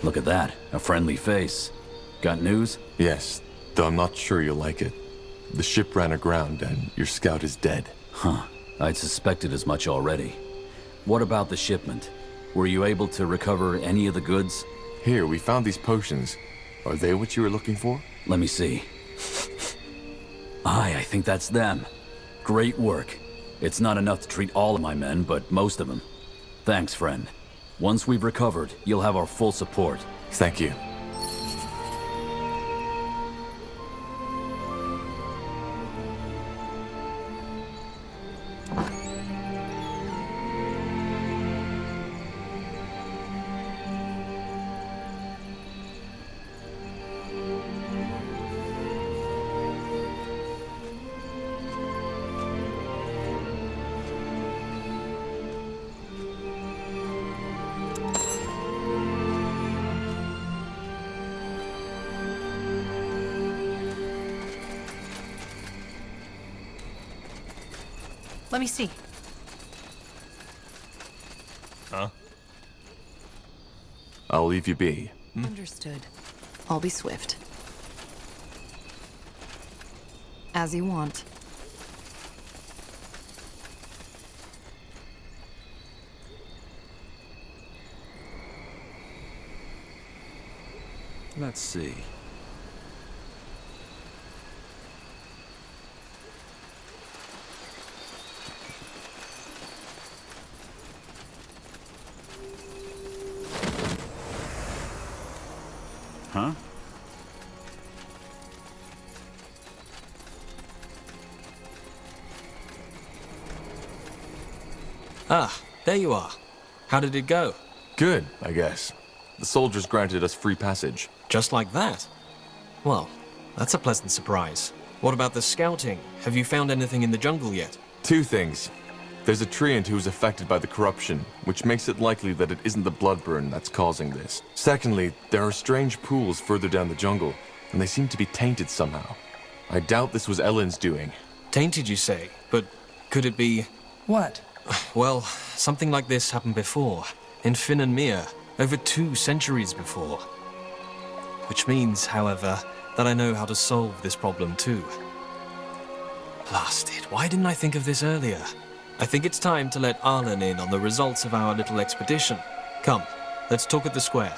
Look at that, a friendly face. Got news? Yes, though I'm not sure you'll like it. The ship ran aground and your scout is dead. Huh, I'd suspected as much already. What about the shipment? Were you able to recover any of the goods? Here, we found these potions. Are they what you were looking for? Let me see. Aye, I think that's them. Great work. It's not enough to treat all of my men, but most of them. Thanks, friend. Once we've recovered, you'll have our full support. Thank you. Let me see. Huh? I'll leave you be. Understood. I'll be swift. As you want. Let's see. Huh? Ah, there you are. How did it go? Good, I guess. The soldiers granted us free passage. Just like that? Well, that's a pleasant surprise. What about the scouting? Have you found anything in the jungle yet? Two things. There's a treant who is affected by the corruption, which makes it likely that it isn't the bloodburn that's causing this. Secondly, there are strange pools further down the jungle, and they seem to be tainted somehow. I doubt this was Ellen's doing. Tainted, you say? But could it be... What? Well, something like this happened before. In Finn and Mir, over 2 centuries before. Which means, however, that I know how to solve this problem too. Blast it, why didn't I think of this earlier? I think it's time to let Arlen in on the results of our little expedition. Come, let's talk at the square.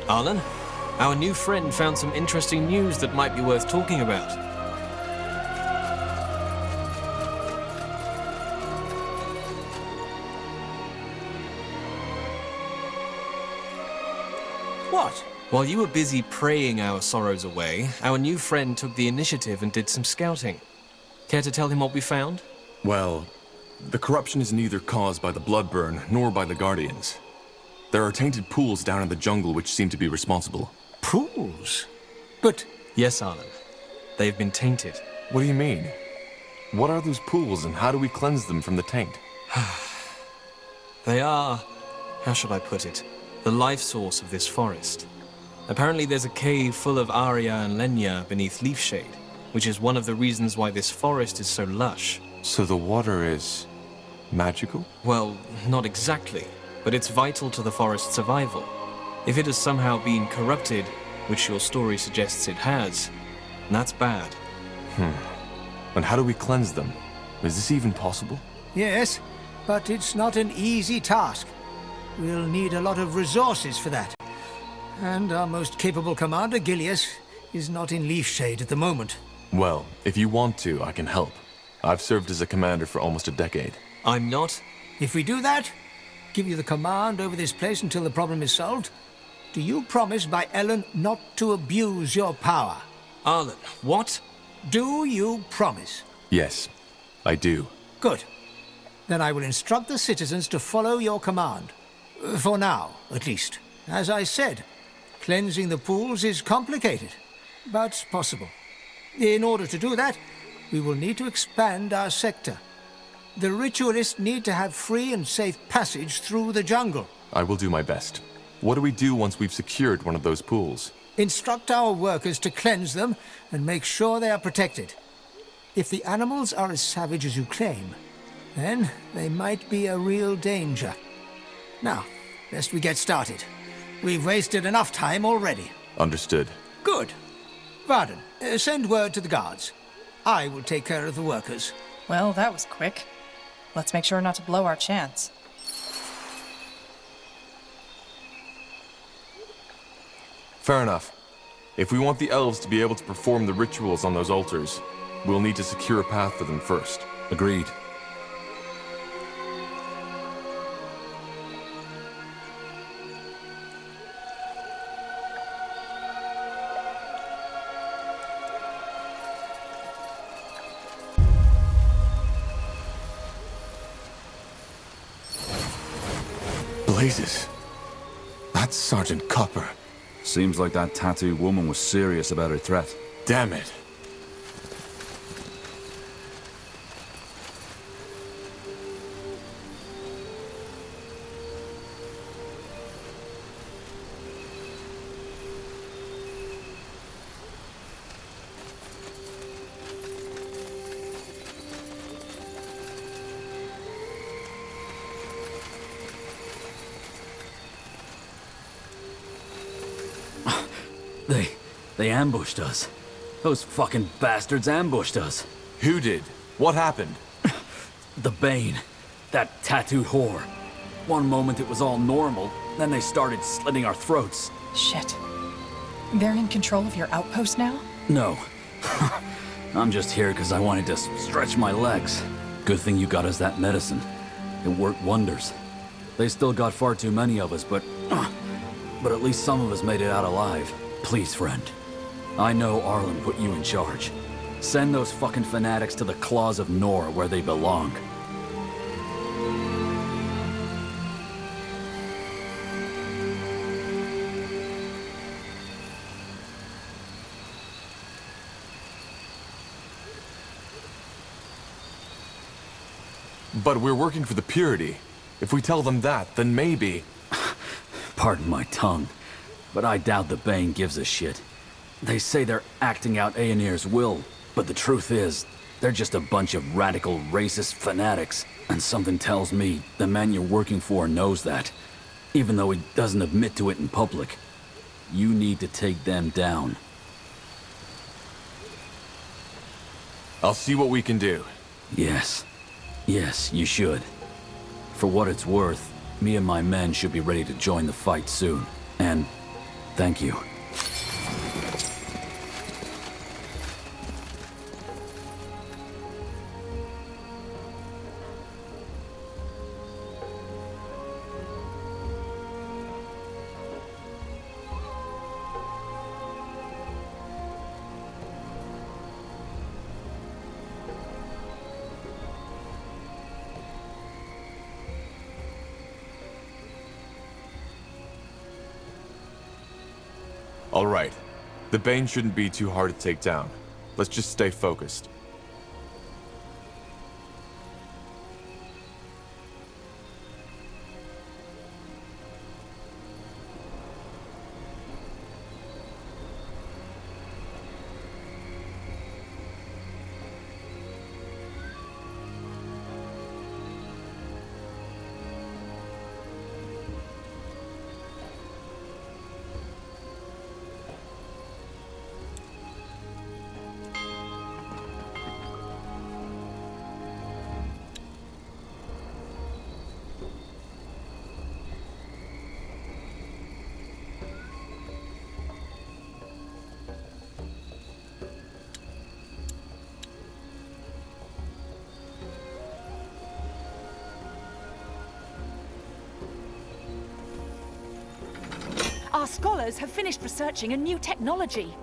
Arlen, our new friend found some interesting news that might be worth talking about. What? While you were busy praying our sorrows away, our new friend took the initiative and did some scouting. Care to tell him what we found? Well, the corruption is neither caused by the bloodburn nor by the Guardians. There are tainted pools down in the jungle which seem to be responsible. Pools? But Yes, Arlen. They've been tainted. What do you mean? What are those pools and how do we cleanse them from the taint? They are, how shall I put it, the life source of this forest. Apparently there's a cave full of Aria and Lenya beneath leaf shade, which is one of the reasons why this forest is so lush. So the water is... magical? Well, not exactly, but it's vital to the forest's survival. If it has somehow been corrupted, which your story suggests it has, that's bad. And how do we cleanse them? Is this even possible? yes, but it's not an easy task. We'll need a lot of resources for that. And our most capable commander, Gilius, is not in leaf shade at the moment. Well, if you want to, I can help. I've served as a commander for almost a decade. I'm not? If we do that, give you the command over this place until the problem is solved, do you promise by Ellen not to abuse your power? Arlen, what? Do you promise? Yes, I do. Good. Then I will instruct the citizens to follow your command. For now, at least. As I said, cleansing the pools is complicated, but possible. In order to do that, we will need to expand our sector. The ritualists need to have free and safe passage through the jungle. I will do my best. What do we do once we've secured one of those pools? Instruct our workers to cleanse them and make sure they are protected. If the animals are as savage as you claim, then they might be a real danger. Now, best we get started. We've wasted enough time already. Understood. Good. Varden, send word to the guards. I will take care of the workers. Well, that was quick. Let's make sure not to blow our chance. Fair enough. If we want the elves to be able to perform the rituals on those altars, we'll need to secure a path for them first. Agreed. Blazes. That's Sergeant Copper. Seems like that tattooed woman was serious about her threat. Damn it. They ambushed us. Those fucking bastards ambushed us. Who did? What happened? The Bane. That tattooed whore. One moment it was all normal, then they started slitting our throats. Shit. They're in control of your outpost now? No. I'm just here because I wanted to stretch my legs. Good thing you got us that medicine. It worked wonders. They still got far too many of us, but at least some of us made it out alive. Please, friend. I know Arlen put you in charge. Send those fucking fanatics to the claws of Nor where they belong. But we're working for the Purity. If we tell them that, then maybe... Pardon my tongue, but I doubt the Bane gives a shit. They say they're acting out Aenir's will, but the truth is, they're just a bunch of radical, racist fanatics. And something tells me the man you're working for knows that, even though he doesn't admit to it in public. You need to take them down. I'll see what we can do. Yes. Yes, you should. For what it's worth, me and my men should be ready to join the fight soon. And thank you. All right. The Bane shouldn't be too hard to take down. Let's just stay focused. Our scholars have finished researching a new technology.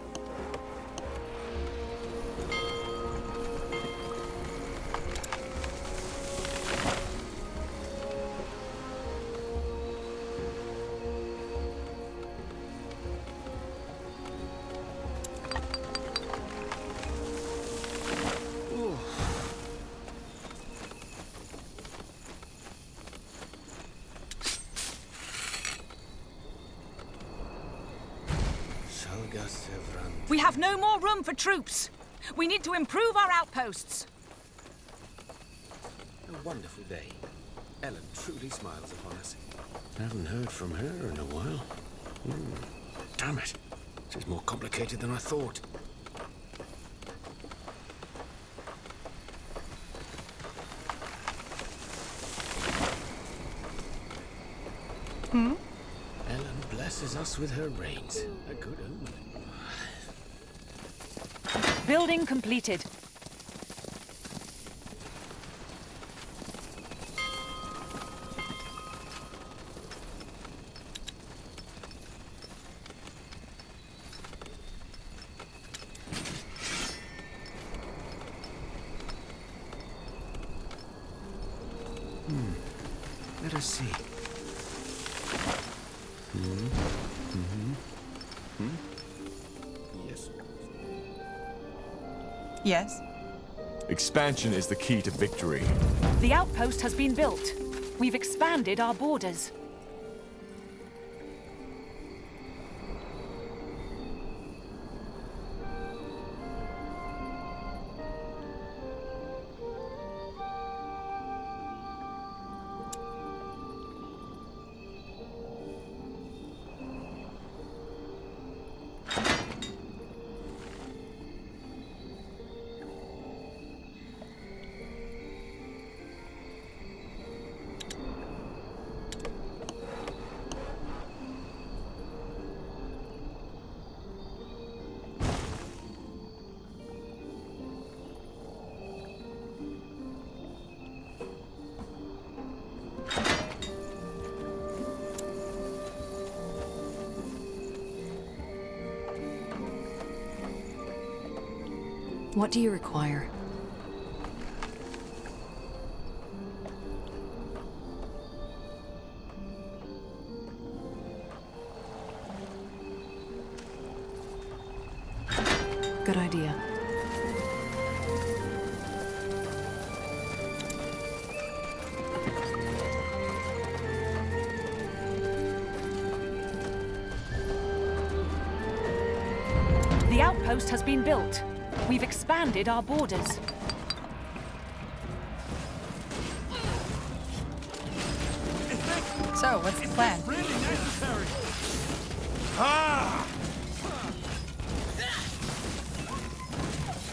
We have no more room for troops. We need to improve our outposts. A wonderful day. Ellen truly smiles upon us. Haven't heard from her in a while. Damn it. This is more complicated than I thought. Ellen blesses us with her rains. A good omen. Building completed. Let us see. Yes. Yes? Expansion is the key to victory. The outpost has been built. We've expanded our borders. What do you require? Good idea. The outpost has been built. We've expanded our borders. So, what's the plan?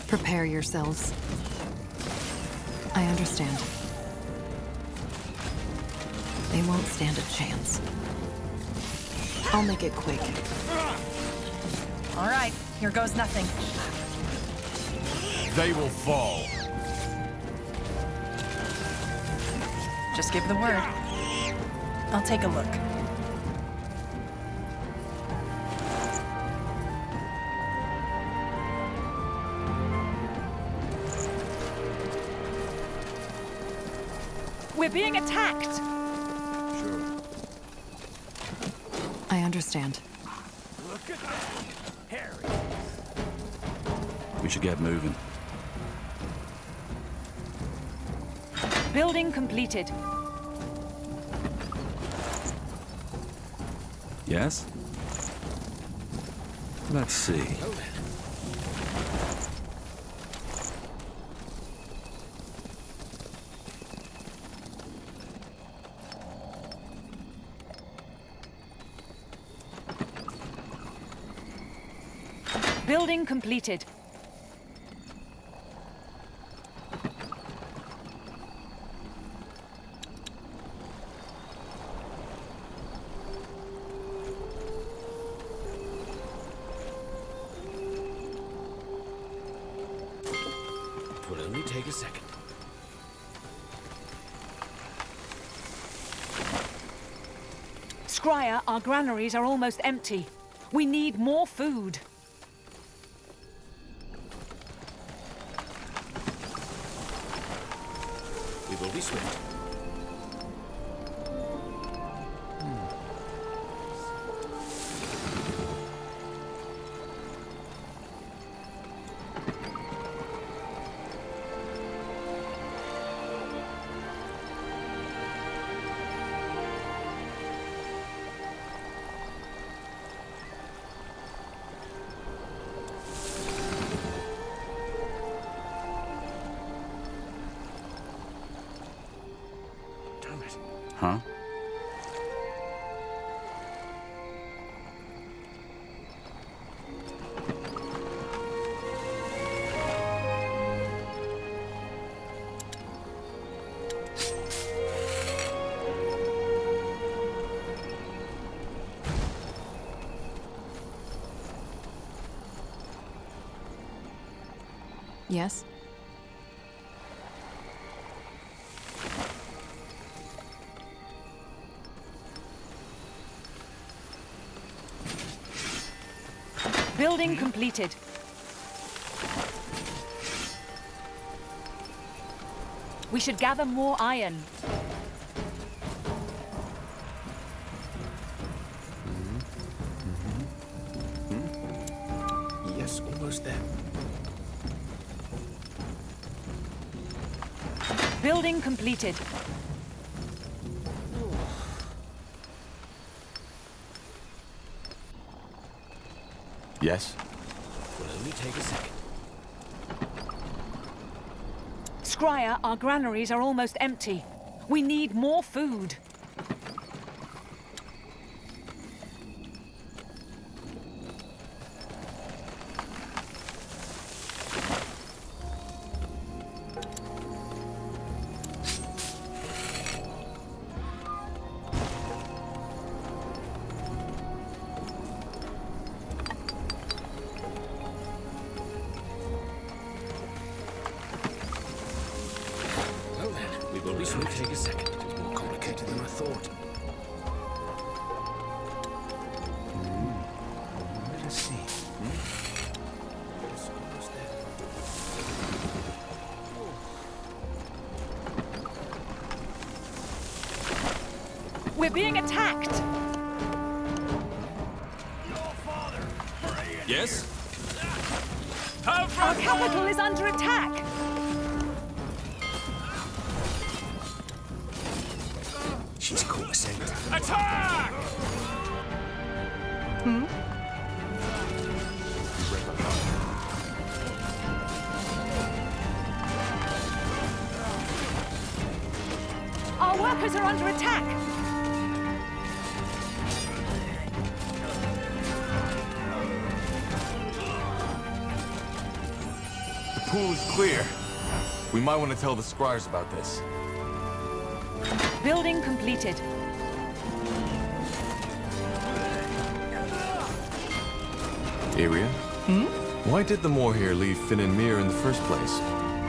Prepare yourselves. I understand. They won't stand a chance. I'll make it quick. All right, here goes nothing. They will fall. Just give the word. I'll take a look. We're being attacked! Sure. I understand. Look at that. Harry. We should get moving. Building completed. Yes? Let's see. Building completed. It will only take a second. Scryer, our granaries are almost empty. We need more food. We will be swift. Huh? Yes? Building completed. We should gather more iron. Yes, almost there. Building completed. Yes? Will only take a second. Scryer, our granaries are almost empty. We need more food. Well then, we will only take a second. It was more complicated than I thought. Let us see. Yes, almost there. We're being attacked. Yes? Our capital is under attack. She's caught the scent. Attack! Our workers are under attack. The pool is clear. We might want to tell the scryers about this. Building completed. Iria? Why did the Moor here leave Finn and Mir in the first place?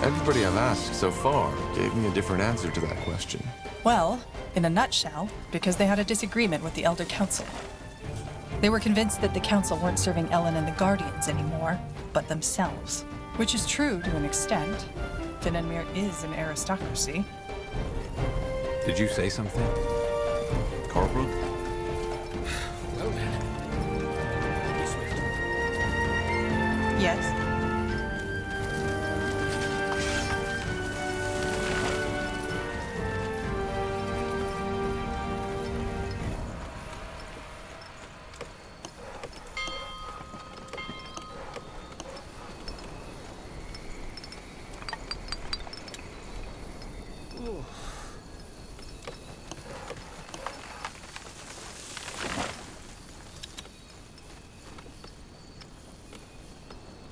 Everybody I've asked so far gave me a different answer to that question. Well, in a nutshell, because they had a disagreement with the Elder Council. They were convinced that the Council weren't serving Ellen and the Guardians anymore, but themselves. Which is true to an extent. Finn and Mir is an aristocracy. Did you say something? Corporal? Well then. Be swift. Yes?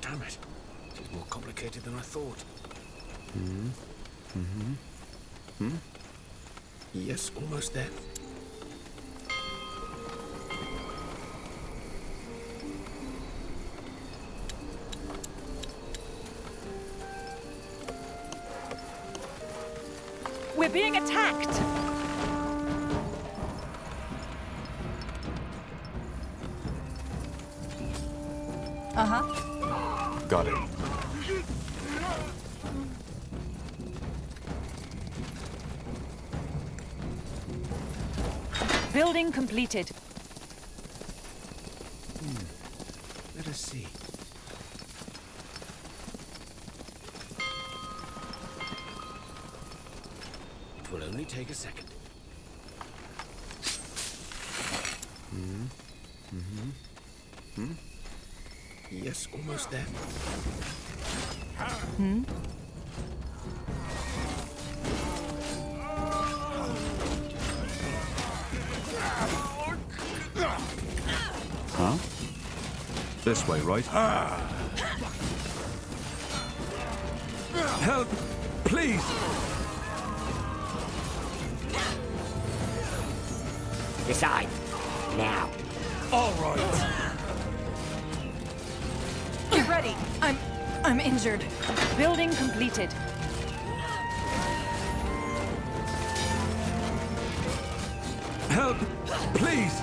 Damn it. She's more complicated than I thought. Yes, almost there. We're being attacked. Uh-huh. Got it. Building completed. Let us see. It will only take a second. Yes, almost there. Huh? This way, right? Help! Please! Decide. Now. All right. Get ready. I'm injured. Building completed. Help! Please!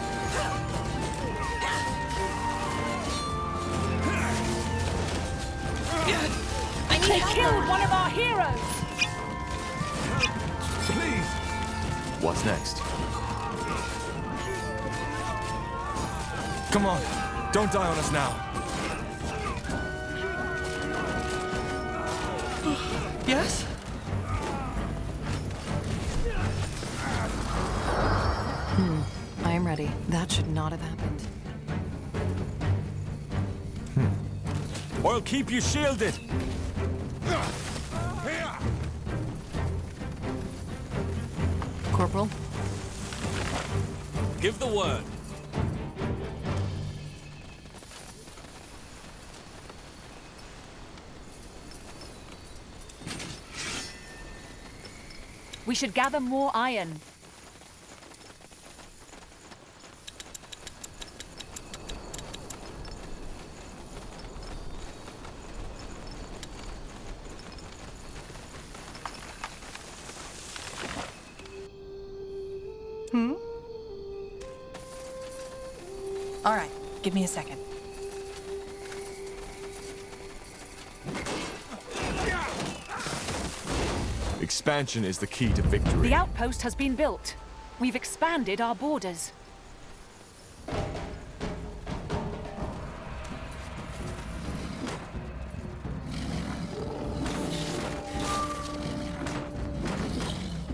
They killed one of our heroes! Please! What's next? Come on. Don't die on us now. Yes? I am ready. That should not have happened. I'll keep you shielded. Corporal? Give the word. We should gather more iron. All right, give me a second. Expansion is the key to victory. The outpost has been built. We've expanded our borders.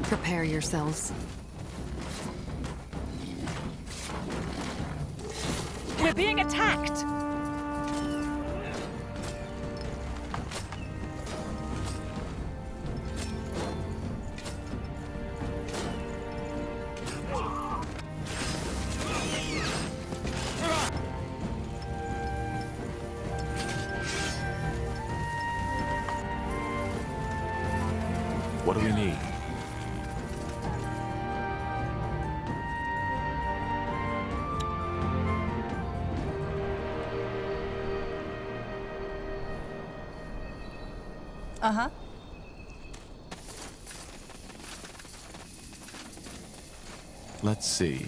Prepare yourselves. We're being attacked! What do we need? Uh-huh. Let's see.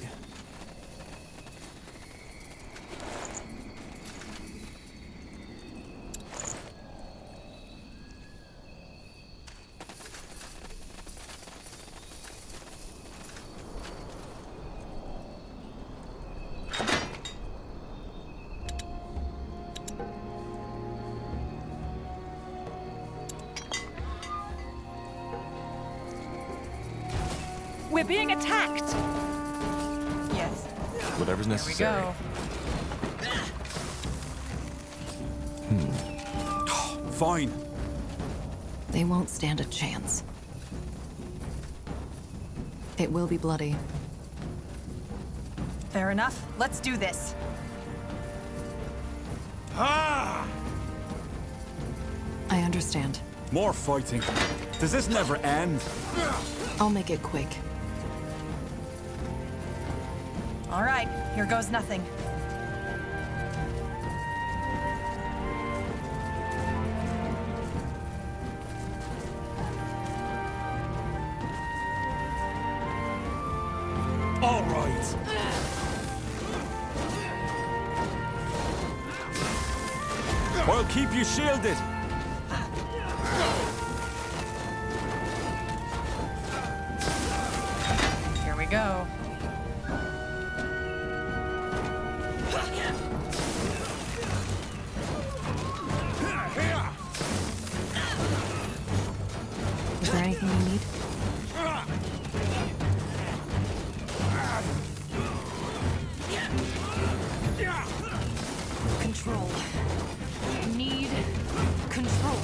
We're being attacked! Yes. Whatever's There we necessary. go. Fine. They won't stand a chance. It will be bloody. Fair enough. Let's do this. I understand. More fighting. Does this never end? I'll make it quick. All right, here goes nothing. All right. I'll keep you shielded. Here we go. Is there anything you need? Control. Need control.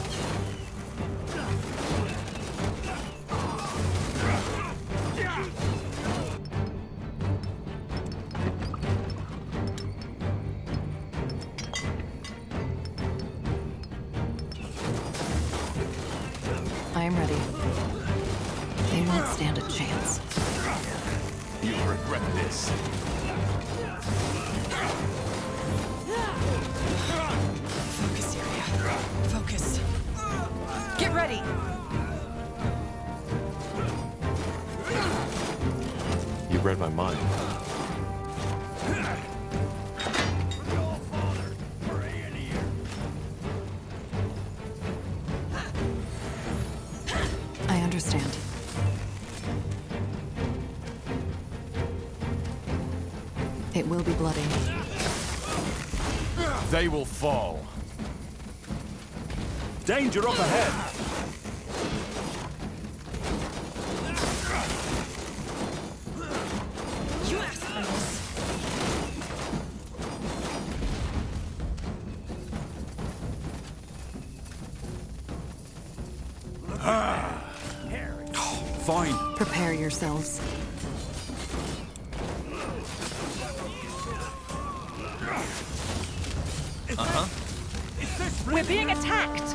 regret this. Focus area. Focus. Get ready. You read my mind. I understand. It will be bloody. They will fall. Danger up ahead! You asked for this. Fine. Prepare yourselves. We're being attacked!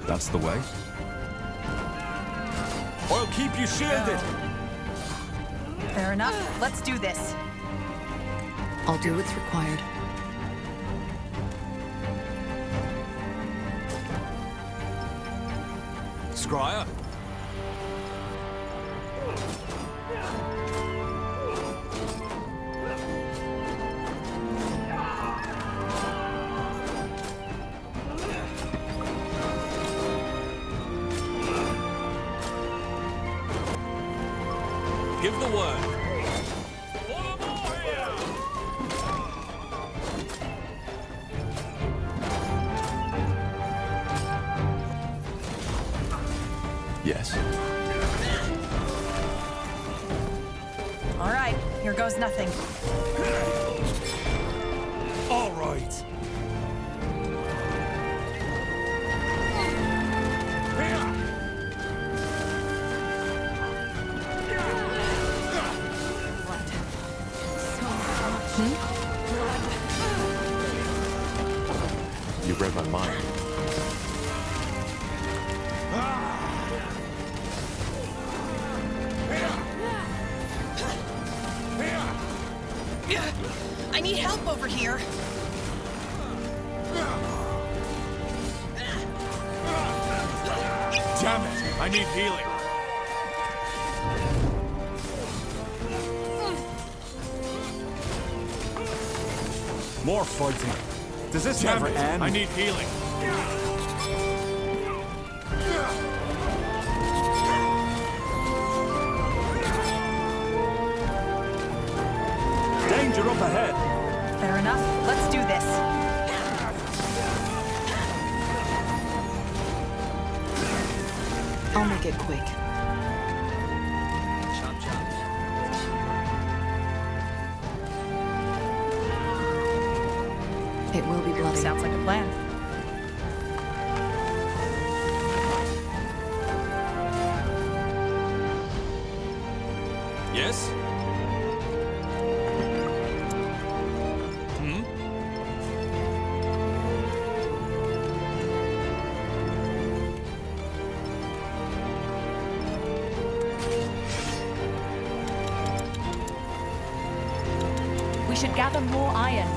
That's the way. I'll keep you shielded! Fair enough. Let's do this. I'll do what's required. Scryer? Give the word. Yes. All right, here goes nothing. All right. You read my mind. I need help over here. Damn it! I need healing. More fighting. Does this Damn never it! end? I need healing. Danger up ahead. Fair enough. Let's do this. I'll make it quick. It will be bloody. Sounds like a plan. Yes? We should gather more iron.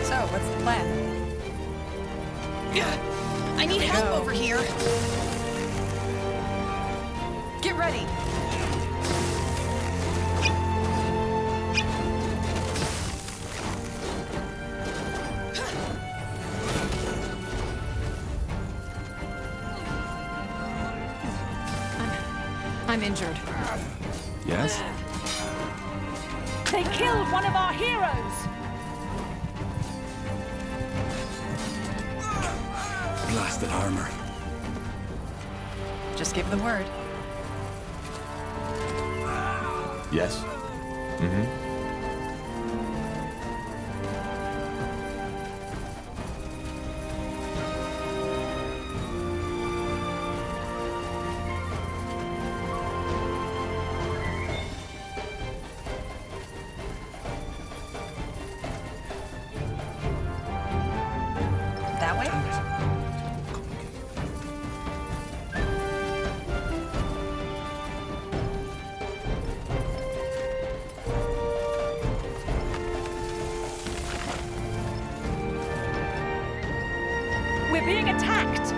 So, what's the plan? I need help over here. Get ready. I'm injured. Yes? They killed one of our heroes! Blasted armor. Just give the word. Yes. Mm-hmm. being attacked!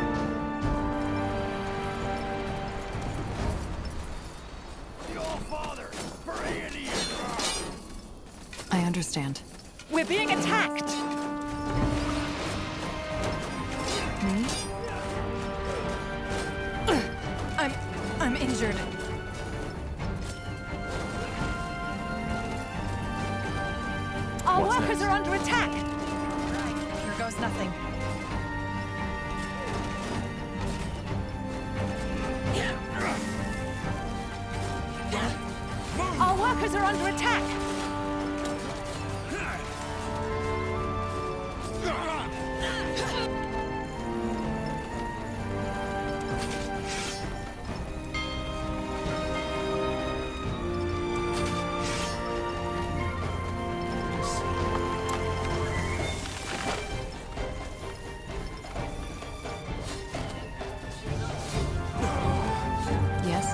I understand. We're being attacked! I'm injured. Our What's workers next? are under attack! Here goes nothing. Our workers are under attack! Yes?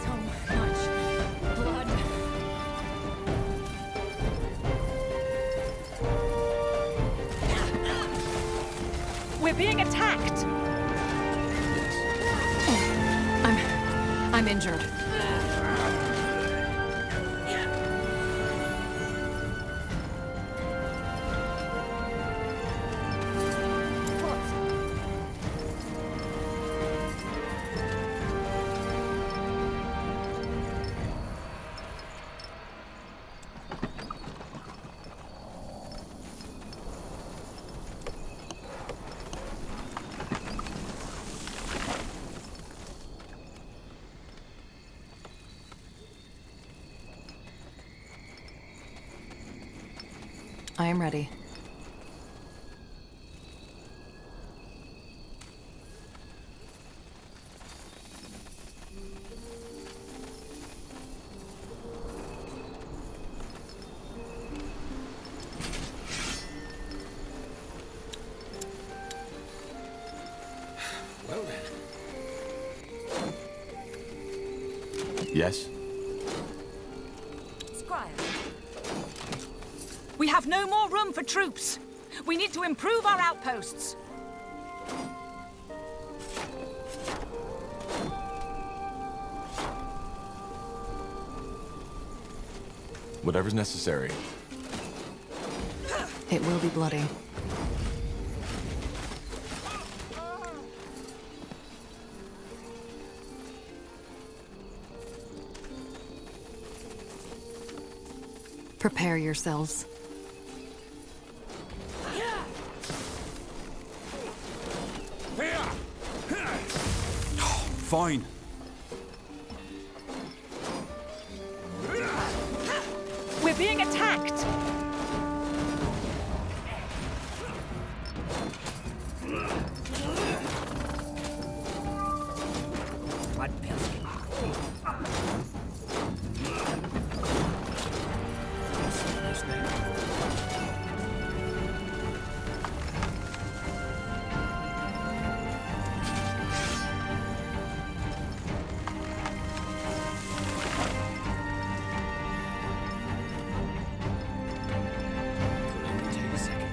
So much blood. We're being attacked! I'm injured. I am ready. Well then. Yes? Squire. We have no more room for troops. We need to improve our outposts. Whatever's necessary. It will be bloody. Prepare yourselves. Fine. We're being attacked! Take a second.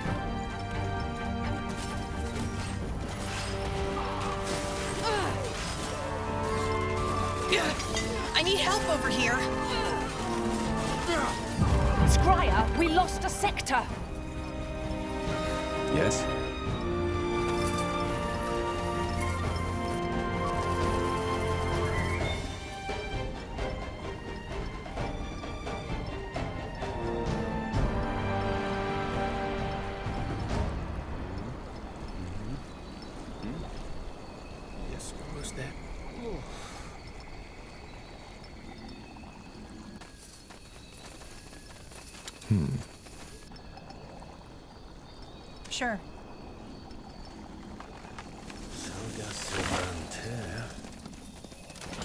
I need help over here. Scryer, we lost a sector! Yes? Yes, almost there. Sure.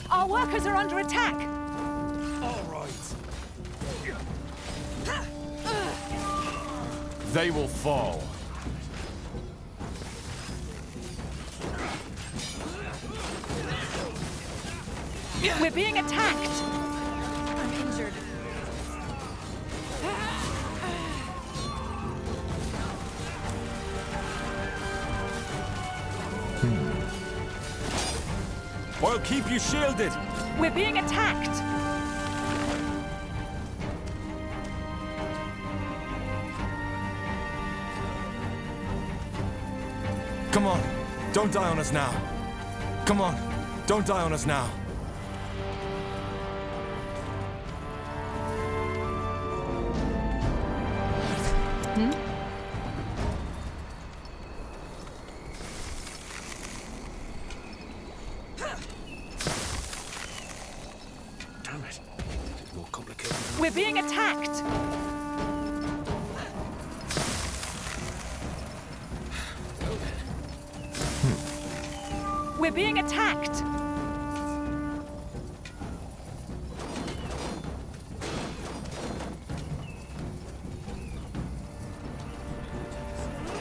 Our workers are under attack! All right. They will fall. We're being attacked! I'm injured. I'll keep you shielded. We're being attacked! Come on, don't die on us now. Come on, don't die on us now. Damn it. It's more complicated than We're being attacked! We're being attacked!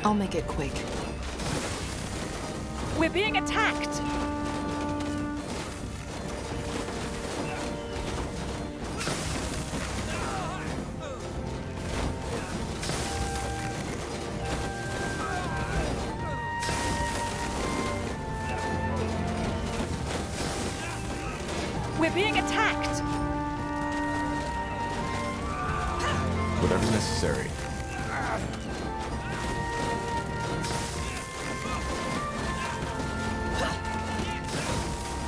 I'll make it quick. We're being attacked! We're being attacked! Whatever's necessary.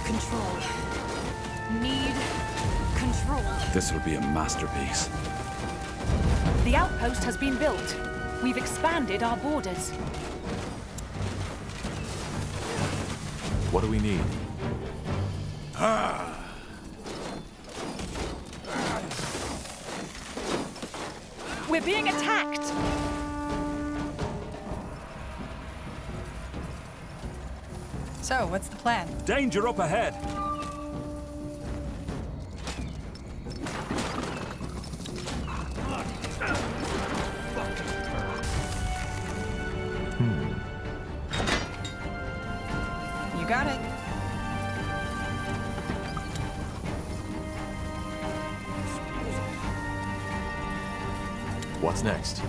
Control. Need control. This would be a masterpiece. The outpost has been built. We've expanded our borders. What do we need? We're being attacked! So, what's the plan? Danger up ahead. You got it. What's next?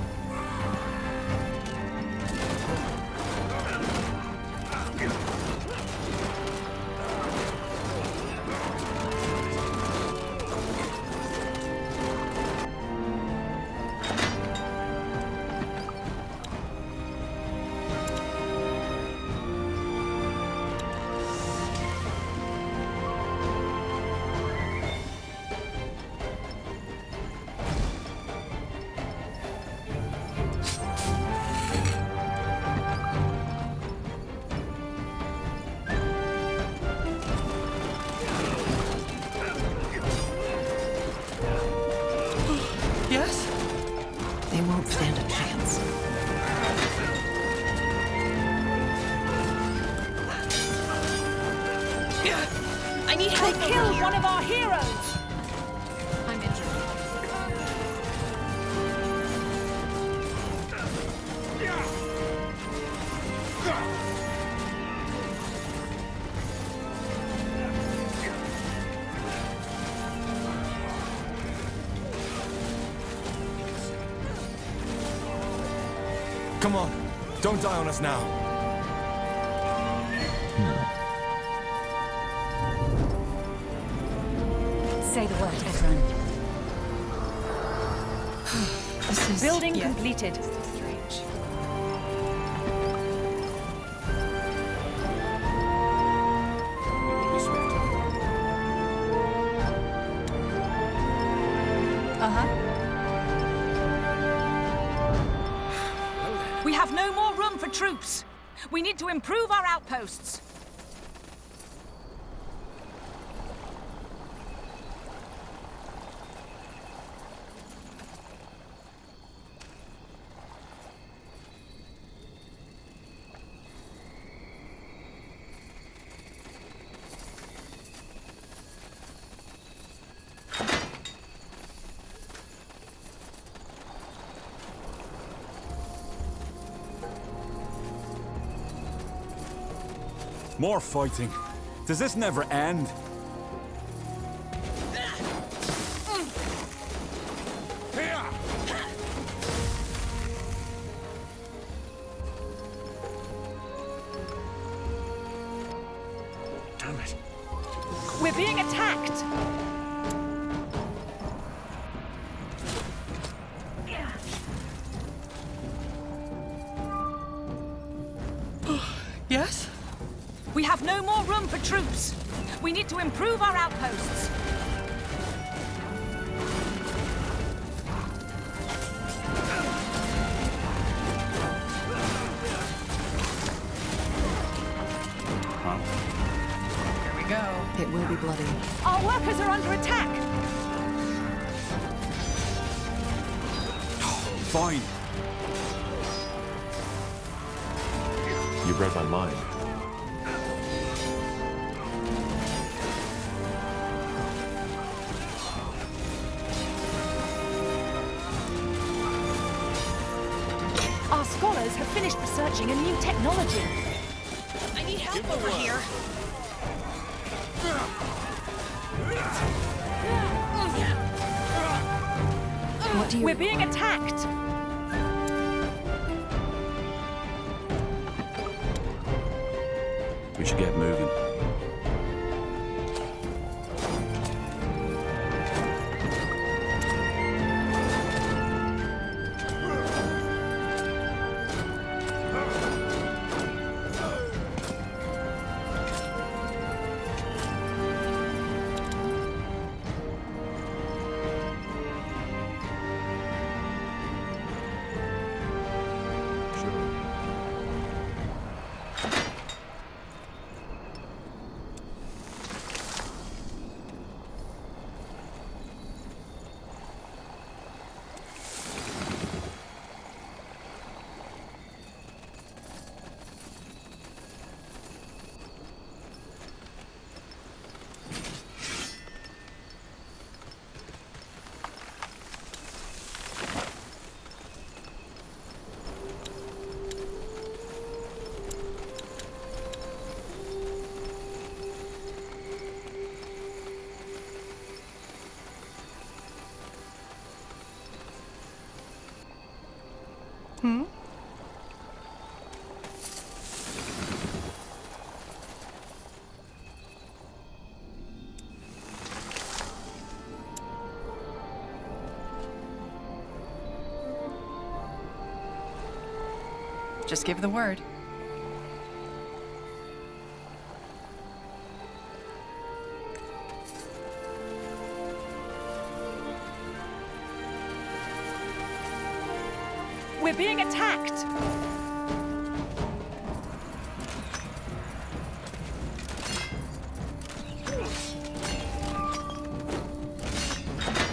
Yes? They won't stand a chance. I need help. They killed one of our heroes! I'm injured. Come on, don't die on us now. Say the word, everyone. This is... Building yeah. completed. Strange. We have no more room for troops. We need to improve our outposts. More fighting. Does this never end? Damn it. We're being attacked! Yes? We have no more room for troops. We need to improve our outposts. Here we go. It will be bloody. Our workers are under attack. Fine. You read my mind. Our scholars have finished researching a new technology. I need help over here. What do you... We're being attacked. We should get moving. Just give the word. We're being attacked.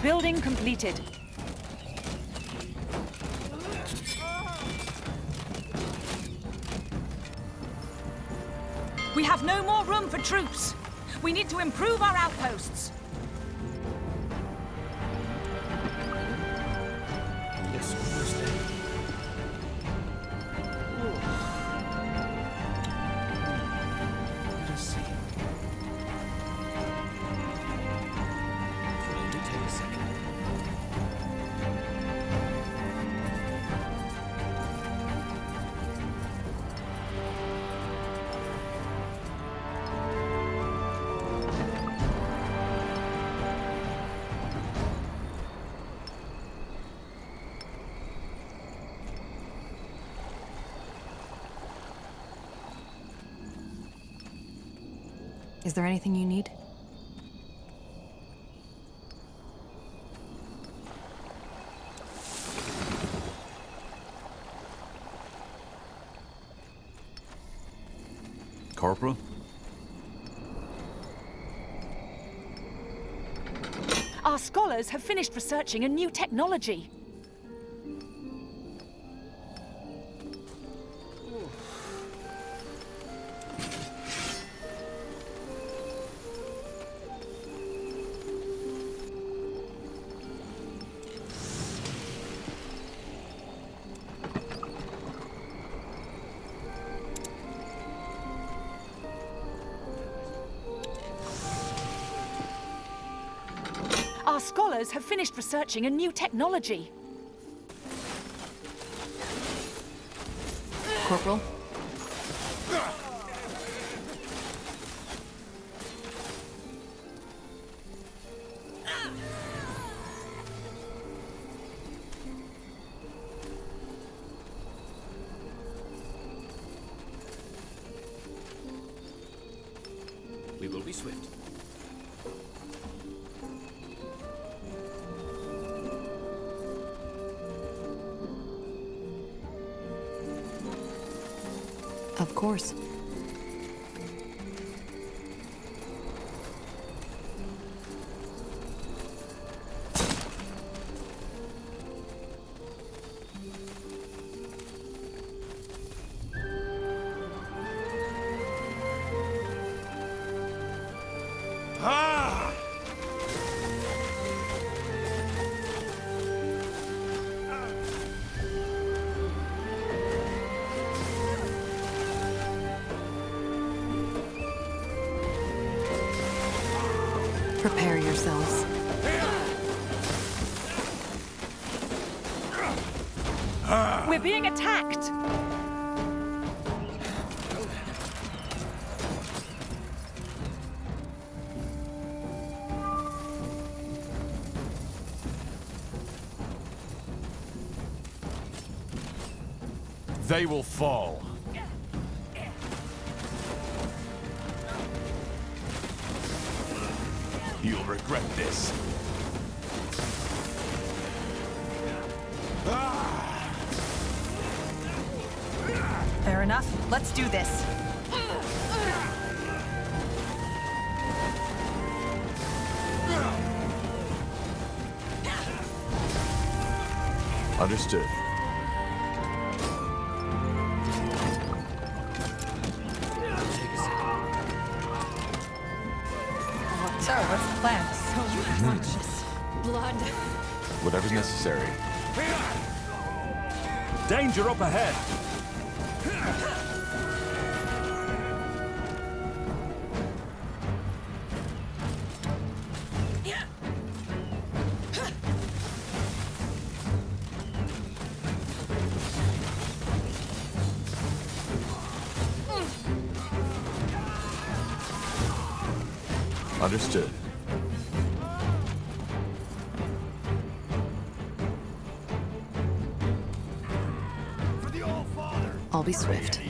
Building completed. We have no more room for troops. We need to improve our outposts. Yes, understand. Let us see. It'll only take a second. Is there anything you need? Corporal? Our scholars have finished researching a new technology. Our scholars have finished researching a new technology. Corporal? We will be swift. Of course. Prepare yourselves. We're being attacked! They will fall. You'll regret this. Fair enough. Let's do this. Understood. So, what's the plan? Blood. Whatever's necessary. Danger up ahead! Understood. I'll be swift.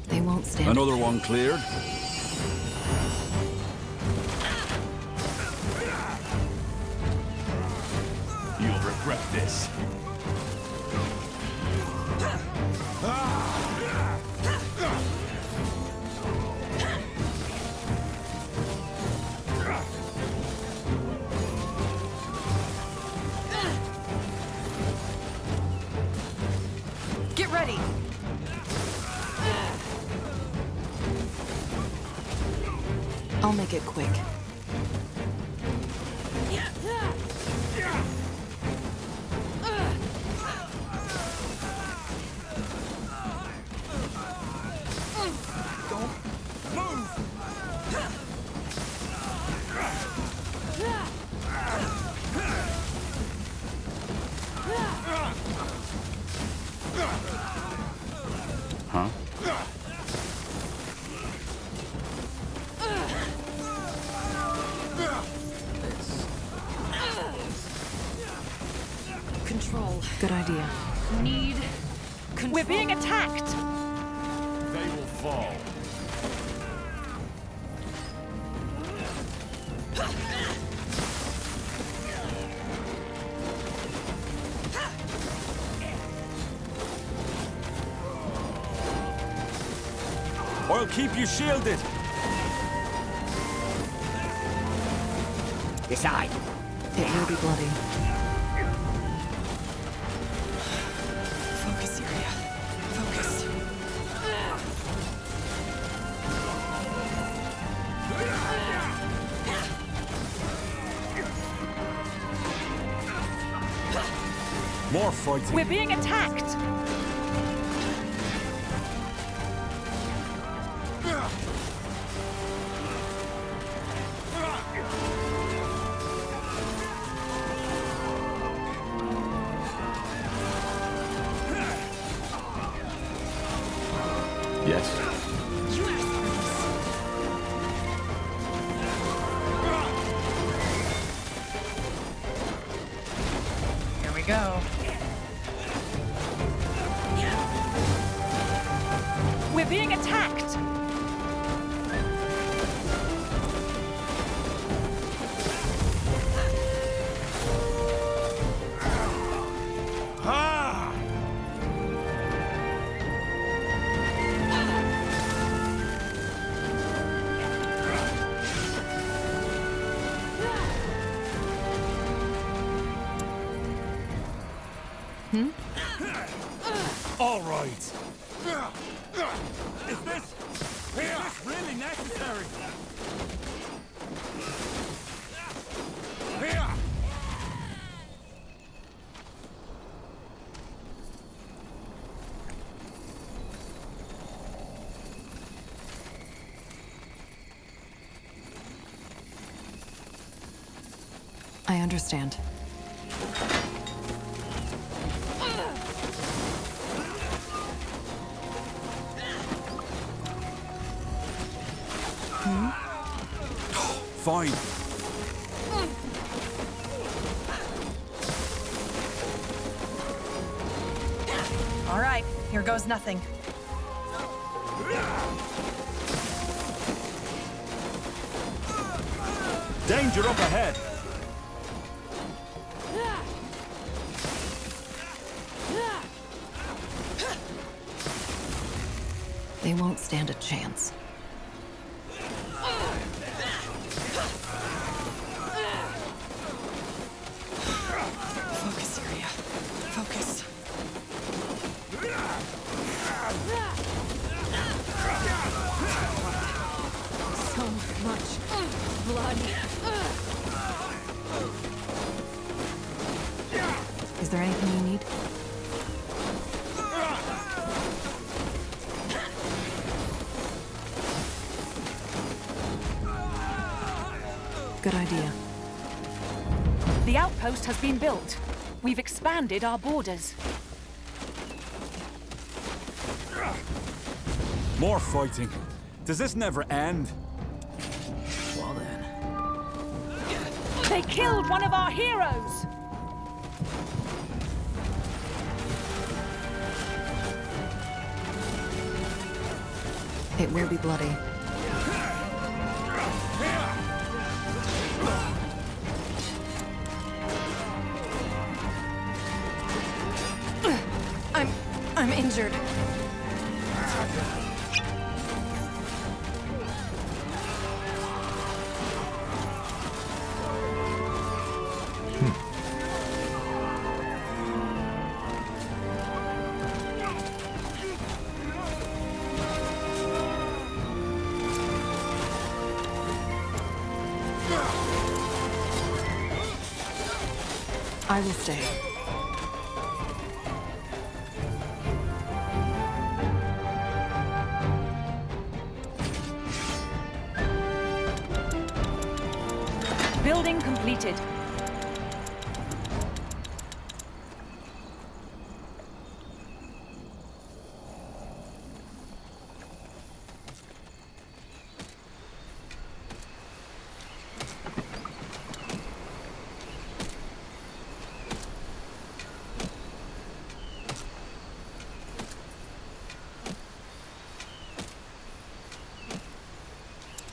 They won't stand. Another one cleared. You'll regret this. Get ready! I'll make it quick. Huh? Control. Good idea. Need control. We're being attacked! They will fall. I'll keep you shielded! Decide. It will be bloody. Focus, Syria. Focus. More fighting! We're being attacked! Yes. Here we go. being attacked! Ah! All right. Is this really necessary? Here! I understand. Fine. All right, here goes nothing. Danger up ahead. They won't stand a chance. Focus area. Focus. So much blood. Is there anything you need? Good idea. The outpost has been built. We've expanded our borders. More fighting. Does this never end? Well then. They killed one of our heroes! It will be bloody. I'm injured. I will stay. Building completed.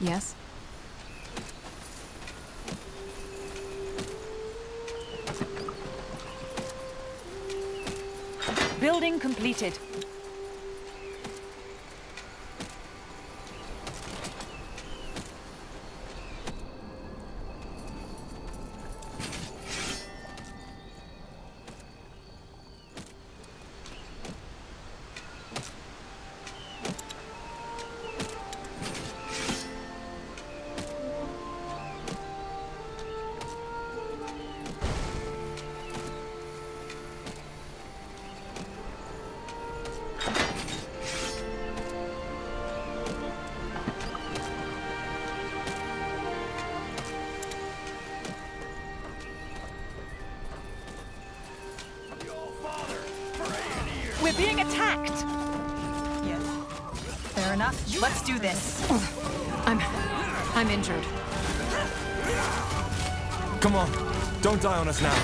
Yes? Building completed. We're being attacked! Yeah. Fair enough. Let's do this. I'm injured. Come on, don't die on us now.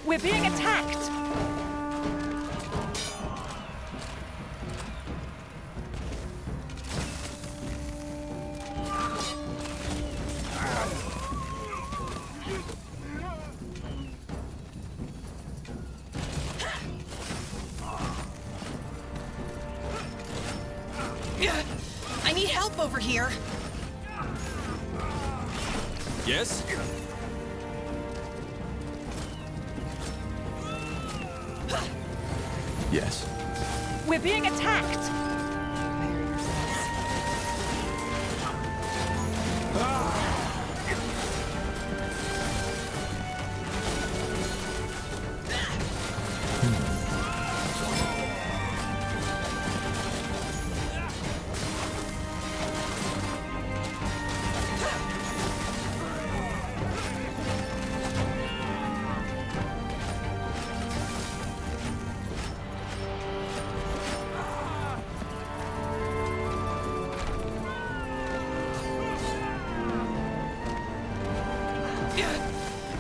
We're being attacked! I need help over here. Yes? Yes. We're being attacked!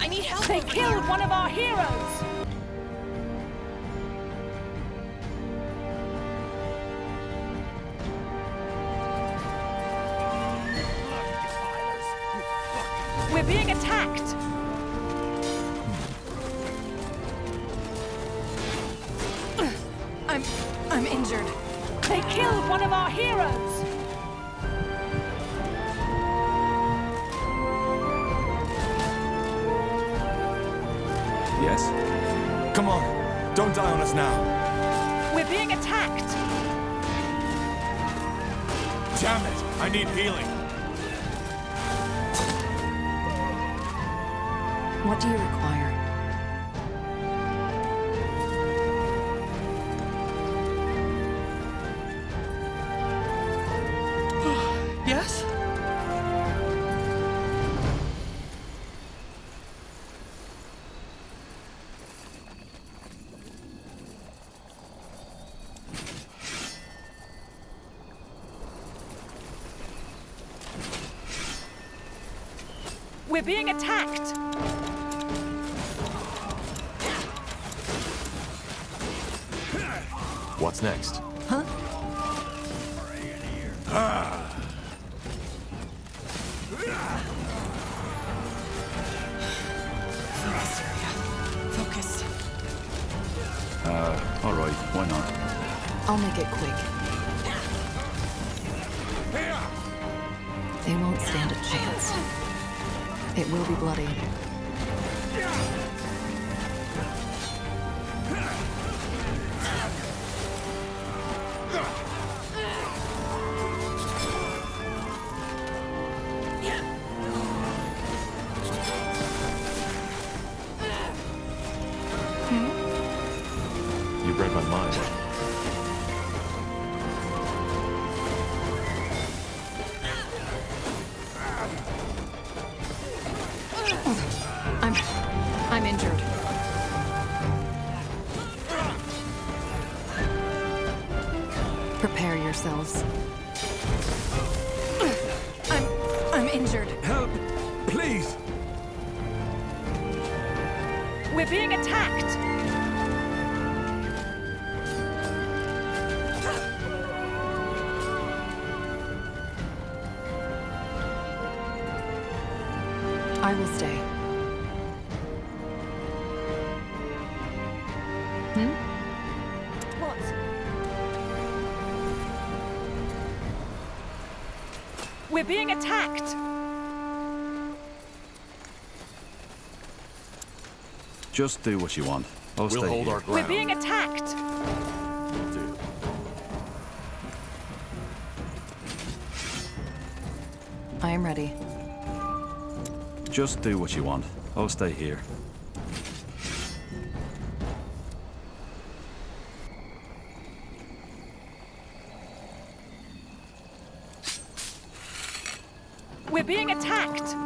I need help. They over killed here. one of our heroes! We're being attacked! I'm injured. They killed one of our heroes! Yes? Come on! Don't die on us now! We're being attacked! Damn it! I need healing! What do you require? Yes? We're being attacked! What's next? Huh? Focus. Alright, why not? I'll make it quick. They won't stand a chance. It will be bloody. You read my mind. I'm injured. Prepare yourselves. I'm injured. Help! Please! We're being attacked! I will stay. What? We're being attacked! Just do what you want. I'll stay hold here. our We're ground. being attacked! I am ready. Just do what you want. I'll stay here. We're being attacked!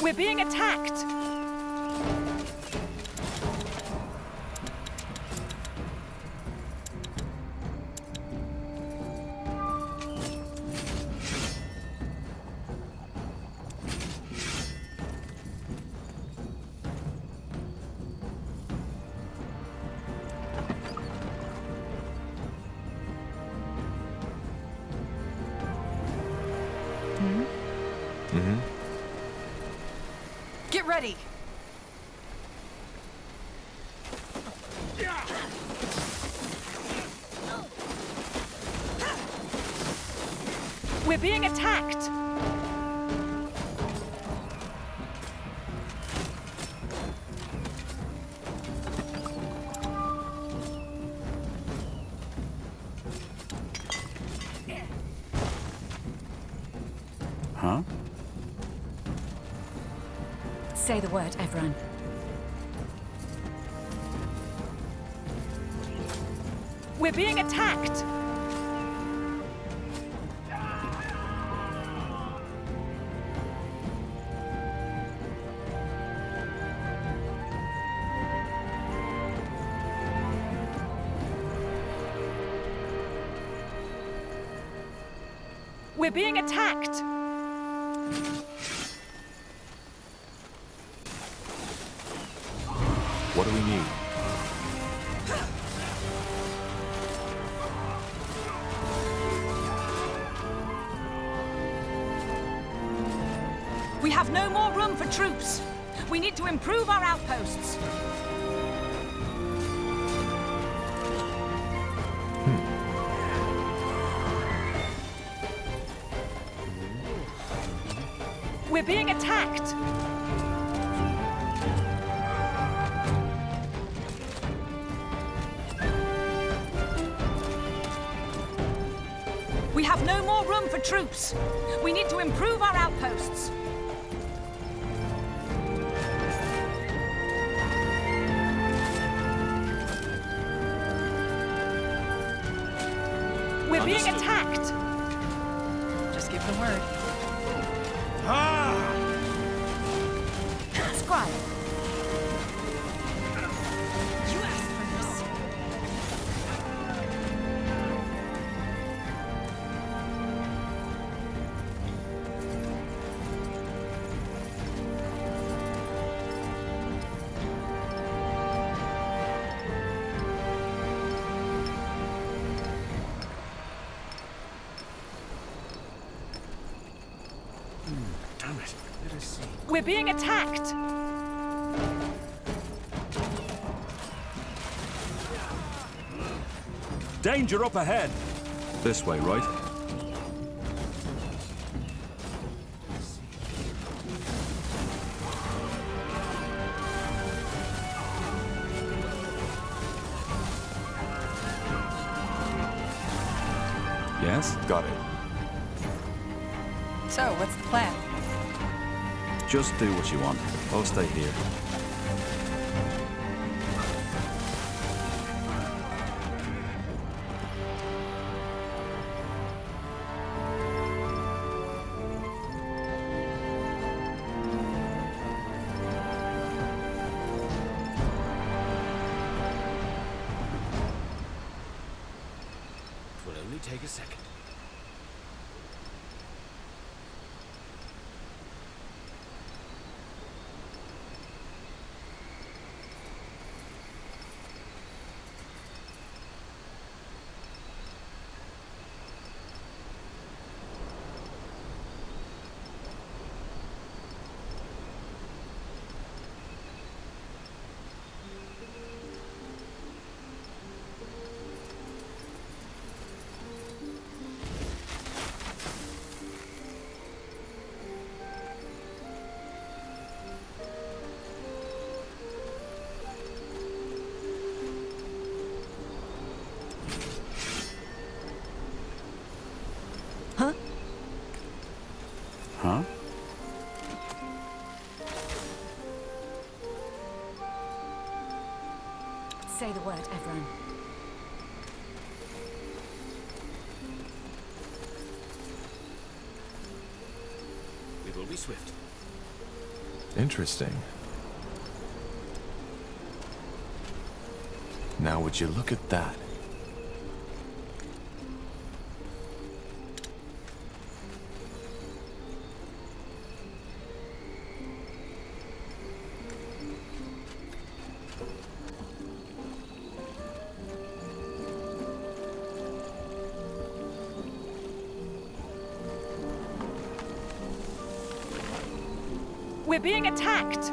We're being attacked! Get ready! We're being attacked! Huh? Say the word, everyone. We're being attacked! We're being attacked! What do we need? We have no more room for troops. We need to improve our outposts. We're being attacked. We have no more room for troops. We need to improve our outposts. We're being attacked. Just give the word. Scribe. You asked for this. Damn it. Let us see. We're being attacked. Danger up ahead! This way, right? Yes? Got it. So, what's the plan? Just do what you want. I'll stay here. It will only take a second. Huh? Say the word, everyone. We will be swift. Interesting. Now would you look at that? We're being attacked!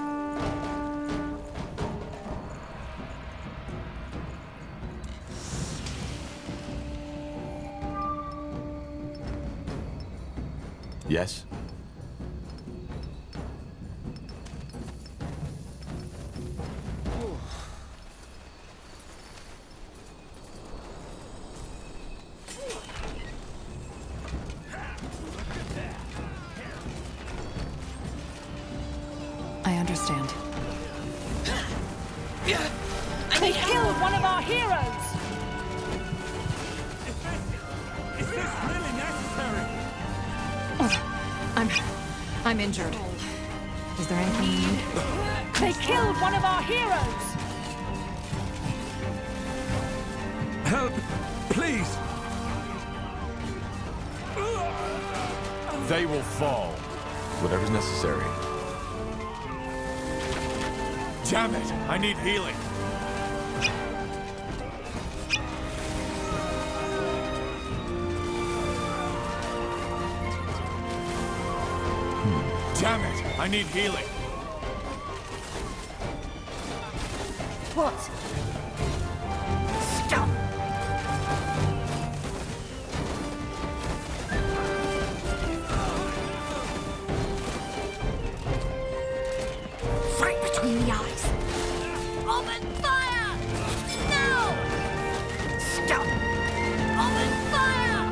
Yes? I understand. They killed one of our heroes! Is this really necessary? I'm injured. Is there anything you need? They killed one of our heroes! Help! Please! They will fall. Whatever's necessary. Damn it! I need healing. Damn it! I need healing. What? Stop! Right between the eyes. Open fire! No! Stop! Open fire!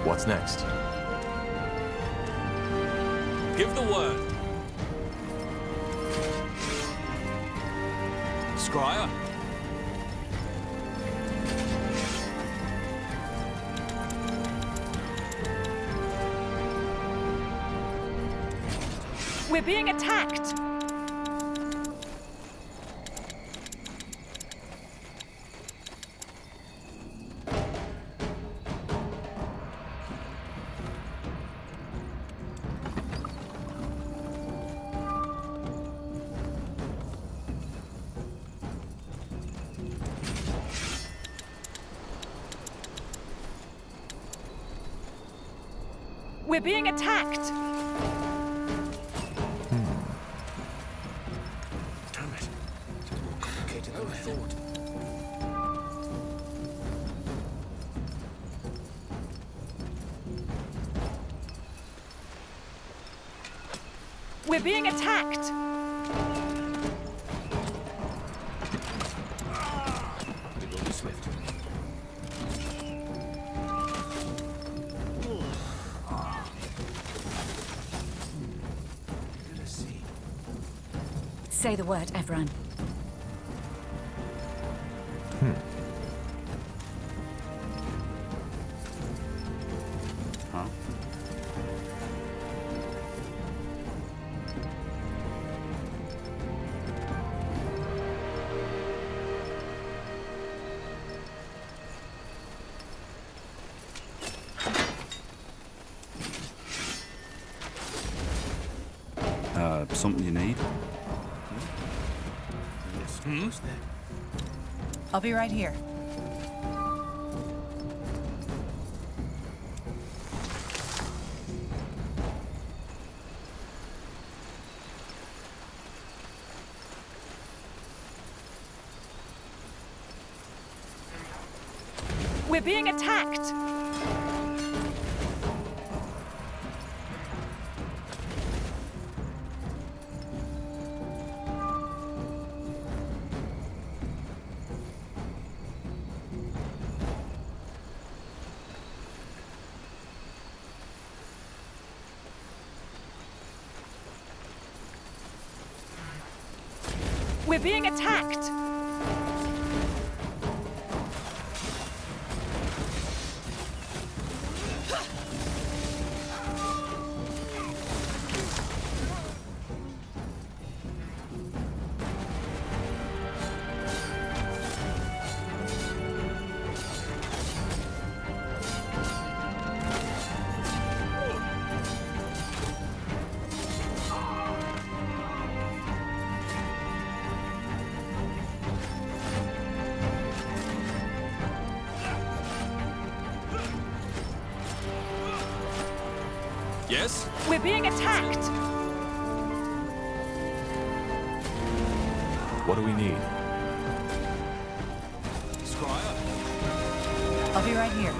What's next? Give the word. Scryer. We're being attacked! We're being attacked! Damn it. It's more complicated than I thought. We're being attacked! It will be swift. Let us see. Say the word, everyone. Huh? Something you need? Yes, who's there? I'll be right here. We're being attacked! We're being attacked! Yes? We're being attacked! What do we need? Scryer? I'll be right here.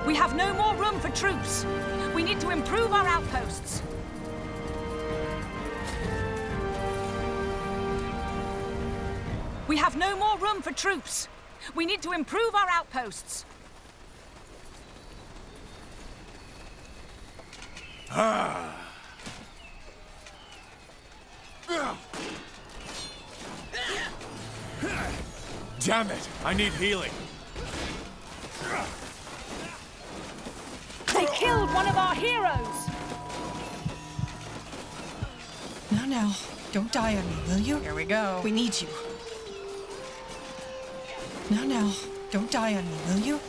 We have no more room for troops. We need to improve our outposts. We have no more room for troops. We need to improve our outposts. Damn it! I need healing. They killed one of our heroes! Now, don't die on me, will you? Here we go. We need you. Now, don't die on me, will you?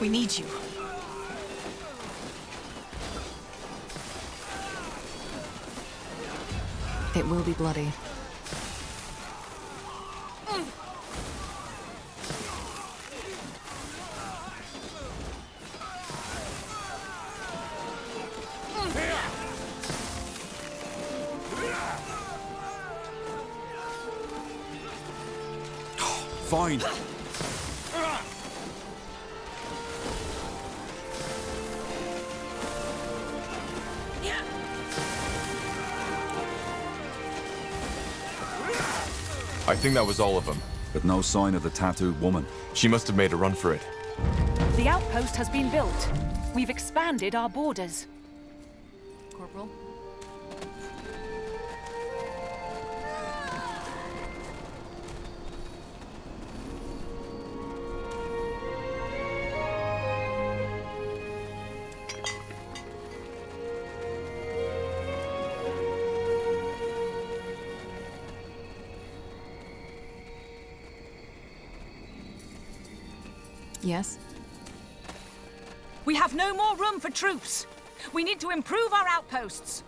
We need you. It will be bloody. Fine. I think that was all of them. But no sign of the tattooed woman. She must have made a run for it. The outpost has been built. We've expanded our borders. Corporal? Yes? We have no more room for troops. We need to improve our outposts.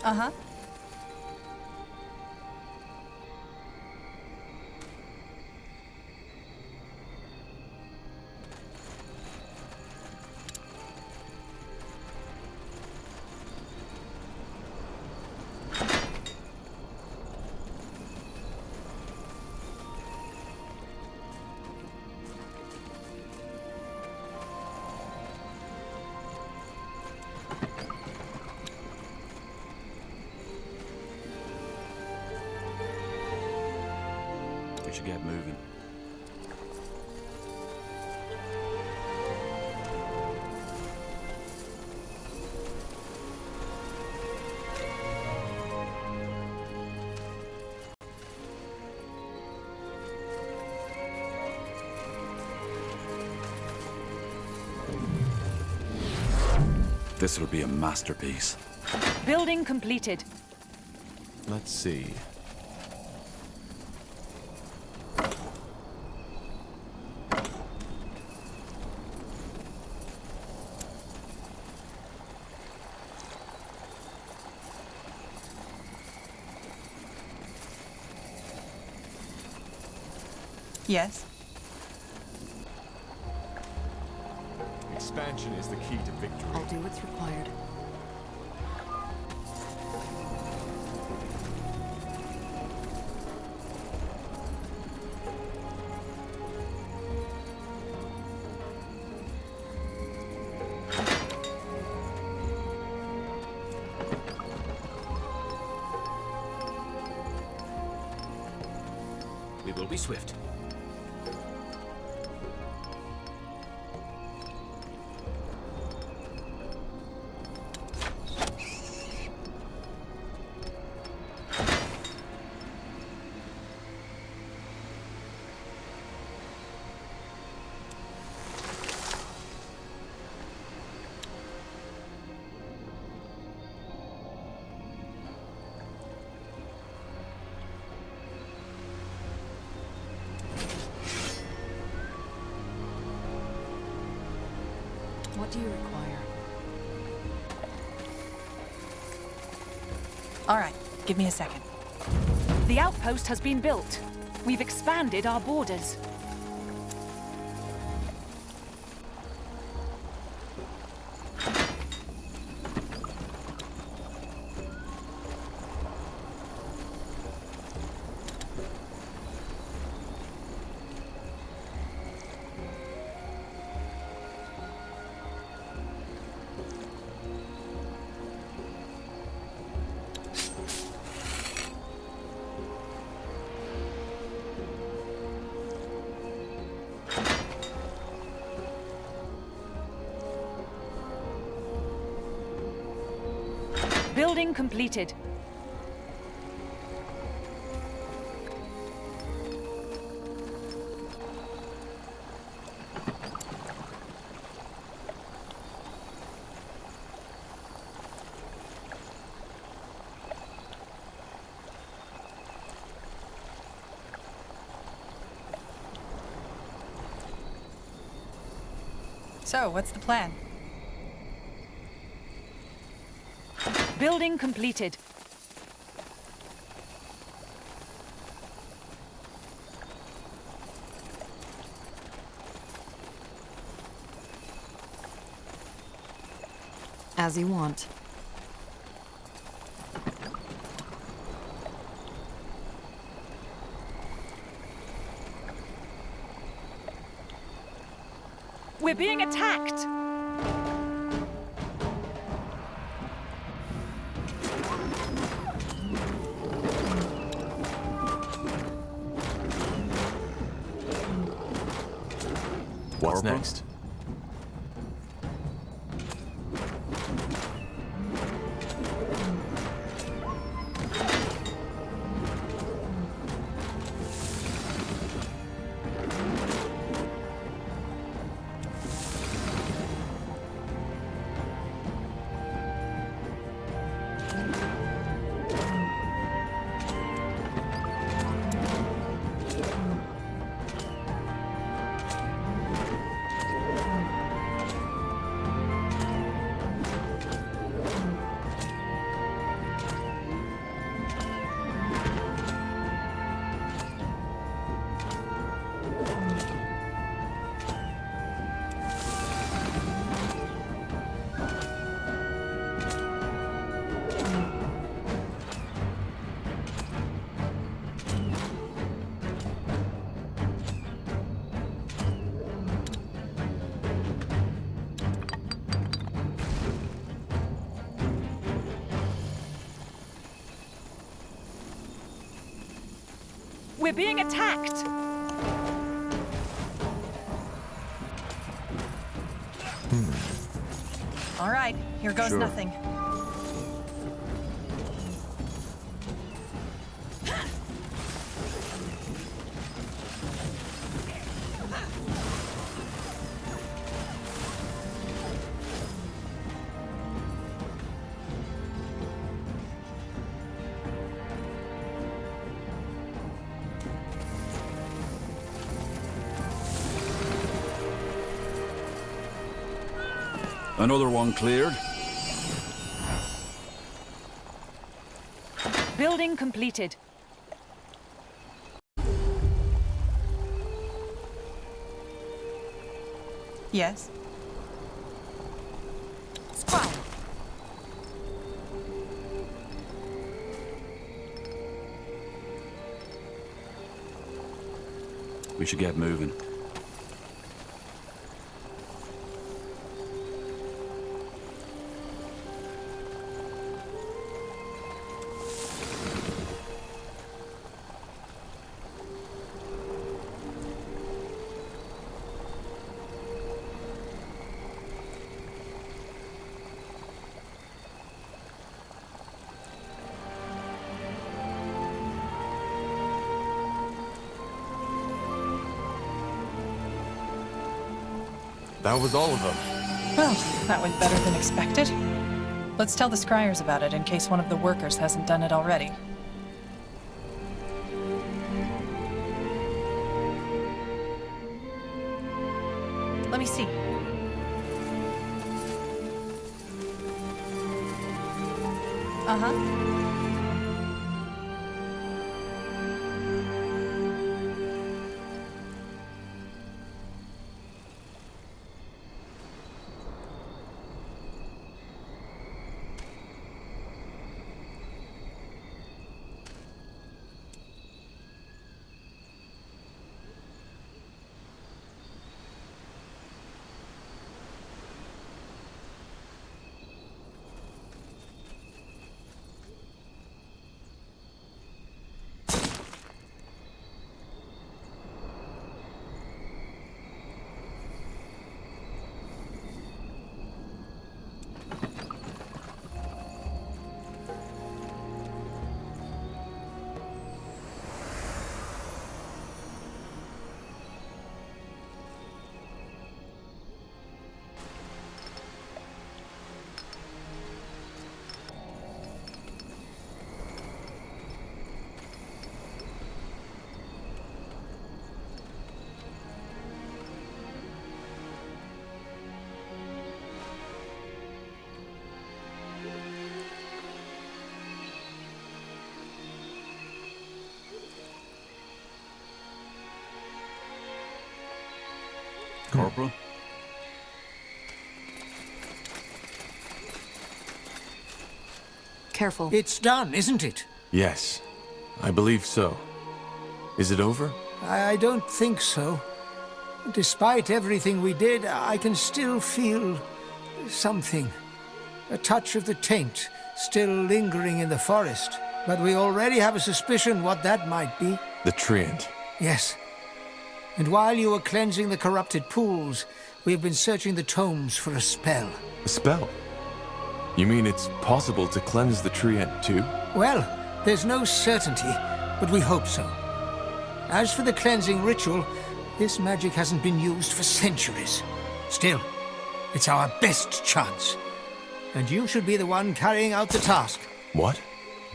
Uh-huh. We should get moving. This'll be a masterpiece. Building completed. Let's see. Yes? Expansion is the key to victory. I'll do what's required. We will be swift. What do you require? All right, give me a second. The outpost has been built. We've expanded our borders. Building completed. So, what's the plan? Building completed. As you want. We're being attacked! What's next? We're being attacked! All right, here goes nothing. Another one cleared. Building completed. Yes? Scry. We should get moving. That was all of them. Well, that went better than expected. Let's tell the scryers about it in case one of the workers hasn't done it already. Let me see. Uh-huh. Corporal? Careful. It's done, isn't it? Yes, I believe so. Is it over? I don't think so. Despite everything we did, I can still feel something. A touch of the taint still lingering in the forest. But we already have a suspicion what that might be. The Treant. Yes. And while you were cleansing the corrupted pools, we have been searching the tomes for a spell. A spell? You mean it's possible to cleanse the Treant too? Well, there's no certainty, but we hope so. As for the cleansing ritual, this magic hasn't been used for centuries. Still, it's our best chance. And you should be the one carrying out the task. What?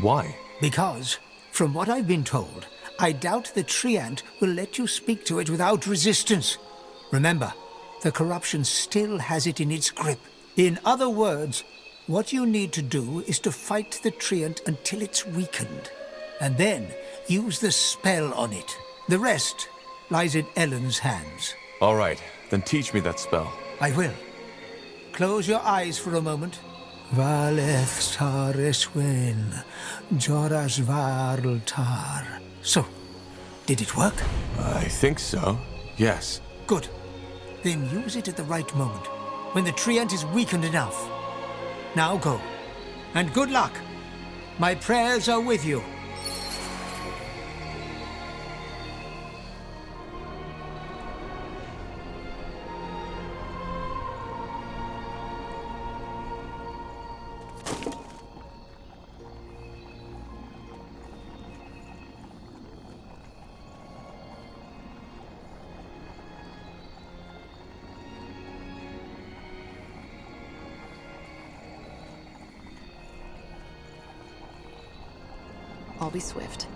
Why? Because, from what I've been told, I doubt the Treant will let you speak to it without resistance. Remember, the corruption still has it in its grip. In other words, what you need to do is to fight the Treant until it's weakened, and then use the spell on it. The rest lies in Ellen's hands. All right, then teach me that spell. I will. Close your eyes for a moment. Valeth Sareswen, Joras Varltar. So, did it work? I think so, yes. Good. Then use it at the right moment, when the Treant is weakened enough. Now go. And good luck. My prayers are with you. I'll be swift.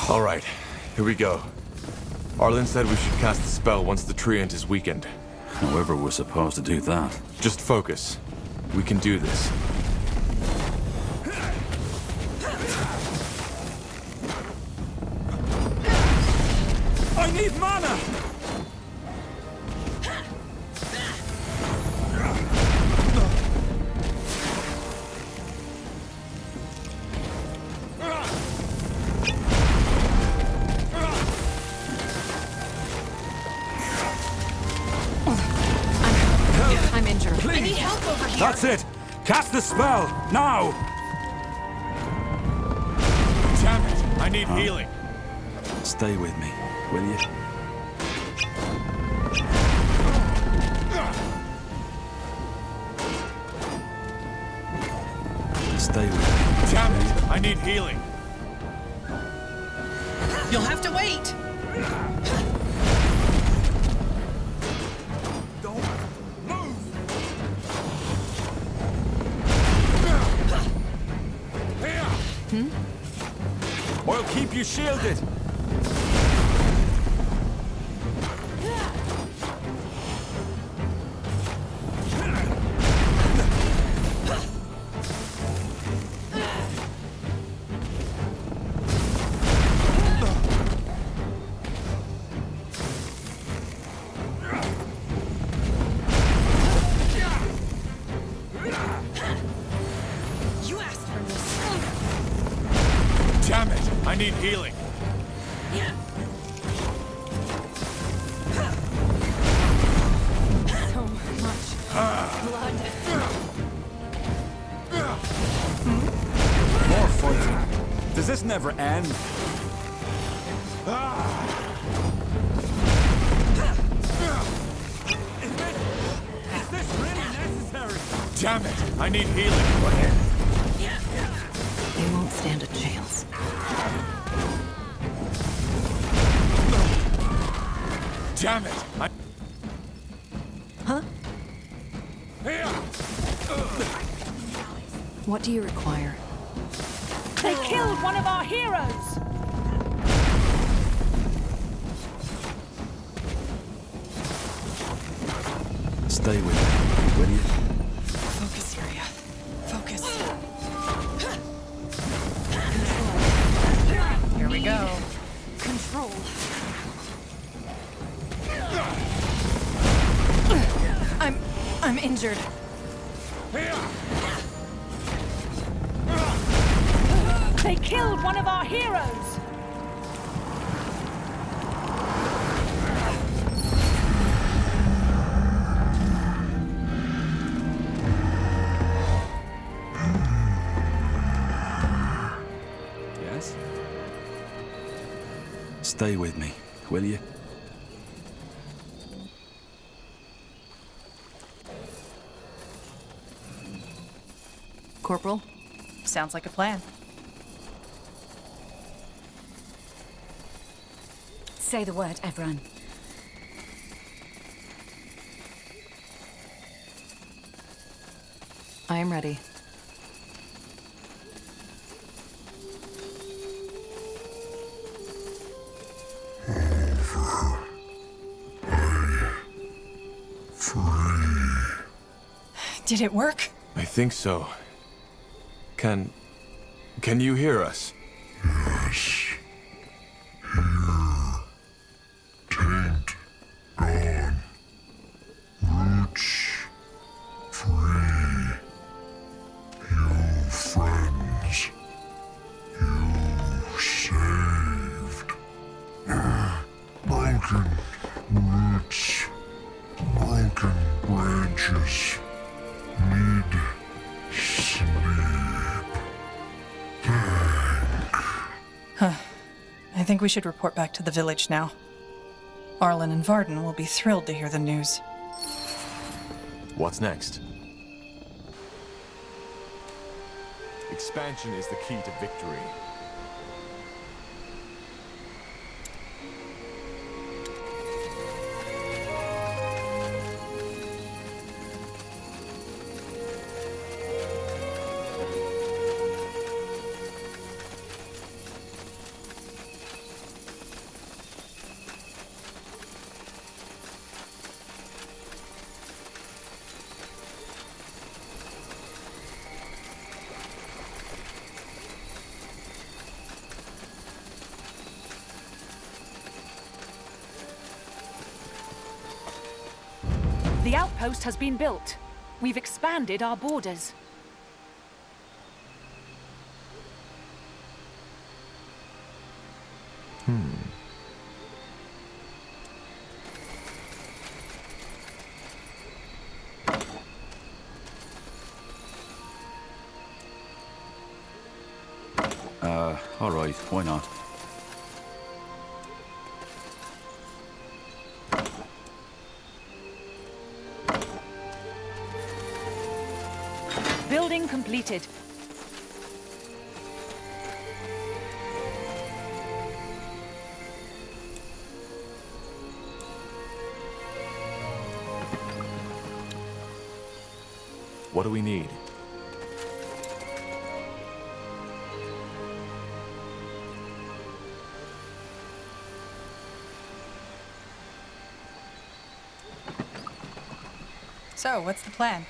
All right, here we go. Arlen said we should cast the spell once the Treant is weakened. However we're supposed to do that. Just focus. We can do this. I need mana! I'm injured. Please. I need help over here. That's it! Cast the spell, now! Damn it! I need healing. Stay with me, will you? Stay with me. Damn it! I need healing. You'll have to wait! Don't move! Here! I'll keep you shielded. You asked for this. Damn it! I need healing. So much blood. More fighting. Does this never end? Is this really necessary? Damn it! I need healing. They won't stand a chance. Damn it! Huh? Here! What do you require? They killed one of our heroes! Stay with me, will you? Focus, Syria. Focus. Here we go. Control. I'm injured. They killed one of our heroes! Yes? Stay with me, will you? Corporal, sounds like a plan. Say the word, everyone. I am ready. Did it work? I think so. Can you hear us? Yes. Here. Taint. Gone. Roots. Free. You friends. You saved. Broken roots. Broken branches. Need sleep. I think we should report back to the village now. Arlen and Varden will be thrilled to hear the news. What's next? Expansion is the key to victory. The outpost has been built. We've expanded our borders. alright, why not? Building completed. What do we need? So, what's the plan?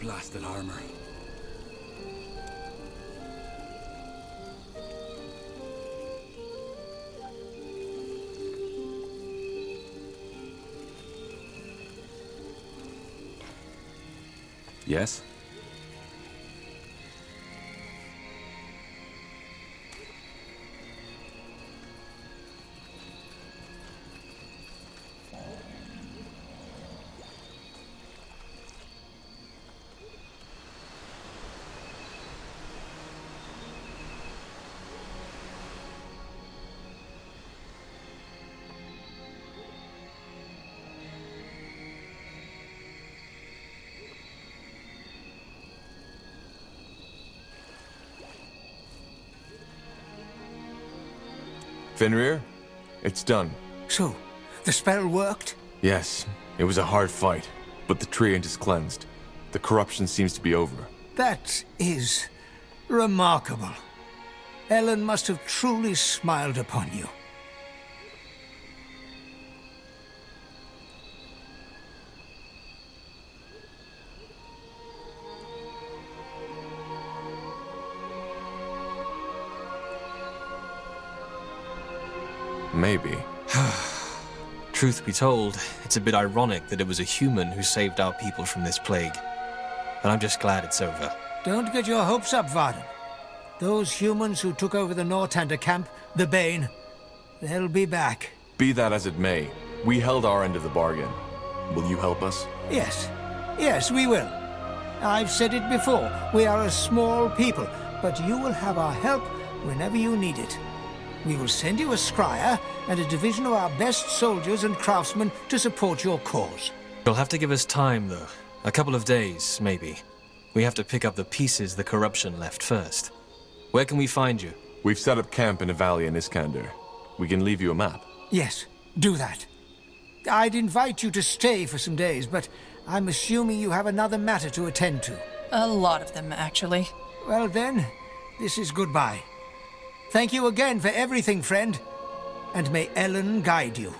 Blasted armor. Yes? Fenrir? It's done. So, the spell worked? Yes, it was a hard fight, but the treant is cleansed. The corruption seems to be over. That is remarkable. Ellen must have truly smiled upon you. Maybe. Truth be told, it's a bit ironic that it was a human who saved our people from this plague. But I'm just glad it's over. Don't get your hopes up, Varden. Those humans who took over the Nortander camp, the Bane, they'll be back. Be that as it may, we held our end of the bargain. Will you help us? Yes. Yes, we will. I've said it before, we are a small people, but you will have our help whenever you need it. We will send you a scryer and a division of our best soldiers and craftsmen to support your cause. You'll have to give us time, though. A couple of days, maybe. We have to pick up the pieces the corruption left first. Where can we find you? We've set up camp in a valley in Iskander. We can leave you a map. Yes, do that. I'd invite you to stay for some days, but I'm assuming you have another matter to attend to. A lot of them, actually. Well then, this is goodbye. Thank you again for everything, friend. And may Ellen guide you.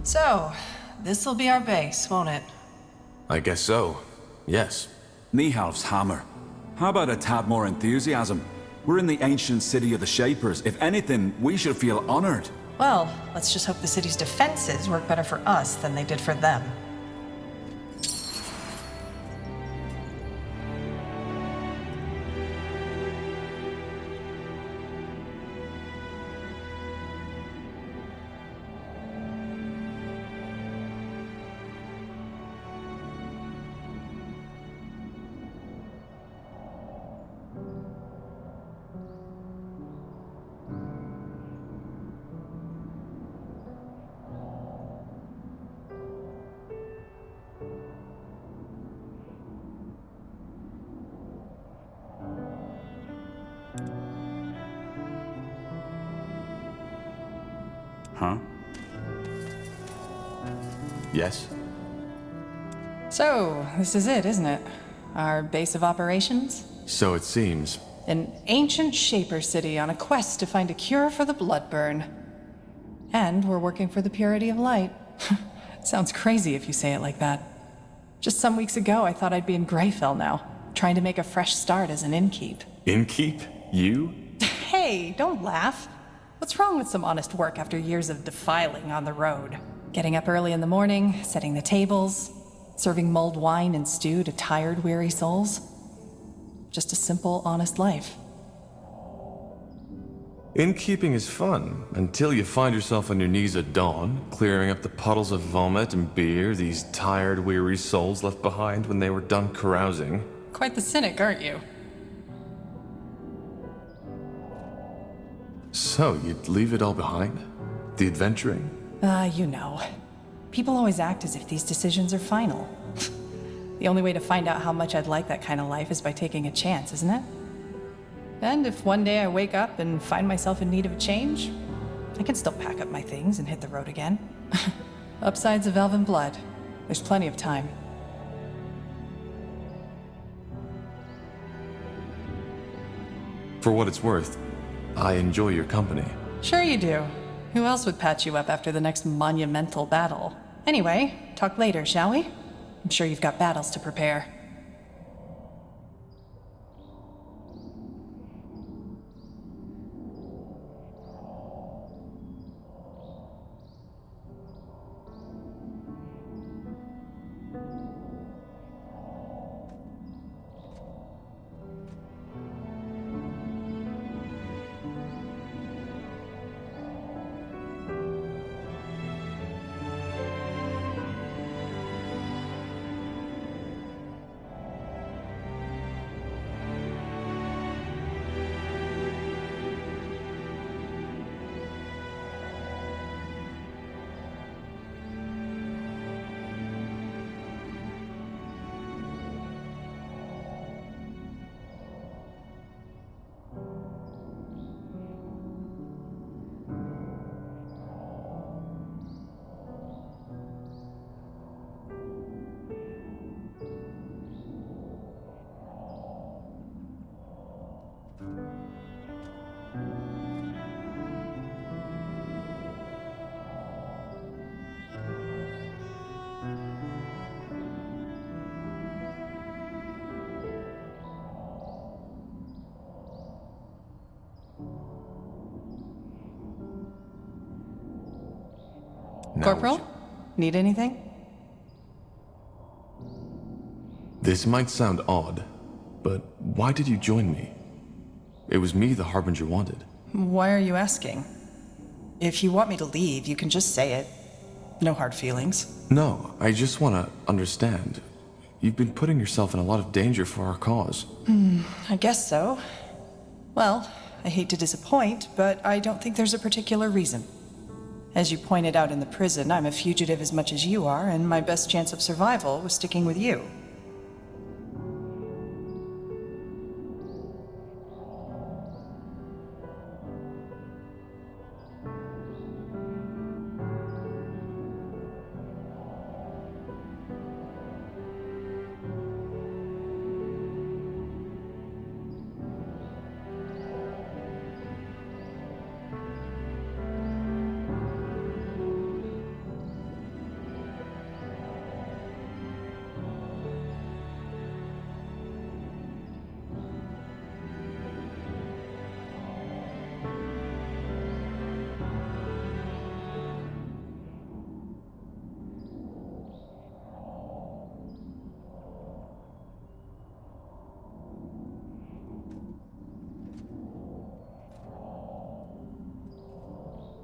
So, this'll be our base, won't it? I guess so. Yes. Nihalf's hammer. How about a tad more enthusiasm? We're in the ancient city of the Shapers. If anything, we should feel honored. Well, let's just hope the city's defenses work better for us than they did for them. Huh? Yes? So, this is it, isn't it? Our base of operations? So it seems. An ancient Shaper city on a quest to find a cure for the bloodburn. And we're working for the purity of light. Sounds crazy if you say it like that. Just some weeks ago, I thought I'd be in Greyfell now, trying to make a fresh start as an innkeep. Innkeep? You? Hey, don't laugh. What's wrong with some honest work after years of defiling on the road? Getting up early in the morning, setting the tables, serving mulled wine and stew to tired, weary souls. Just a simple, honest life. Innkeeping is fun, until you find yourself on your knees at dawn, clearing up the puddles of vomit and beer these tired, weary souls left behind when they were done carousing. Quite the cynic, aren't you? So, you'd leave it all behind? The adventuring? You know. People always act as if these decisions are final. The only way to find out how much I'd like that kind of life is by taking a chance, isn't it? And if one day I wake up and find myself in need of a change, I can still pack up my things and hit the road again. Upsides of elven blood. There's plenty of time. For what it's worth, I enjoy your company. Sure you do. Who else would patch you up after the next monumental battle? Anyway, talk later, shall we? I'm sure you've got battles to prepare. Corporal? Need anything? This might sound odd, but why did you join me? It was me the Harbinger wanted. Why are you asking? If you want me to leave, you can just say it. No hard feelings. No, I just want to understand. You've been putting yourself in a lot of danger for our cause. I guess so. Well, I hate to disappoint, but I don't think there's a particular reason. As you pointed out in the prison, I'm a fugitive as much as you are, and my best chance of survival was sticking with you.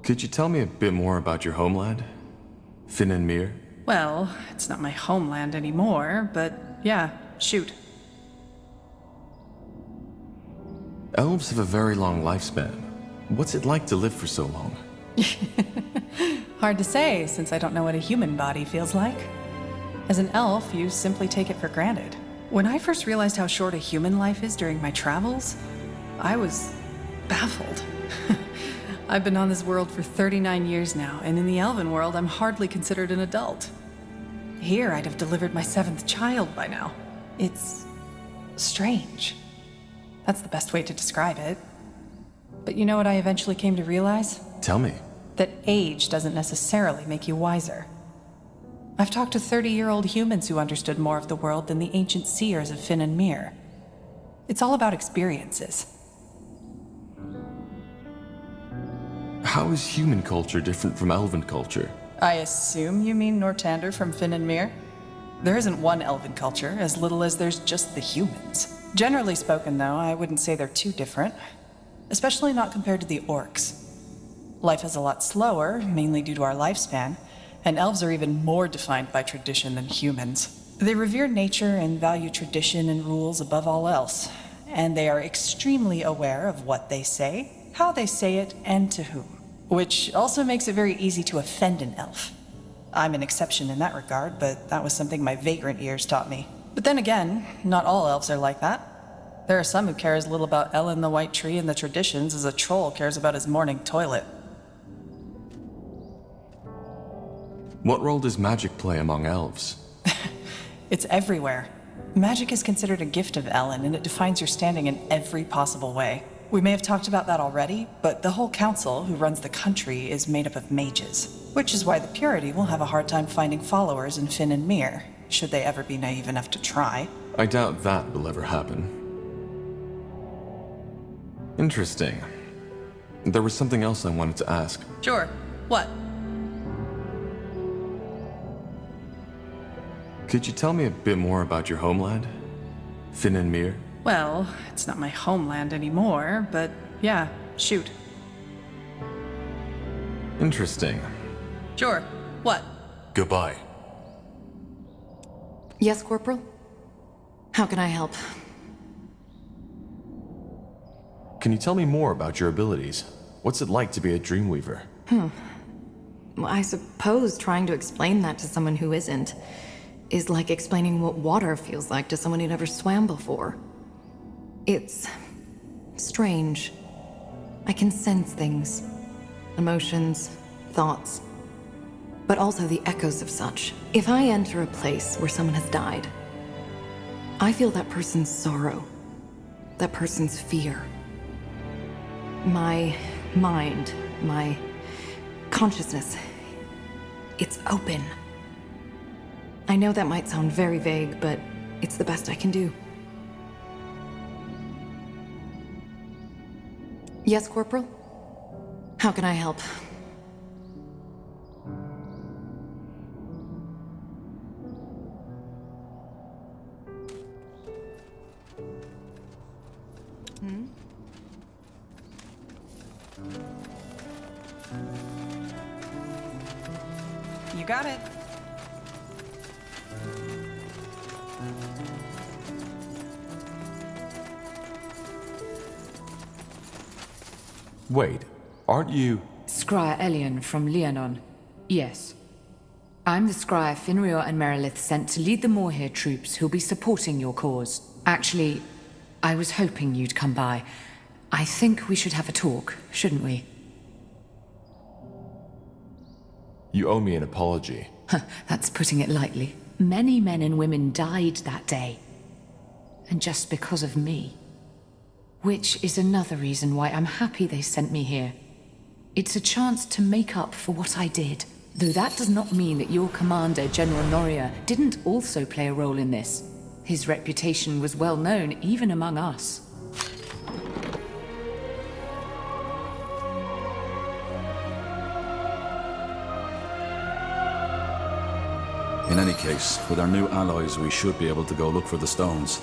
Could you tell me a bit more about your homeland? Finn and Mir? Well, it's not my homeland anymore, but yeah, shoot. Elves have a very long lifespan. What's it like to live for so long? Hard to say, since I don't know what a human body feels like. As an elf, you simply take it for granted. When I first realized how short a human life is during my travels, I was baffled. I've been on this world for 39 years now, and in the elven world, I'm hardly considered an adult. Here, I'd have delivered my 7th child by now. It's strange. That's the best way to describe it. But you know what I eventually came to realize? Tell me. That age doesn't necessarily make you wiser. I've talked to 30-year-old humans who understood more of the world than the ancient seers of Finn and Mir. It's all about experiences. How is human culture different from elven culture? I assume you mean Nortander from Finn and Mir? There isn't one elven culture, as little as there's just the humans. Generally spoken, though, I wouldn't say they're too different. Especially not compared to the orcs. Life is a lot slower, mainly due to our lifespan, and elves are even more defined by tradition than humans. They revere nature and value tradition and rules above all else, and they are extremely aware of what they say, how they say it, and to whom. Which also makes it very easy to offend an elf. I'm an exception in that regard, but that was something my vagrant years taught me. But then again, not all elves are like that. There are some who care as little about Ellen the White Tree and the traditions as a troll cares about his morning toilet. What role does magic play among elves? It's everywhere. Magic is considered a gift of Ellen, and it defines your standing in every possible way. We may have talked about that already, but the whole council who runs the country is made up of mages, which is why the Purity will have a hard time finding followers in Finn and Mir, should they ever be naive enough to try. I doubt that will ever happen. Interesting. There was something else I wanted to ask. Sure. What? Could you tell me a bit more about your homeland? Finn and Mir? Well, it's not my homeland anymore, but yeah, shoot. Interesting. Sure. What? Goodbye. Yes, Corporal? How can I help? Can you tell me more about your abilities? What's it like to be a Dreamweaver? Well, I suppose trying to explain that to someone who isn't is like explaining what water feels like to someone who never swam before. It's strange. I can sense things. Emotions, thoughts, but also the echoes of such. If I enter a place where someone has died, I feel that person's sorrow, that person's fear. My mind, my consciousness, it's open. I know that might sound very vague, but it's the best I can do. Yes, Corporal? How can I help? You got it. Wait, aren't you... Scryer Elion from Leonon. Yes. I'm the Scryer Finrior and Merilith sent to lead the Moorhere troops who'll be supporting your cause. Actually, I was hoping you'd come by. I think we should have a talk, shouldn't we? You owe me an apology. That's putting it lightly. Many men and women died that day. And just because of me. Which is another reason why I'm happy they sent me here. It's a chance to make up for what I did. Though that does not mean that your commander, General Noria, didn't also play a role in this. His reputation was well known even among us. In any case, with our new allies, we should be able to go look for the stones.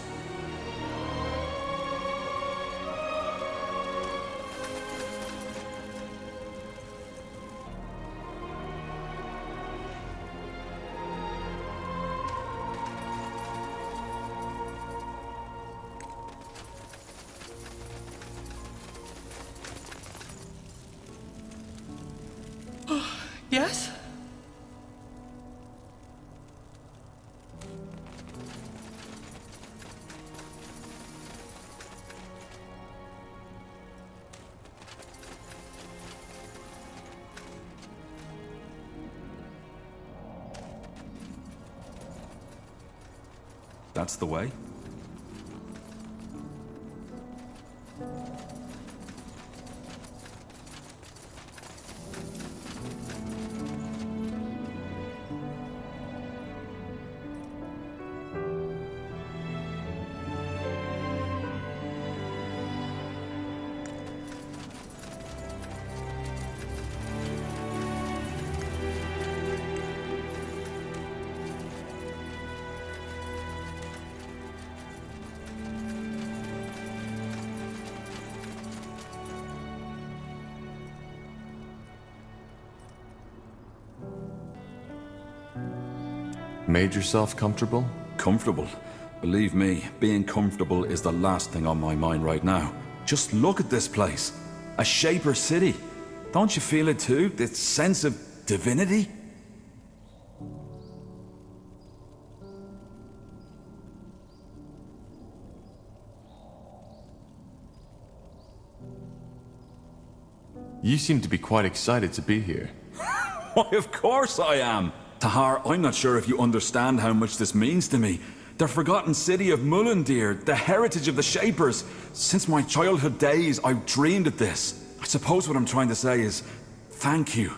Yes? That's the way? Made yourself comfortable? Comfortable? Believe me, being comfortable is the last thing on my mind right now. Just look at this place. A Shaper city. Don't you feel it too? This sense of divinity? You seem to be quite excited to be here. Why, of course I am! Tahar, I'm not sure if you understand how much this means to me. The forgotten city of Mullendeer, the heritage of the Shapers. Since my childhood days, I've dreamed of this. I suppose what I'm trying to say is, thank you.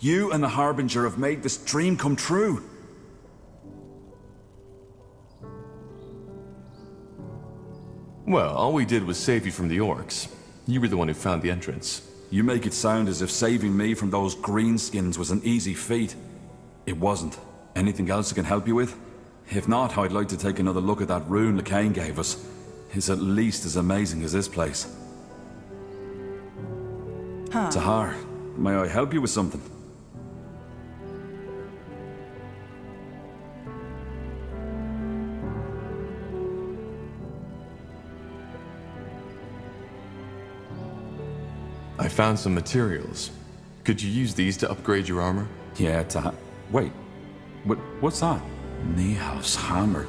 You and the Harbinger have made this dream come true. Well, all we did was save you from the orcs. You were the one who found the entrance. You make it sound as if saving me from those greenskins was an easy feat. It wasn't. Anything else I can help you with? If not, I'd like to take another look at that rune LeCain gave us. It's at least as amazing as this place. Huh. Tahar, may I help you with something? I found some materials. Could you use these to upgrade your armor? Yeah, Tahar. Wait. What's that? Nihal's hammer.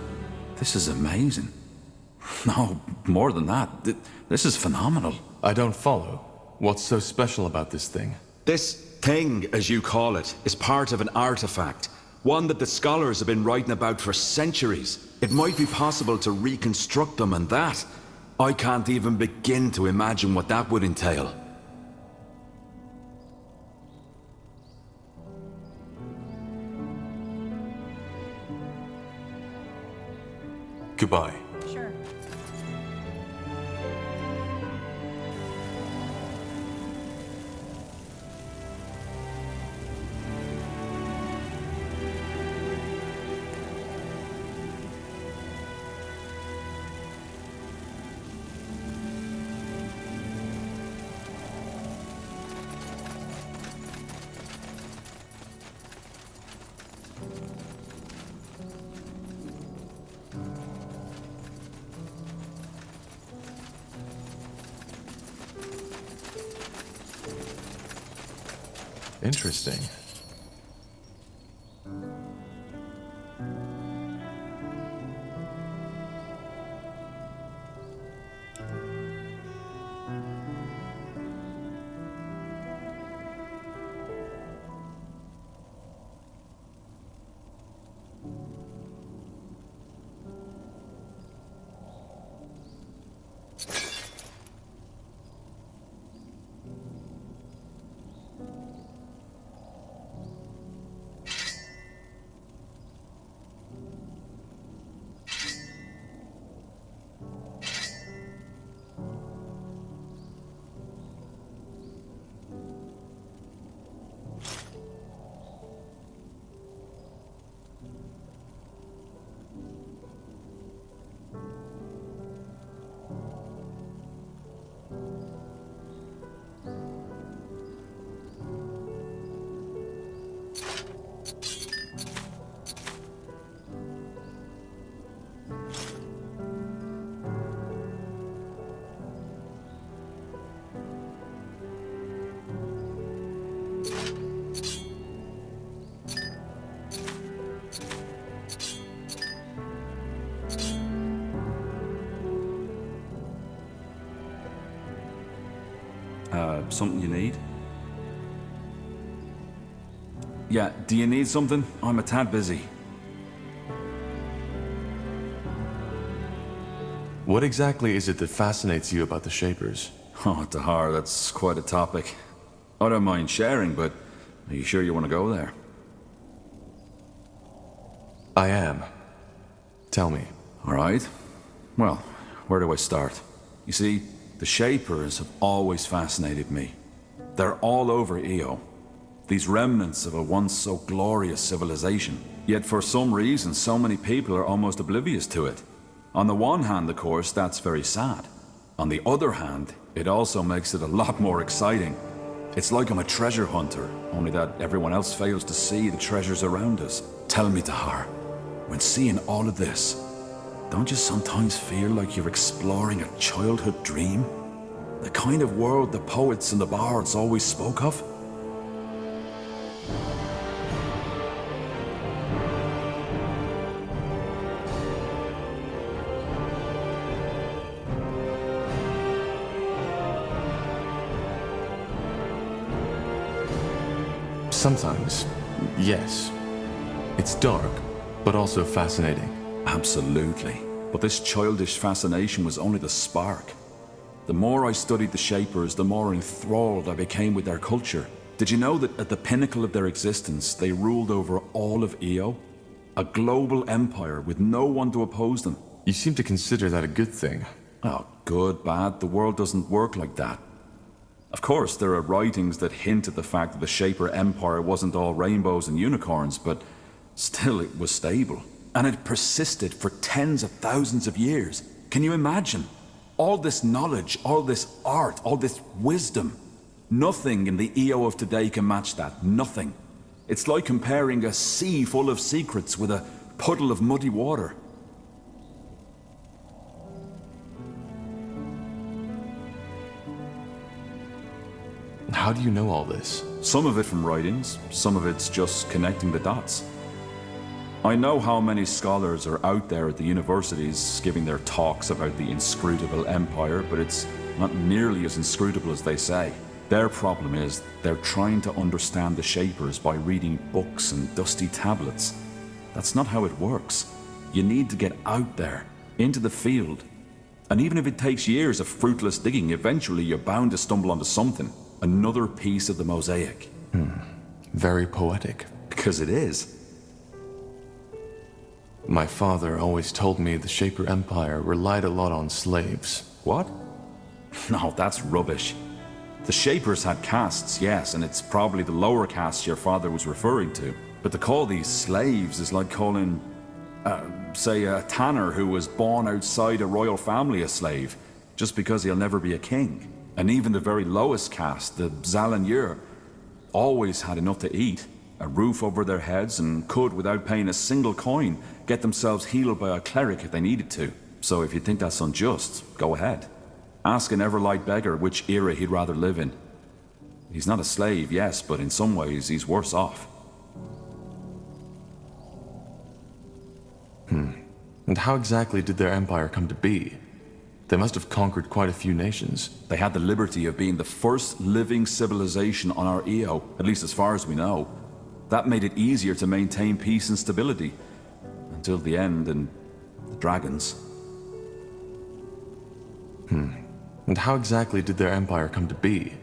This is amazing. No, more than that. This is phenomenal. I don't follow. What's so special about this thing? This thing, as you call it, is part of an artifact. One that the scholars have been writing about for centuries. It might be possible to reconstruct them, and that... I can't even begin to imagine what that would entail. Goodbye. Sure. Interesting. Something you need? Yeah, do you need something? I'm a tad busy. What exactly is it that fascinates you about the Shapers? Oh, Tahar, that's quite a topic. I don't mind sharing, but are you sure you want to go there? I am. Tell me. All right. Well, where do I start? You see, the Shapers have always fascinated me. They're all over Io. These remnants of a once so glorious civilization. Yet for some reason, so many people are almost oblivious to it. On the one hand, of course, that's very sad. On the other hand, it also makes it a lot more exciting. It's like I'm a treasure hunter, only that everyone else fails to see the treasures around us. Tell me, Tahar, when seeing all of this, don't you sometimes feel like you're exploring a childhood dream? The kind of world the poets and the bards always spoke of? Sometimes, yes. It's dark, but also fascinating. Absolutely. But this childish fascination was only the spark. The more I studied the Shapers, the more enthralled I became with their culture. Did you know that at the pinnacle of their existence, they ruled over all of Io? A global empire with no one to oppose them. You seem to consider that a good thing. Oh, good, bad, the world doesn't work like that. Of course, there are writings that hint at the fact that the Shaper Empire wasn't all rainbows and unicorns, but still it was stable. And it persisted for tens of thousands of years. Can you imagine? All this knowledge, all this art, all this wisdom. Nothing in the Io of today can match that. Nothing. It's like comparing a sea full of secrets with a puddle of muddy water. How do you know all this? Some of it from writings, some of it's just connecting the dots. I know how many scholars are out there at the universities giving their talks about the inscrutable empire, but it's not nearly as inscrutable as they say. Their problem is they're trying to understand the Shapers by reading books and dusty tablets. That's not how it works. You need to get out there, into the field. And even if it takes years of fruitless digging, eventually you're bound to stumble onto something. Another piece of the mosaic. Very poetic. Because it is. My father always told me the Shaper Empire relied a lot on slaves. What? No, that's rubbish. The Shapers had castes, yes, and it's probably the lower castes your father was referring to. But to call these slaves is like calling, say, a tanner who was born outside a royal family a slave, just because he'll never be a king. And even the very lowest caste, the Zalanyur, always had enough to eat, a roof over their heads, and could, without paying a single coin, get themselves healed by a cleric if they needed to. So if you think that's unjust, go ahead. Ask an Everlight beggar which era he'd rather live in. He's not a slave, yes, but in some ways he's worse off. And how exactly did their empire come to be? They must have conquered quite a few nations. They had the liberty of being the first living civilization on our Io, at least as far as we know. That made it easier to maintain peace and stability. Until the end and the dragons. And how exactly did their empire come to be?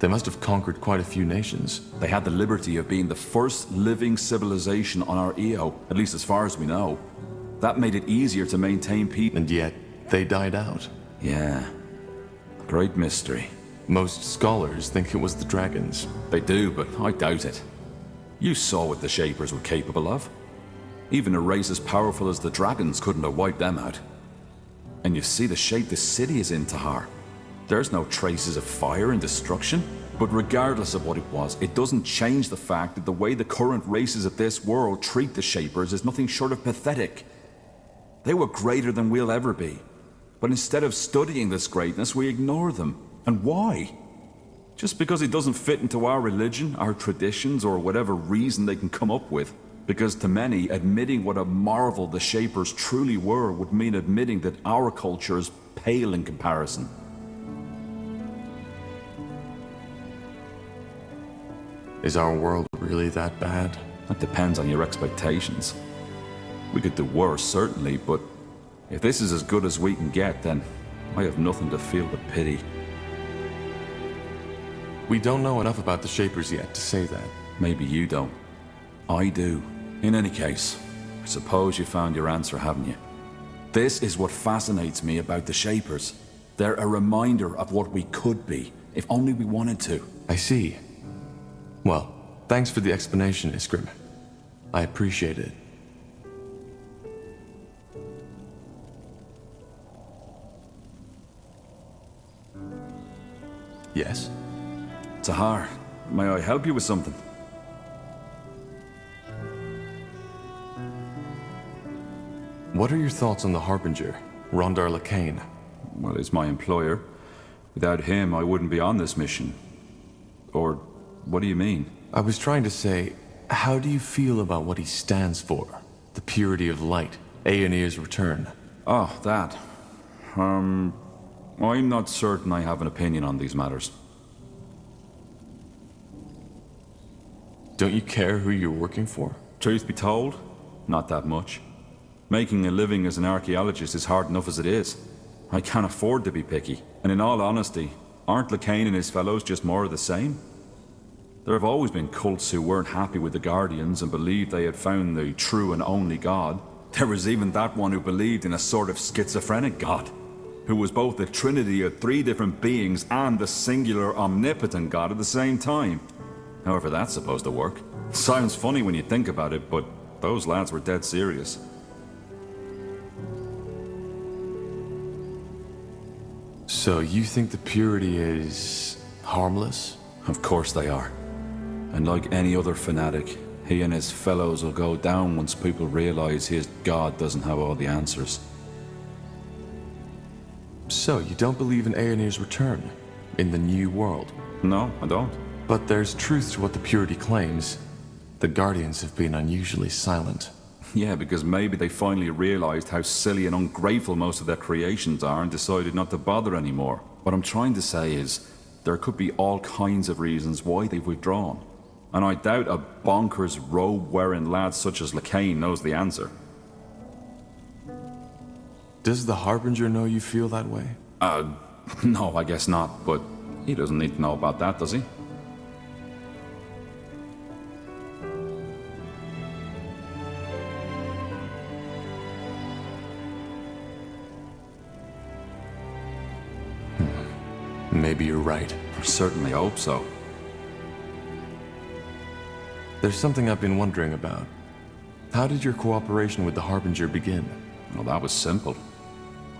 They must have conquered quite a few nations. They had the liberty of being the first living civilization on our Io, at least as far as we know. That made it easier to maintain peace. And yet, they died out. Yeah. Great mystery. Most scholars think it was the dragons. They do, but I doubt it. You saw what the Shapers were capable of. Even a race as powerful as the dragons couldn't have wiped them out. And you see the shape this city is in, Tahar. There's no traces of fire and destruction. But regardless of what it was, it doesn't change the fact that the way the current races of this world treat the Shapers is nothing short of pathetic. They were greater than we'll ever be. But instead of studying this greatness, we ignore them. And why? Just because it doesn't fit into our religion, our traditions, or whatever reason they can come up with. Because to many, admitting what a marvel the Shapers truly were would mean admitting that our culture is pale in comparison. Is our world really that bad? That depends on your expectations. We could do worse, certainly, but if this is as good as we can get, then I have nothing to feel but pity. We don't know enough about the Shapers yet to say that. Maybe you don't. I do. In any case, I suppose you found your answer, haven't you? This is what fascinates me about the Shapers. They're a reminder of what we could be, if only we wanted to. I see. Well, thanks for the explanation, Iskrim. I appreciate it. Yes? Tahar, may I help you with something? What are your thoughts on the Harbinger, Rondar Lacane? Well, he's my employer. Without him, I wouldn't be on this mission. Or, what do you mean? I was trying to say, how do you feel about what he stands for? The purity of light, Aeonir's return. Oh, that. I'm not certain I have an opinion on these matters. Don't you care who you're working for? Truth be told, not that much. Making a living as an archaeologist is hard enough as it is. I can't afford to be picky. And in all honesty, aren't Lacane and his fellows just more of the same? There have always been cults who weren't happy with the Guardians and believed they had found the true and only God. There was even that one who believed in a sort of schizophrenic God, who was both the trinity of three different beings and the singular omnipotent God at the same time. However that's supposed to work. Sounds funny when you think about it, but those lads were dead serious. So you think the purity is harmless? Of course they are. And like any other fanatic, he and his fellows will go down once people realize his God doesn't have all the answers. So you don't believe in Aeonir's return? In the new world? No, I don't. But there's truth to what the purity claims. The Guardians have been unusually silent. Yeah, because maybe they finally realized how silly and ungrateful most of their creations are and decided not to bother anymore. What I'm trying to say is, there could be all kinds of reasons why they've withdrawn. And I doubt a bonkers robe-wearing lad such as Lacane knows the answer. Does the Harbinger know you feel that way? No, I guess not, but he doesn't need to know about that, does he? Maybe you're right. I certainly hope so. There's something I've been wondering about. How did your cooperation with the Harbinger begin? Well, that was simple.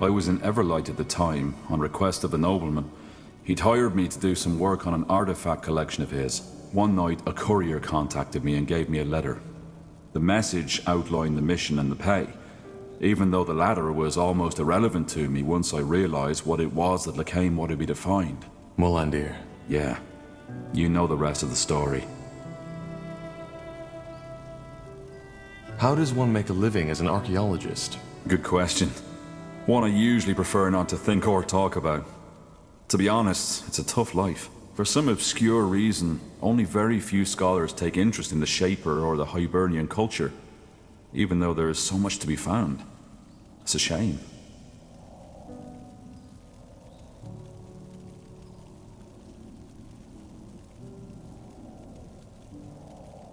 I was in Everlight at the time, on request of the nobleman. He'd hired me to do some work on an artifact collection of his. One night, a courier contacted me and gave me a letter. The message outlined the mission and the pay, even though the latter was almost irrelevant to me once I realized what it was that Lacane wanted me to find. Molandir. Yeah. You know the rest of the story. How does one make a living as an archaeologist? Good question. One I usually prefer not to think or talk about. To be honest, it's a tough life. For some obscure reason, only very few scholars take interest in the Shaper or the Hibernian culture, even though there is so much to be found. It's a shame.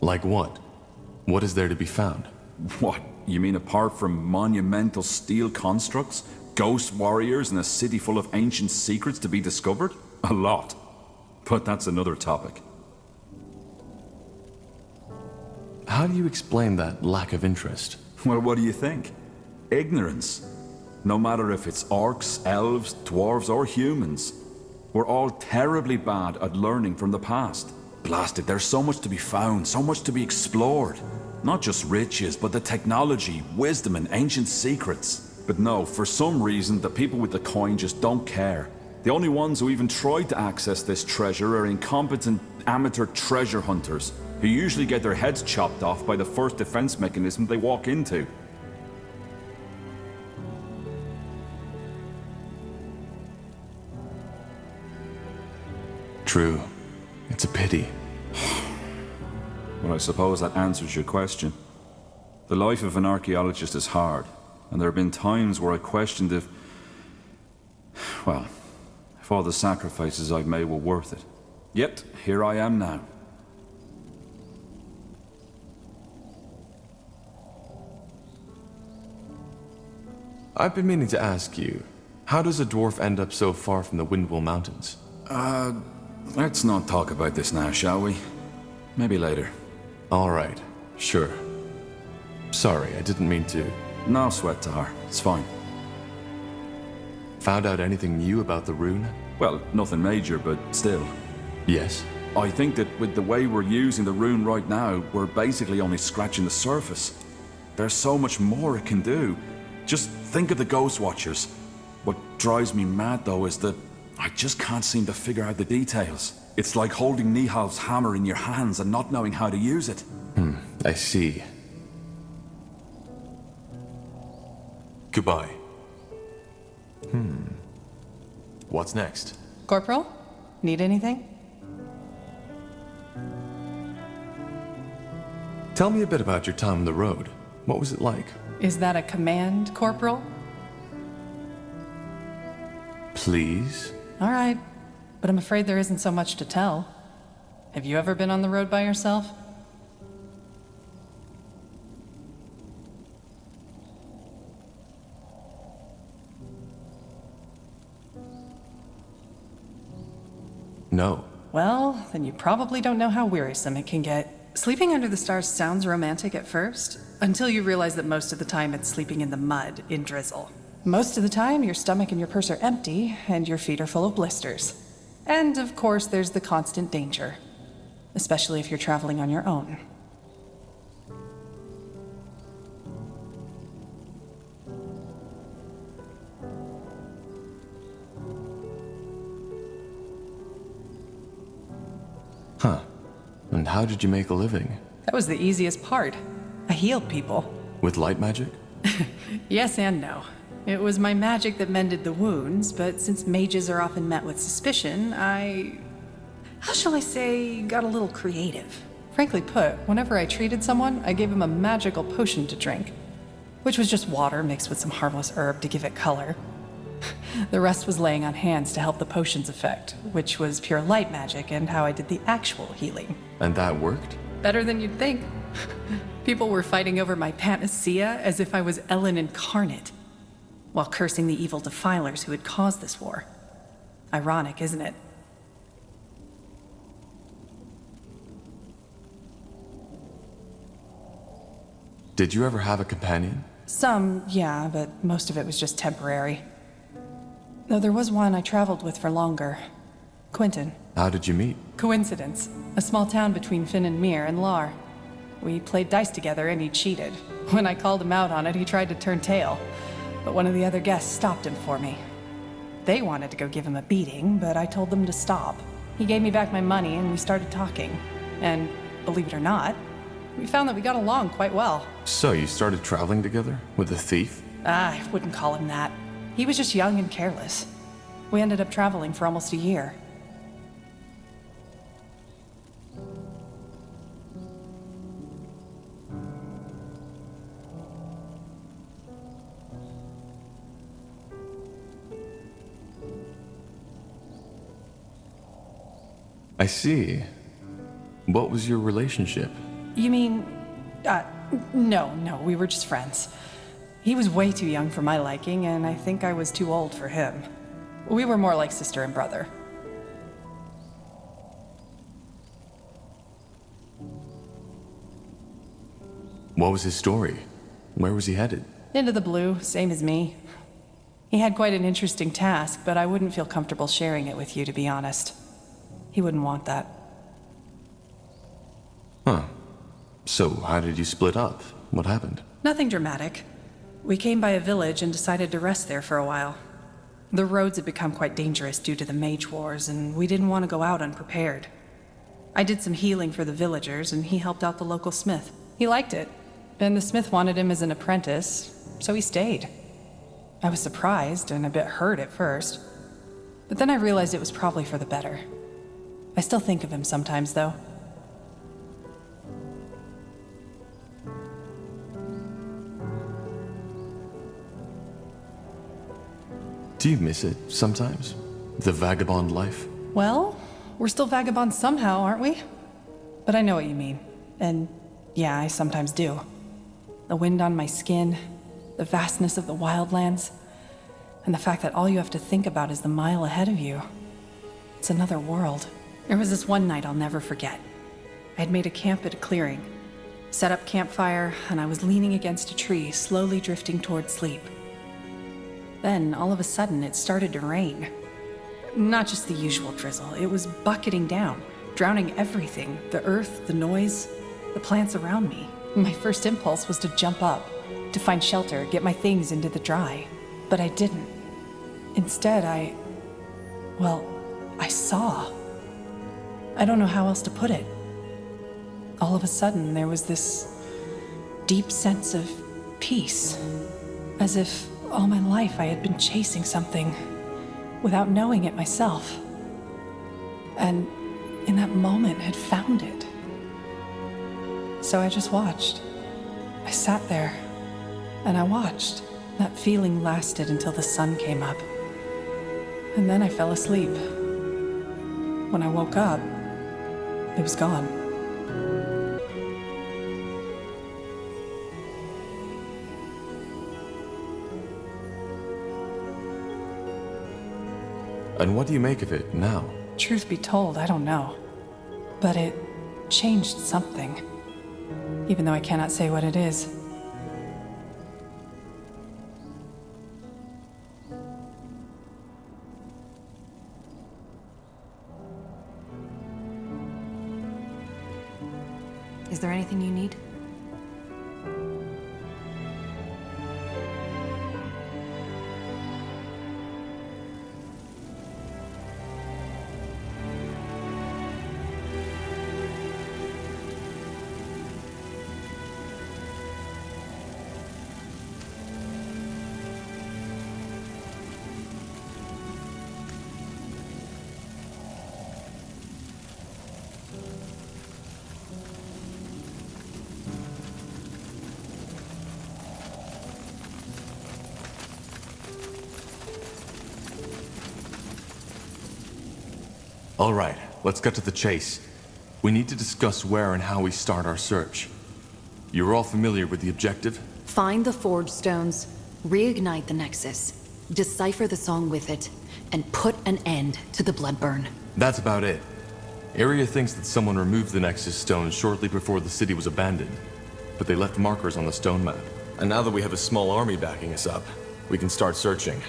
Like what? What is there to be found? What? You mean apart from monumental steel constructs, ghost warriors, and a city full of ancient secrets to be discovered? A lot. But that's another topic. How do you explain that lack of interest? Well, what do you think? Ignorance. No matter if it's orcs, elves, dwarves, or humans. We're all terribly bad at learning from the past. Blasted, there's so much to be found, so much to be explored. Not just riches, but the technology, wisdom, and ancient secrets. But no, for some reason, the people with the coin just don't care. The only ones who even try to access this treasure are incompetent amateur treasure hunters, who usually get their heads chopped off by the first defense mechanism they walk into. True. It's a pity. Well, I suppose that answers your question. The life of an archaeologist is hard, and there have been times where I questioned if... well, if all the sacrifices I've made were worth it. Yet, here I am now. I've been meaning to ask you, how does a dwarf end up so far from the Windwall Mountains? Let's not talk about this now, shall we? Maybe later. All right, sure. Sorry, I didn't mean to. No sweat, Tahar. It's fine. Found out anything new about the rune? Well, nothing major, but still. Yes? I think that with the way we're using the rune right now, we're basically only scratching the surface. There's so much more it can do. Just think of the Ghost Watchers. What drives me mad, though, is that I just can't seem to figure out the details. It's like holding Nihal's hammer in your hands and not knowing how to use it. I see. Goodbye. What's next? Corporal? Need anything? Tell me a bit about your time on the road. What was it like? Is that a command, Corporal? Please? All right, but I'm afraid there isn't so much to tell. Have you ever been on the road by yourself? No. Well, then you probably don't know how wearisome it can get. Sleeping under the stars sounds romantic at first, until you realize that most of the time it's sleeping in the mud in drizzle. Most of the time, your stomach and your purse are empty, and your feet are full of blisters. And, of course, there's the constant danger, especially if you're traveling on your own. Huh. And how did you make a living? That was the easiest part. I healed people. With light magic? Yes and no. It was my magic that mended the wounds, but since mages are often met with suspicion, how shall I say, got a little creative. Frankly put, whenever I treated someone, I gave them a magical potion to drink, which was just water mixed with some harmless herb to give it color. The rest was laying on hands to help the potion's effect, which was pure light magic and how I did the actual healing. And that worked? Better than you'd think. People were fighting over my panacea as if I was Ellen incarnate, while cursing the evil defilers who had caused this war. Ironic, isn't it? Did you ever have a companion? Some, yeah, but most of it was just temporary. Though there was one I traveled with for longer. Quentin. How did you meet? Coincidence. A small town between Finn and Mir and Lar. We played dice together and he cheated. When I called him out on it, he tried to turn tail. But one of the other guests stopped him for me. They wanted to go give him a beating, but I told them to stop. He gave me back my money and we started talking. And, believe it or not, we found that we got along quite well. So you started traveling together? With a thief? I wouldn't call him that. He was just young and careless. We ended up traveling for almost a year. I see. What was your relationship? You mean... no, we were just friends. He was way too young for my liking, and I think I was too old for him. We were more like sister and brother. What was his story? Where was he headed? Into the blue, same as me. He had quite an interesting task, but I wouldn't feel comfortable sharing it with you, to be honest. He wouldn't want that. Huh. So, how did you split up? What happened? Nothing dramatic. We came by a village and decided to rest there for a while. The roads had become quite dangerous due to the mage wars, and we didn't want to go out unprepared. I did some healing for the villagers, and he helped out the local smith. He liked it, and the smith wanted him as an apprentice, so he stayed. I was surprised and a bit hurt at first, but then I realized it was probably for the better. I still think of him sometimes, though. Do you miss it sometimes? The vagabond life? Well, we're still vagabonds somehow, aren't we? But I know what you mean. And yeah, I sometimes do. The wind on my skin, the vastness of the wildlands, and the fact that all you have to think about is the mile ahead of you. It's another world. There was this one night I'll never forget. I had made a camp at a clearing, set up campfire, and I was leaning against a tree, slowly drifting toward sleep. Then, all of a sudden, it started to rain. Not just the usual drizzle, it was bucketing down, drowning everything, the earth, the noise, the plants around me. My first impulse was to jump up, to find shelter, get my things into the dry. But I didn't. Instead, I saw. I don't know how else to put it. All of a sudden, there was this deep sense of peace, as if all my life I had been chasing something without knowing it myself. And in that moment had found it. So I just watched. I sat there and I watched. That feeling lasted until the sun came up. And then I fell asleep. When I woke up, it was gone. And what do you make of it now? Truth be told, I don't know. But it changed something. Even though I cannot say what it is. Is there anything you need? All right, let's get to the chase. We need to discuss where and how we start our search. You're all familiar with the objective? Find the Forge Stones, reignite the Nexus, decipher the song with it, and put an end to the Bloodburn. That's about it. Area thinks that someone removed the Nexus stones shortly before the city was abandoned, but they left markers on the stone map. And now that we have a small army backing us up, we can start searching.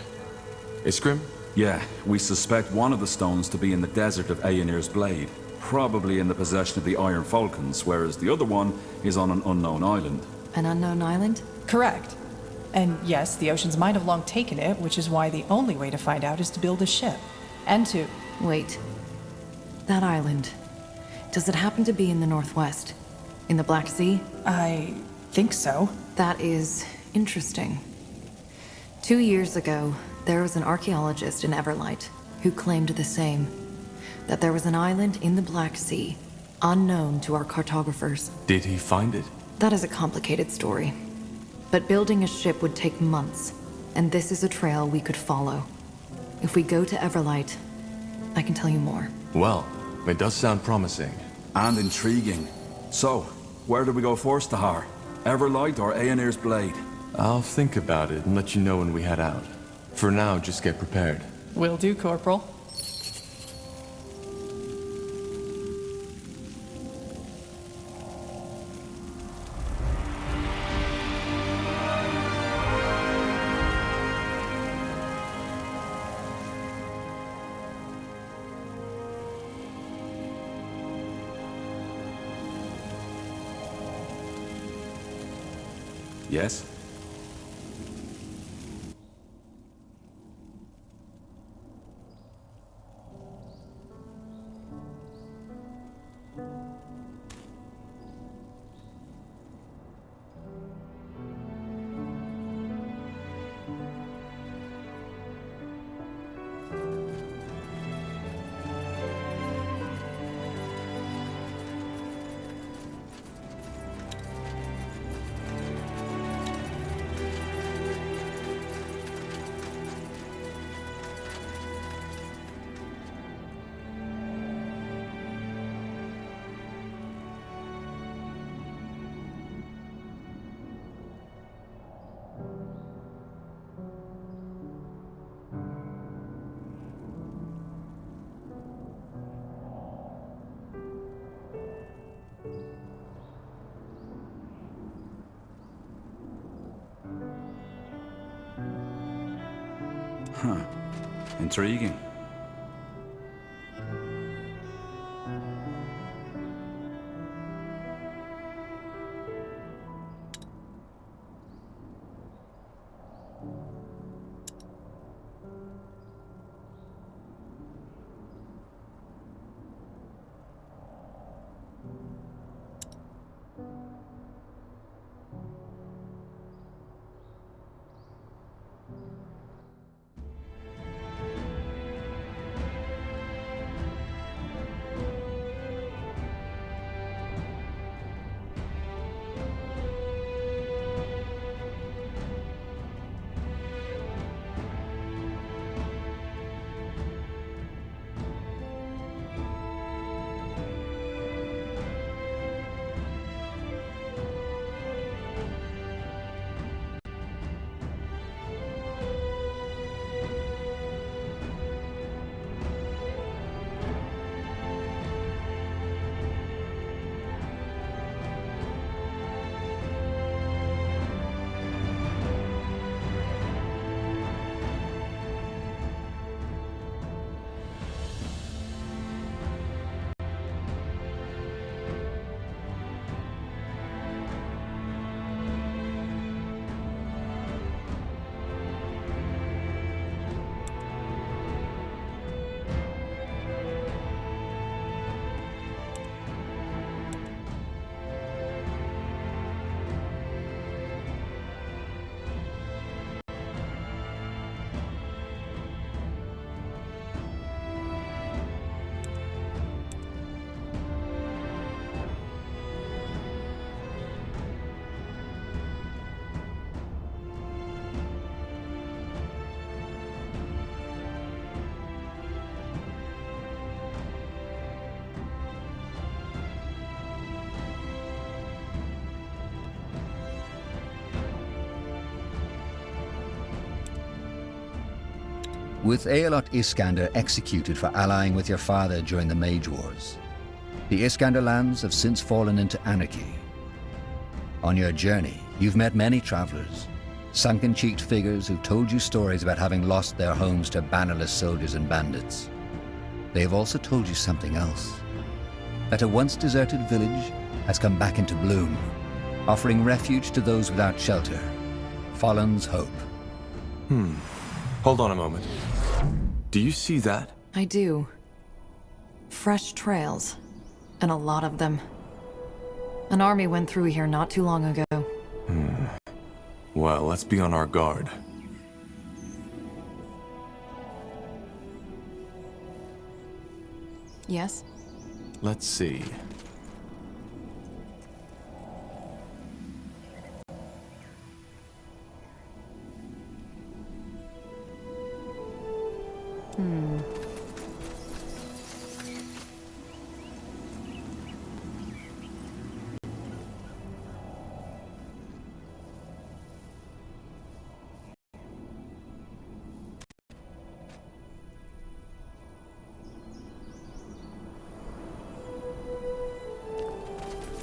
Iskrim? Yeah, we suspect one of the stones to be in the desert of Aenir's Blade, probably in the possession of the Iron Falcons, whereas the other one is on an unknown island. An unknown island? Correct. And yes, the oceans might have long taken it, which is why the only way to find out is to build a ship. And to... Wait. That island. Does it happen to be in the northwest? In the Black Sea? I think so. That is interesting. 2 years ago, there was an archaeologist in Everlight who claimed the same. That there was an island in the Black Sea, unknown to our cartographers. Did he find it? That is a complicated story. But building a ship would take months, and this is a trail we could follow. If we go to Everlight, I can tell you more. Well, it does sound promising. And intriguing. So, where do we go first, Tahar? Everlight or Aenir's Blade? I'll think about it and let you know when we head out. For now, just get prepared. Will do, Corporal. Yes? Huh. Intriguing. With Aelot Iskander executed for allying with your father during the Mage Wars, the Iskander lands have since fallen into anarchy. On your journey, you've met many travelers, sunken-cheeked figures who've told you stories about having lost their homes to bannerless soldiers and bandits. They have also told you something else, that a once deserted village has come back into bloom, offering refuge to those without shelter. Fallen's Hope. Hold on a moment. Do you see that? I do. Fresh trails. And a lot of them. An army went through here not too long ago. Well, let's be on our guard. Yes? Let's see.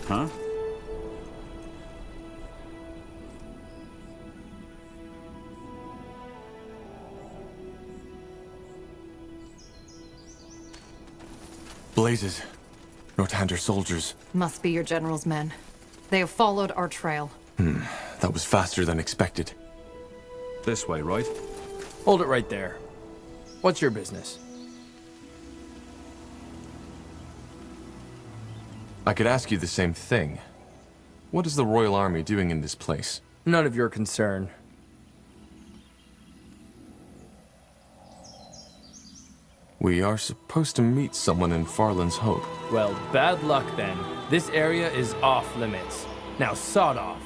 Huh? Blazes. Northander soldiers. Must be your general's men. They have followed our trail. That was faster than expected. This way, right? Hold it right there. What's your business? I could ask you the same thing. What is the Royal Army doing in this place? None of your concern. We are supposed to meet someone in Farland's Hope. Well, bad luck then. This area is off limits. Now sod off.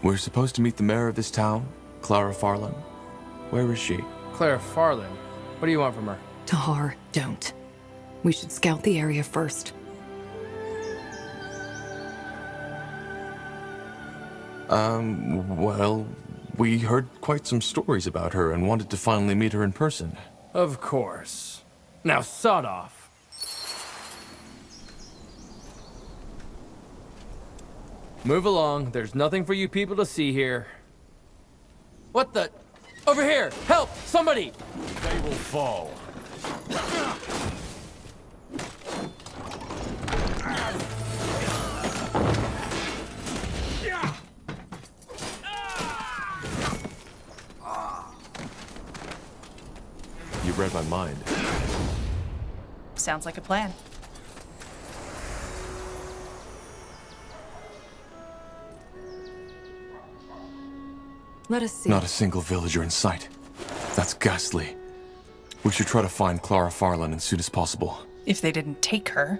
We're supposed to meet the mayor of this town, Clara Farland. Where is she? Claire Farland. What do you want from her? Tahar, don't. We should scout the area first. Well, we heard quite some stories about her and wanted to finally meet her in person. Of course. Now sod off. Move along. There's nothing for you people to see here. What the... Over here! Help! Somebody! They will fall. You read my mind. Sounds like a plan. Let us see. Not a single villager in sight. That's ghastly. We should try to find Clara Farland as soon as possible. If they didn't take her.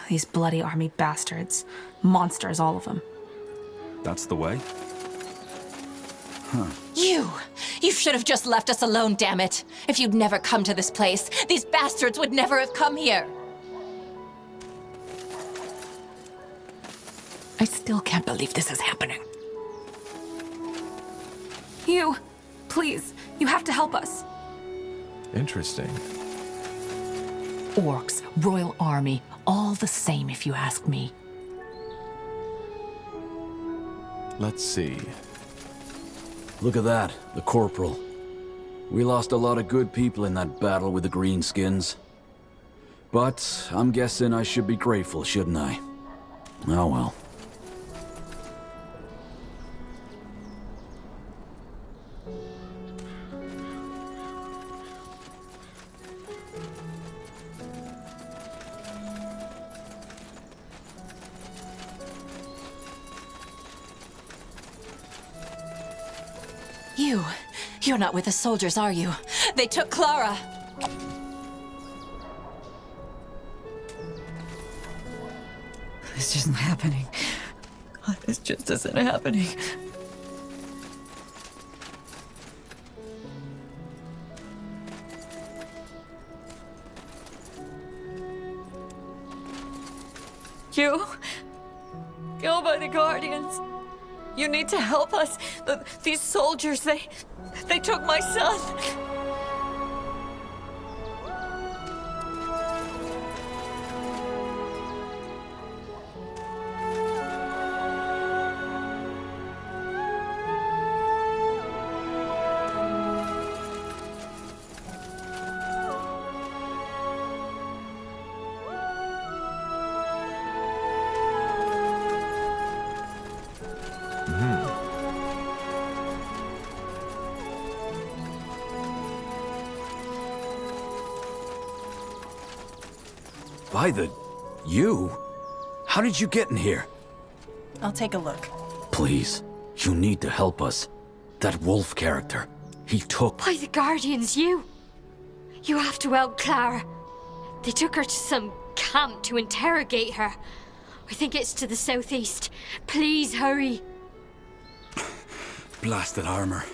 These bloody army bastards. Monsters, all of them. That's the way? Huh. You should have just left us alone, damn it. If you'd never come to this place, these bastards would never have come here. I still can't believe this is happening. You, please, you have to help us. Interesting. Orcs, royal army, all the same if you ask me. Let's see. Look at that, the corporal. We lost a lot of good people in that battle with the greenskins. But I'm guessing I should be grateful, shouldn't I? Oh well. You're not with the soldiers, are you? They took Clara. This isn't happening. This just isn't happening. You? Killed by the Guardians. You need to help us. These soldiers, they took my son. By the... you? How did you get in here? I'll take a look. Please, you need to help us. That wolf character, he took... By the Guardians, you have to help Clara. They took her to some camp to interrogate her. I think it's to the southeast. Please hurry. Blasted armor.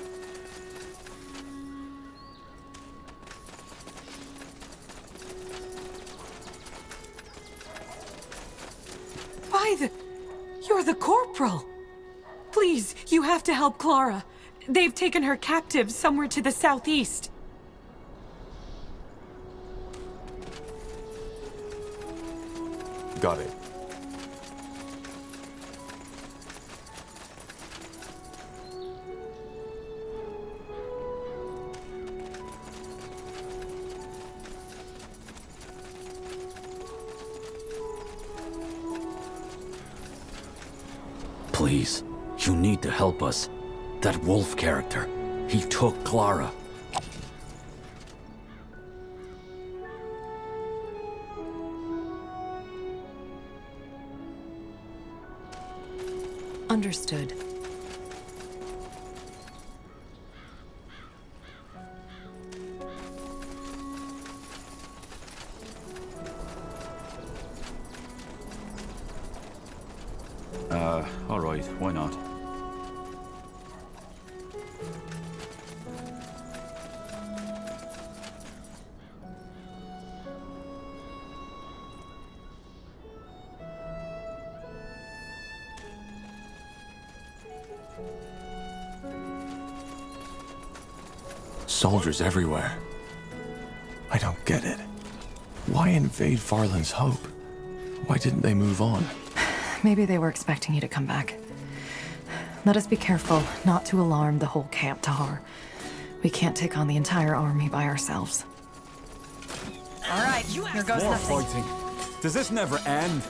You're the corporal. Please, you have to help Clara. They've taken her captive somewhere to the southeast. Got it. Please, you need to help us. That wolf character, he took Clara. Understood. All right, why not? Soldiers everywhere. I don't get it. Why invade Farland's Hope? Why didn't they move on? Maybe they were expecting you to come back. Let us be careful not to alarm the whole camp, Tahar. We can't take on the entire army by ourselves. All right, here goes More nothing. fighting. Does this never end?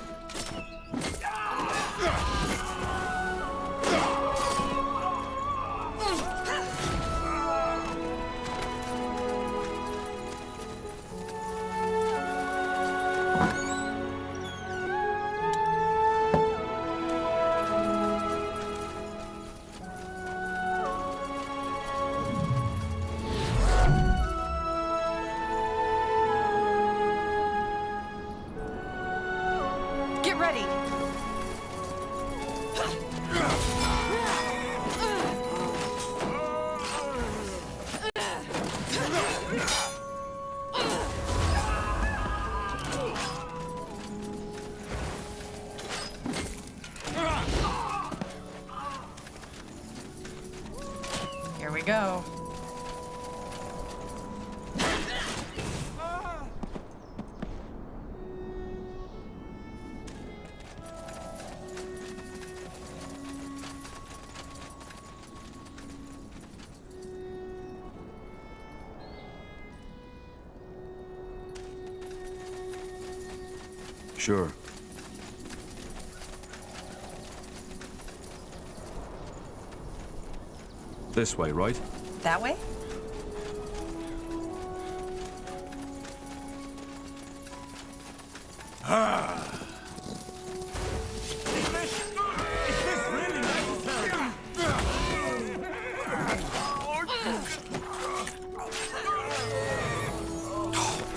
Get ready. Here we go. Sure. This way, right? That way?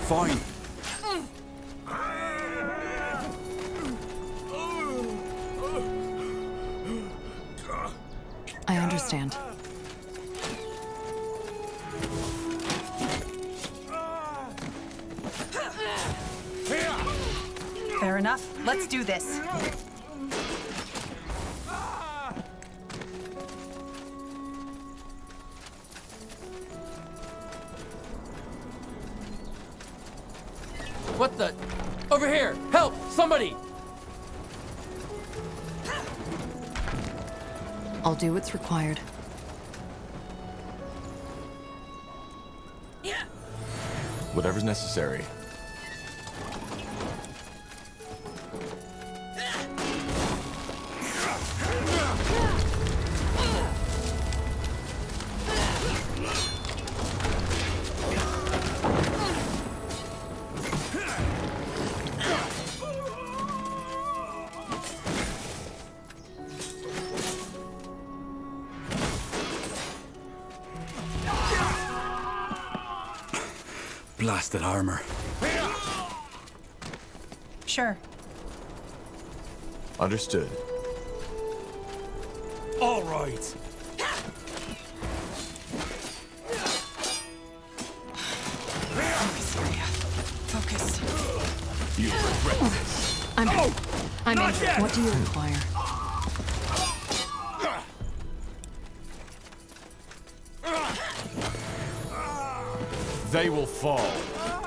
Fine. I understand. Fair enough. Let's do this. What the? Over here! Help! Somebody! I'll do what's required. Whatever's necessary. Blasted armor. Sure. Understood. All right. Focus. You regret this. I'm in. What do you require? They will fall.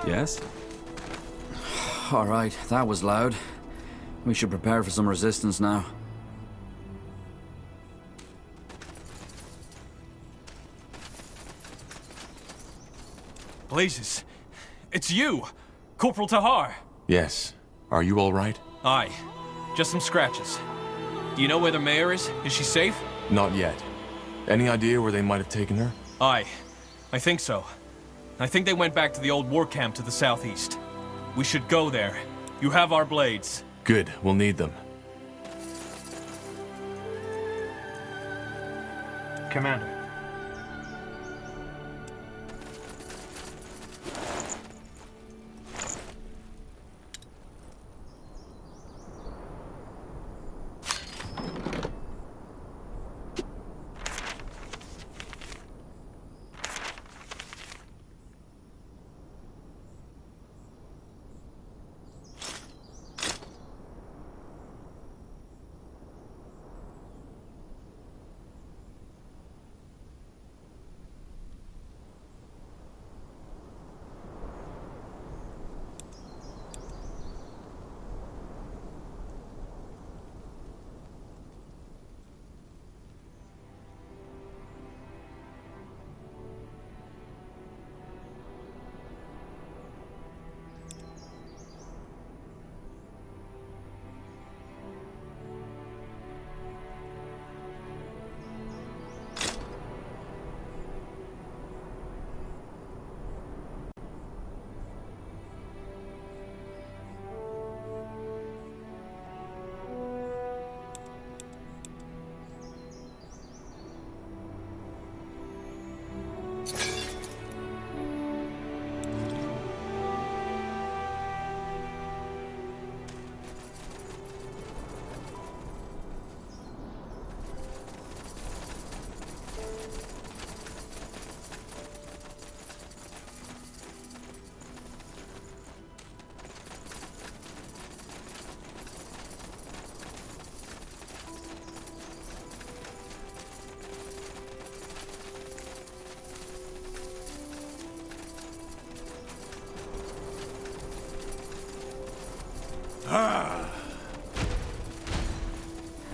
Yes? All right, that was loud. We should prepare for some resistance now. Blazes. It's you! Corporal Tahar! Yes. Are you all right? Aye. Just some scratches. Do you know where the mayor is? Is she safe? Not yet. Any idea where they might have taken her? Aye. I think so. I think they went back to the old war camp to the southeast. We should go there. You have our blades. Good. We'll need them. Commander.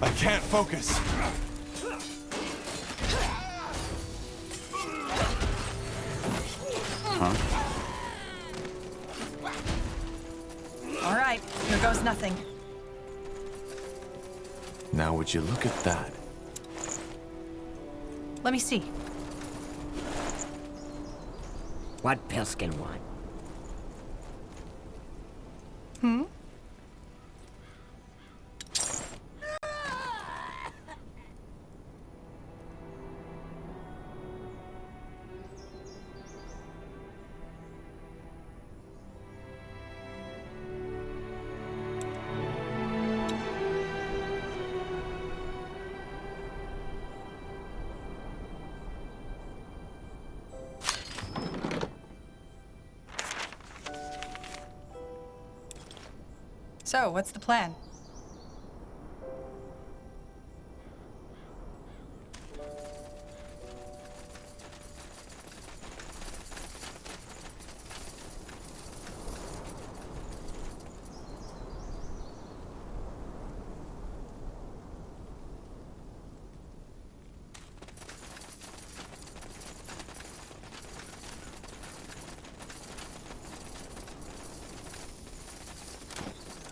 I can't focus. Huh? All right, here goes nothing. Now would you look at that? Let me see. What Pilskin want? Hmm? So, what's the plan?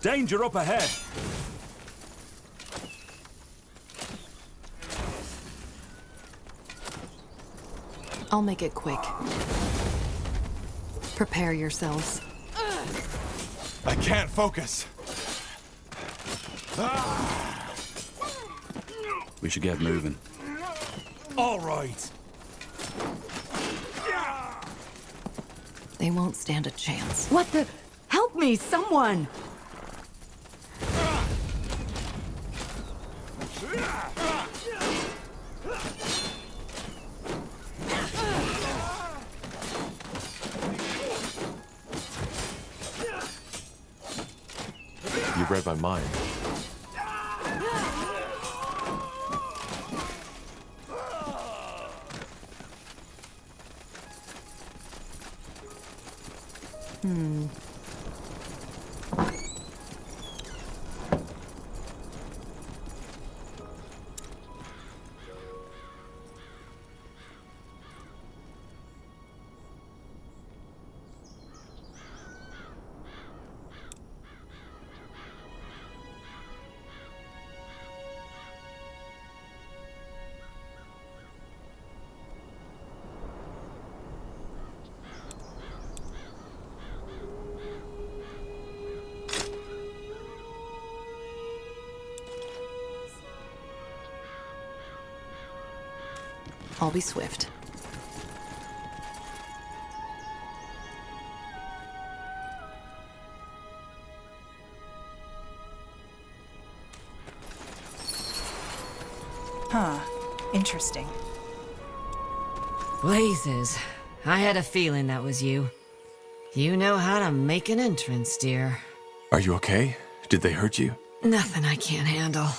Danger up ahead! I'll make it quick. Prepare yourselves. I can't focus. We should get moving. All right. They won't stand a chance. What the? Help me, someone! You read my mind. Hmm. I'll be swift. Huh. Interesting. Blazes. I had a feeling that was you. You know how to make an entrance, dear. Are you okay? Did they hurt you? Nothing I can't handle.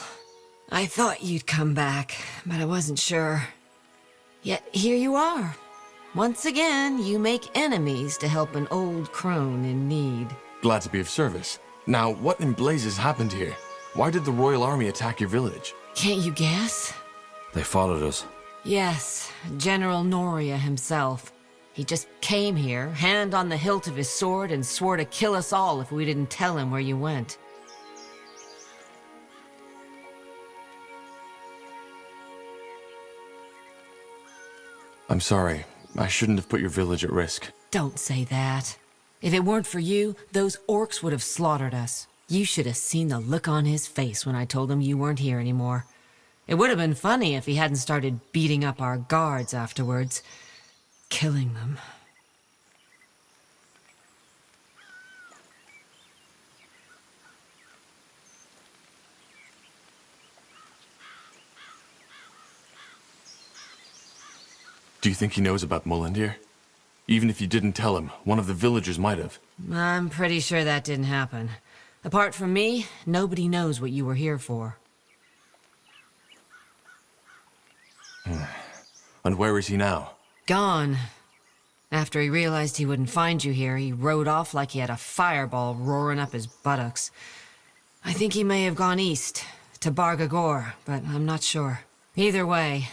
I thought you'd come back, but I wasn't sure. Yet here you are. Once again, you make enemies to help an old crone in need. Glad to be of service. Now, what in blazes happened here? Why did the Royal Army attack your village? Can't you guess? They followed us. Yes, General Noria himself. He just came here, hand on the hilt of his sword, and swore to kill us all if we didn't tell him where you went. I'm sorry. I shouldn't have put your village at risk. Don't say that. If it weren't for you, those orcs would have slaughtered us. You should have seen the look on his face when I told him you weren't here anymore. It would have been funny if he hadn't started beating up our guards afterwards. Killing them. Do you think he knows about Mullendir? Even if you didn't tell him, one of the villagers might have. I'm pretty sure that didn't happen. Apart from me, nobody knows what you were here for. And where is he now? Gone. After he realized he wouldn't find you here, he rode off like he had a fireball roaring up his buttocks. I think he may have gone east, to Bargagor, but I'm not sure. Either way,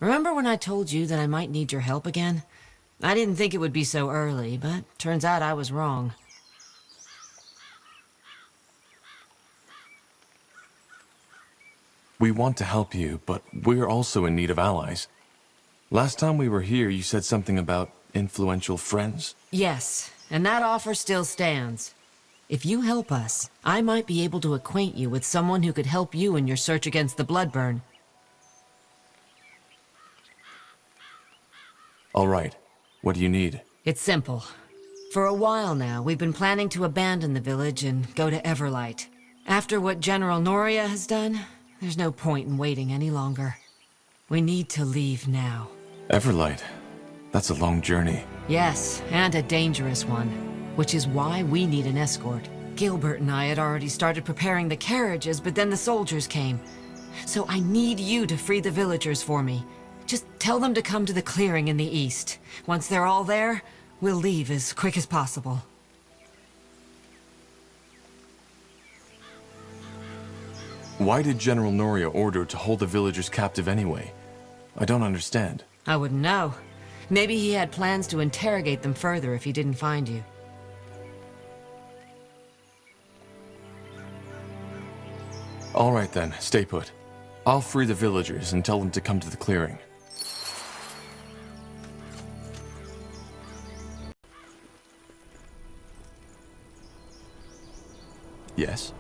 remember when I told you that I might need your help again? I didn't think it would be so early, but turns out I was wrong. We want to help you, but we're also in need of allies. Last time we were here, you said something about influential friends? Yes, and that offer still stands. If you help us, I might be able to acquaint you with someone who could help you in your search against the Bloodburn. All right. What do you need? It's simple. For a while now, we've been planning to abandon the village and go to Everlight. After what General Noria has done, there's no point in waiting any longer. We need to leave now. Everlight? That's a long journey. Yes, and a dangerous one. Which is why we need an escort. Gilbert and I had already started preparing the carriages, but then the soldiers came. So I need you to free the villagers for me. Just tell them to come to the clearing in the east. Once they're all there, we'll leave as quick as possible. Why did General Noria order to hold the villagers captive anyway? I don't understand. I wouldn't know. Maybe he had plans to interrogate them further if he didn't find you. All right then, stay put. I'll free the villagers and tell them to come to the clearing. Yes?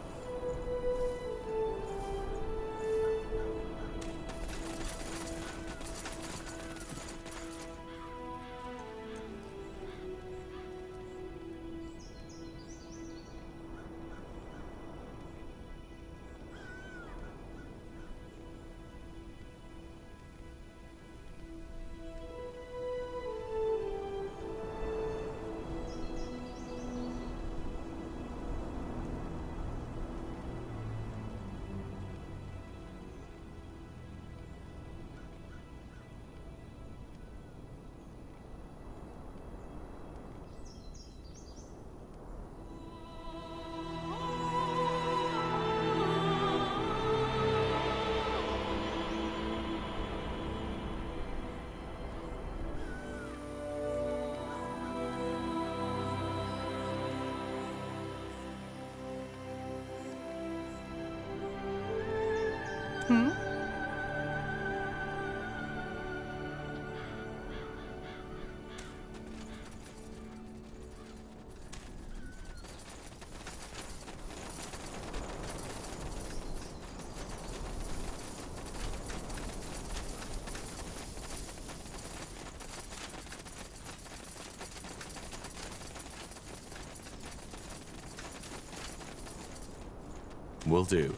Will do.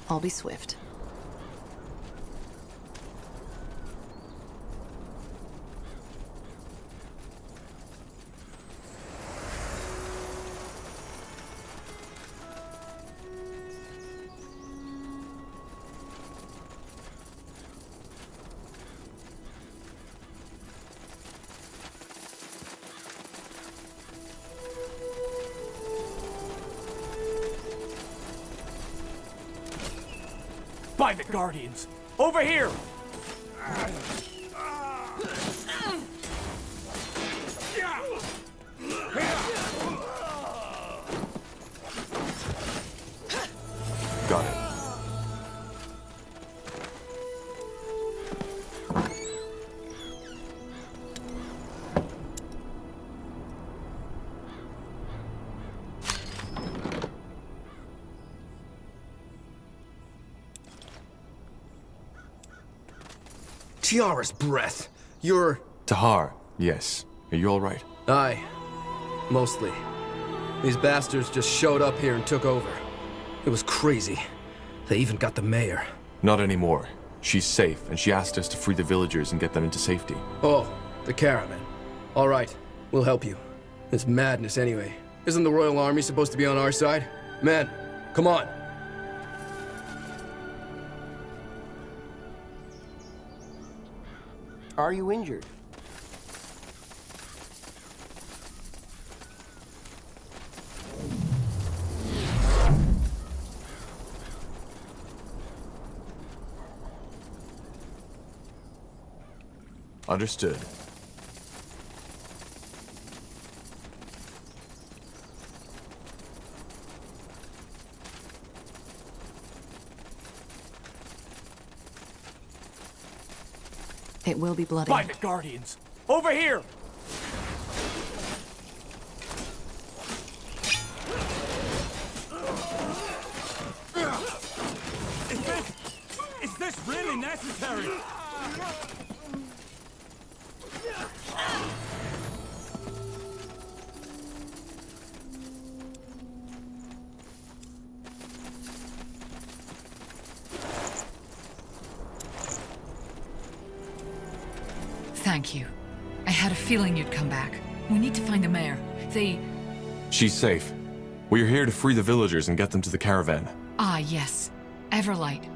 I'll be swift. By the Guardians! Over here! Got it. Tiara's breath. You're... Tahar, yes. Are you all right? Aye. Mostly. These bastards just showed up here and took over. It was crazy. They even got the mayor. Not anymore. She's safe, and she asked us to free the villagers and get them into safety. Oh, the caravan. All right, we'll help you. It's madness anyway. Isn't the Royal Army supposed to be on our side? Men, come on. Are you injured? Understood. It will be bloody. By the Guardians! Over here! Is this really necessary? Thank you. I had a feeling you'd come back. We need to find the mayor. She's safe. We're here to free the villagers and get them to the caravan. Ah, yes. Everlight.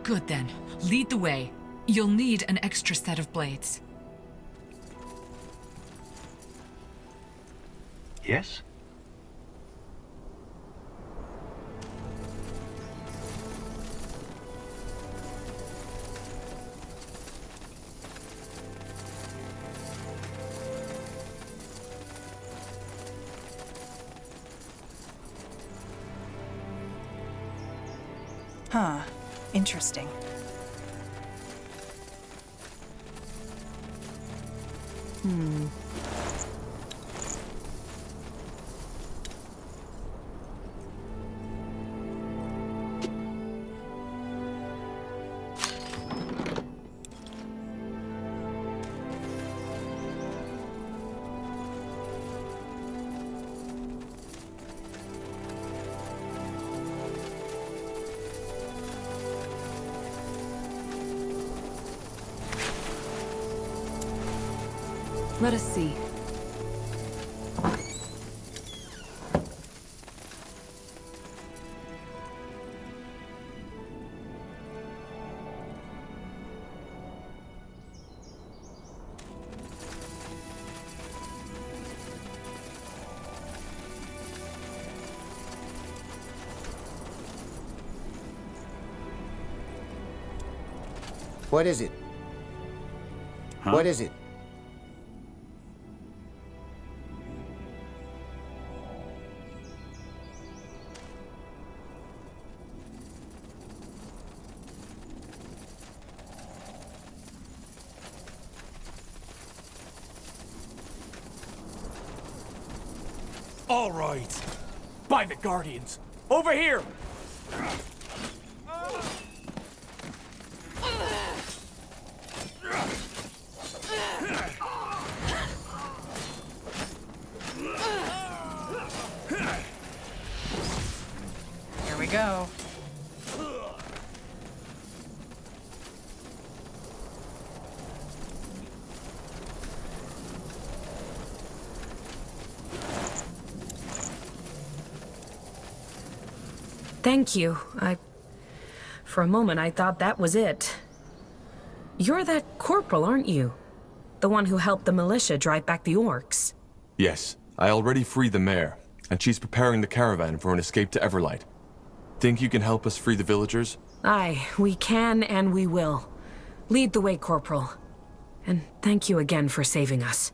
Good then. Lead the way. You'll need an extra set of blades. Yes? Huh. Interesting. Hmm. Let us see. What is it? Huh? What is it? All right. By the Guardians! Over here! Here we go. Thank you. For a moment, I thought that was it. You're that corporal, aren't you? The one who helped the militia drive back the orcs. Yes, I already freed the mayor, and she's preparing the caravan for an escape to Everlight. Think you can help us free the villagers? Aye, we can and we will. Lead the way, Corporal. And thank you again for saving us.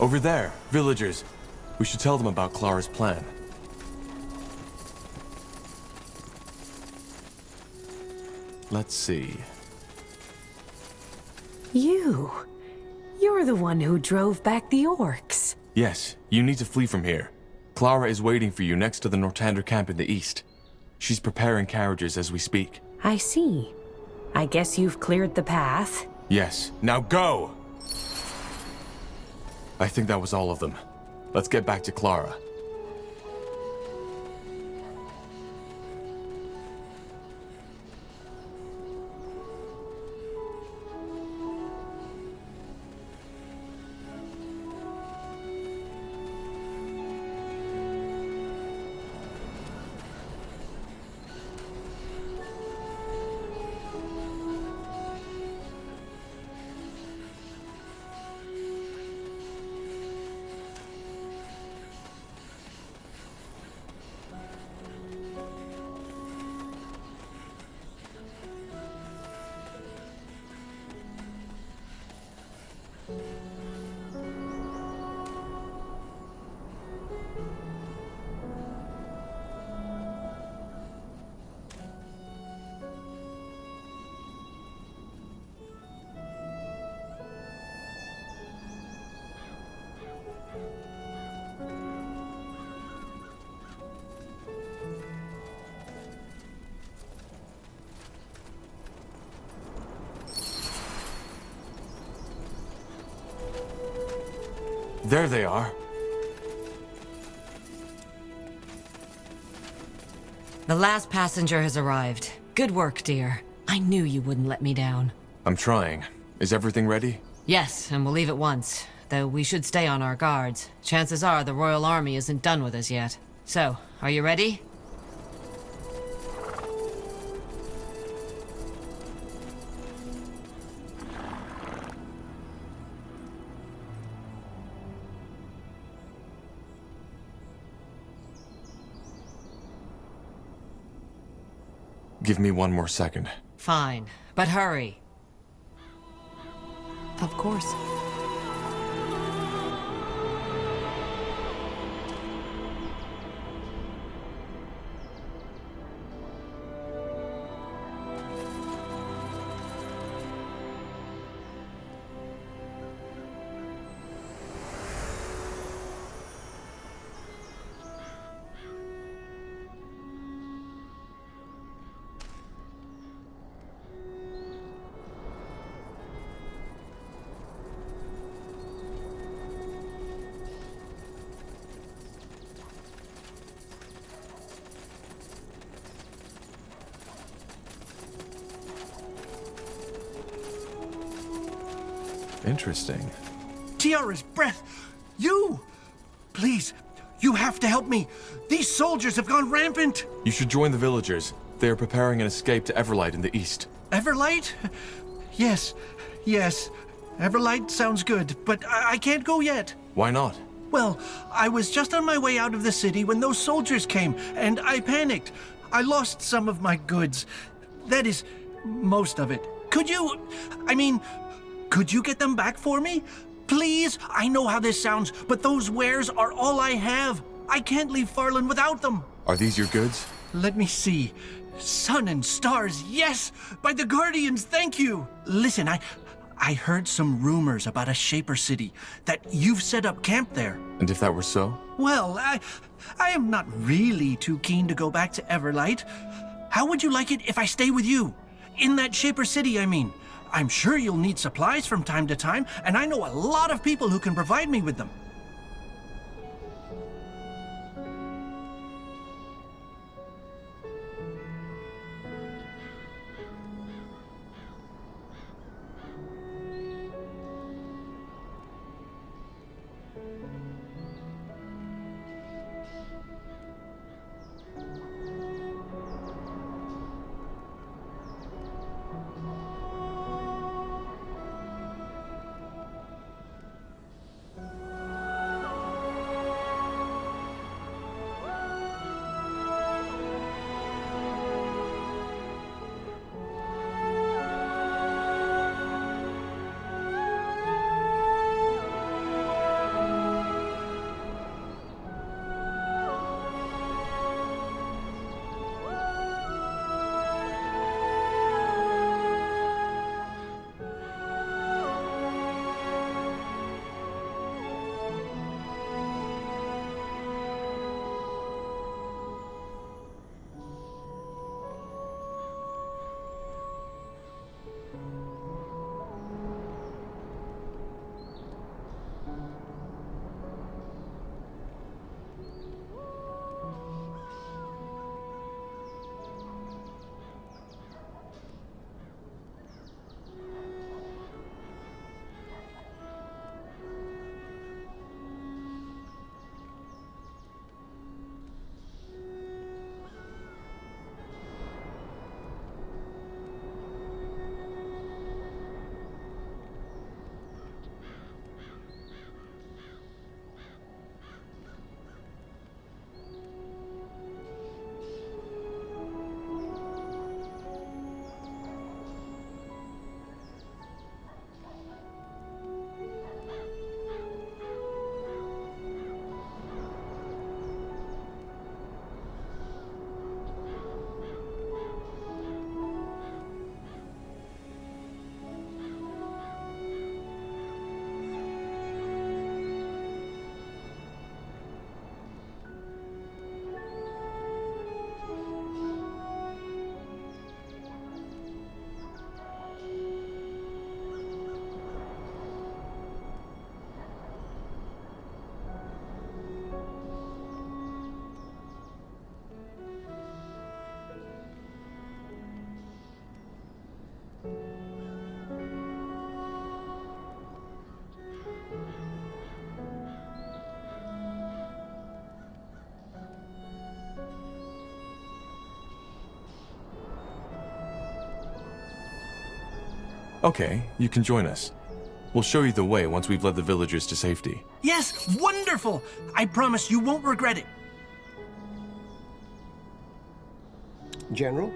Over there, villagers. We should tell them about Clara's plan. Let's see. You're the one who drove back the orcs. Yes, you need to flee from here. Clara is waiting for you next to the Northander camp in the east. She's preparing carriages as we speak. I see. I guess you've cleared the path. Yes, now go! I think that was all of them. Let's get back to Clara. There they are. The last passenger has arrived. Good work, dear. I knew you wouldn't let me down. I'm trying. Is everything ready? Yes, and we'll leave at once. Though we should stay on our guards. Chances are the Royal Army isn't done with us yet. So, are you ready? Give me one more second. Fine, but hurry. Of course. Interesting. Tiara's breath! You! Please, you have to help me. These soldiers have gone rampant. You should join the villagers. They are preparing an escape to Everlight in the east. Everlight? Yes, yes. Everlight sounds good, but I can't go yet. Why not? Well, I was just on my way out of the city when those soldiers came, and I panicked. I lost some of my goods. That is, most of it. Could you get them back for me? Please? I know how this sounds, but those wares are all I have. I can't leave Farland without them. Are these your goods? Let me see. Sun and stars, yes! By the Guardians, thank you! Listen, I heard some rumors about a Shaper city, that you've set up camp there. And if that were so? Well, I am not really too keen to go back to Everlight. How would you like it if I stay with you? In that Shaper city, I mean. I'm sure you'll need supplies from time to time, and I know a lot of people who can provide me with them. Okay, you can join us. We'll show you the way once we've led the villagers to safety. Yes, wonderful! I promise you won't regret it. General?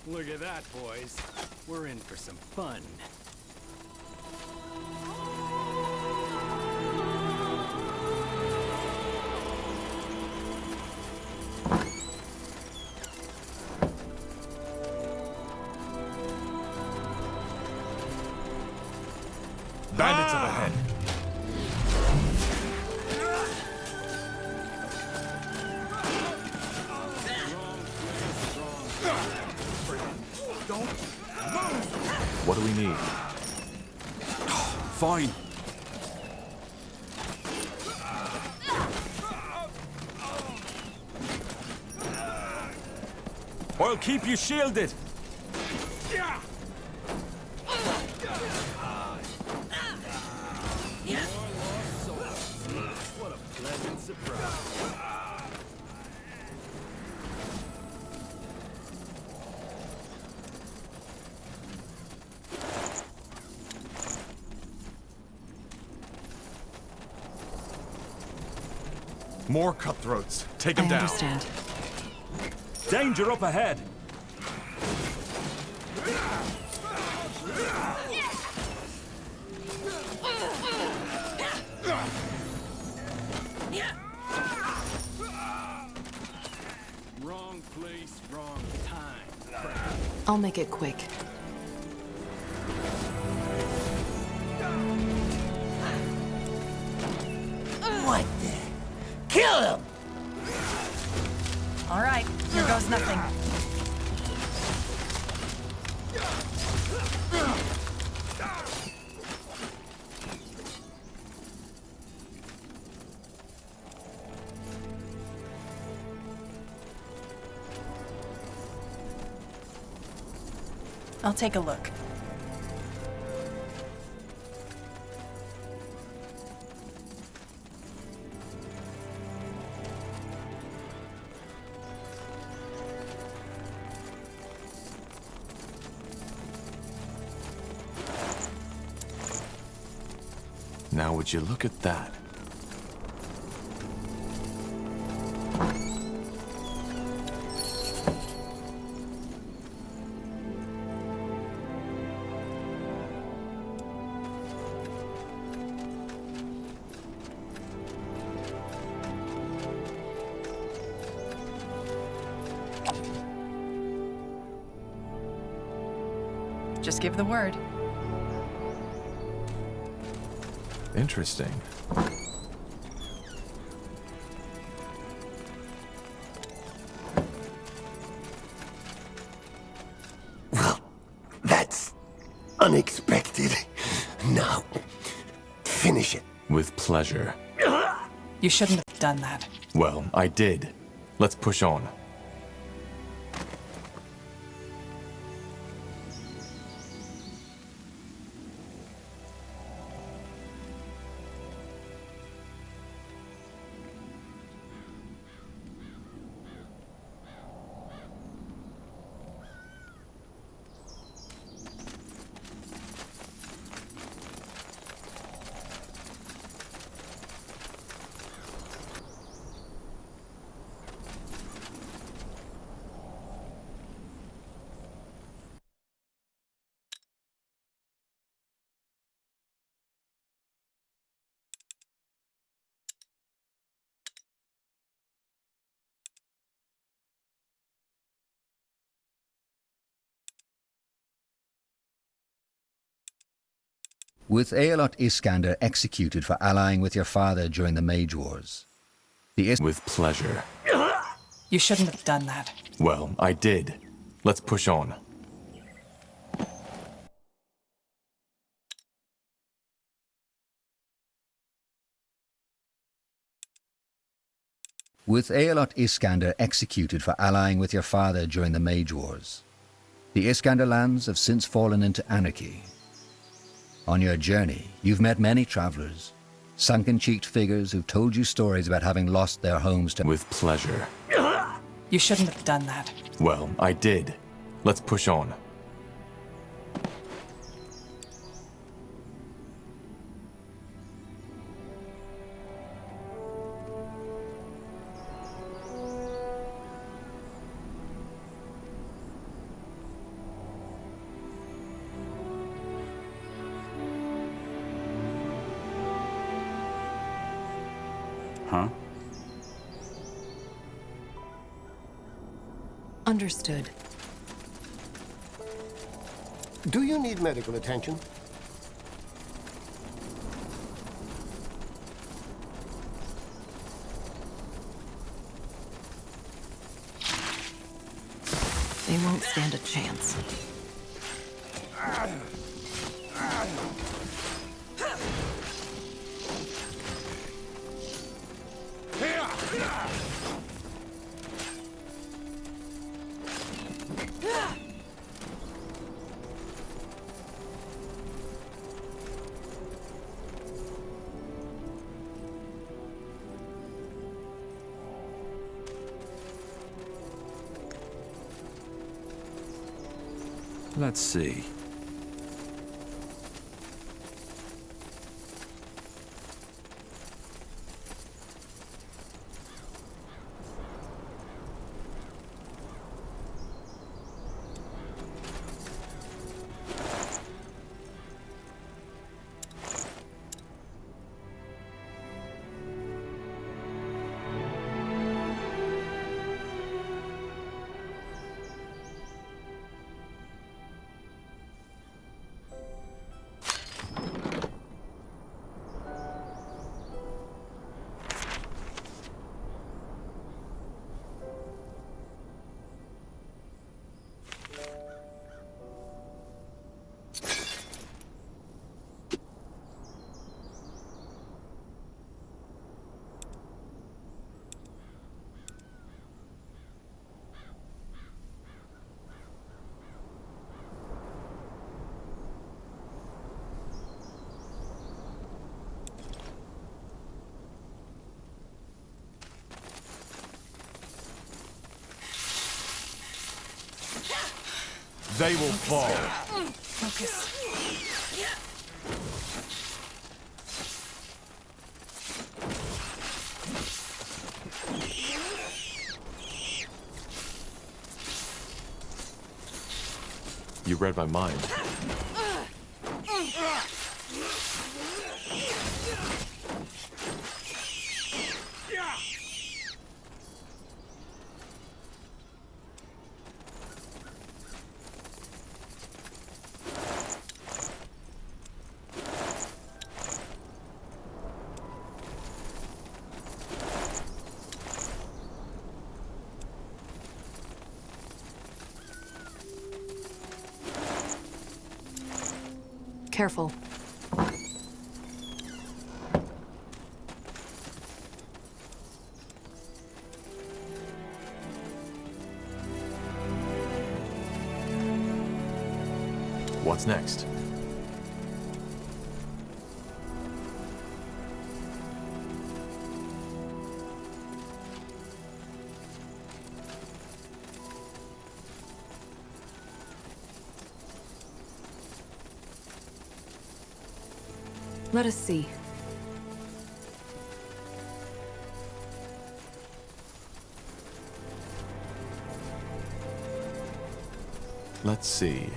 Look at that, boys. We're in for some fun. Bandits up ahead. What do we need? Fine. I'll keep you shielded. What a pleasant surprise. More cutthroats. Take them I down. understand. Danger up ahead. Wrong place, wrong time. I'll make it quick. What the? Kill him! All right, here goes nothing. I'll take a look. Now would you look at that? Just give the word. Interesting. Well, that's unexpected. Now, finish it. With pleasure. You shouldn't have done that. Well, I did. Let's push on. With Aelot Iskander executed for allying with your father during the Mage Wars, the With pleasure. You shouldn't have done that. Well, I did. Let's push on. With Aelot Iskander executed for allying with your father during the Mage Wars, the Iskander lands have since fallen into anarchy. On your journey, you've met many travelers, sunken-cheeked figures who've told you stories about having lost their homes to... With pleasure. You shouldn't have done that. Well, I did. Let's push on. Huh? Understood. Do you need medical attention? They won't stand a chance. Let's see. They will fall. Focus. You read my mind. Careful. What's next? Let us see. Let's see.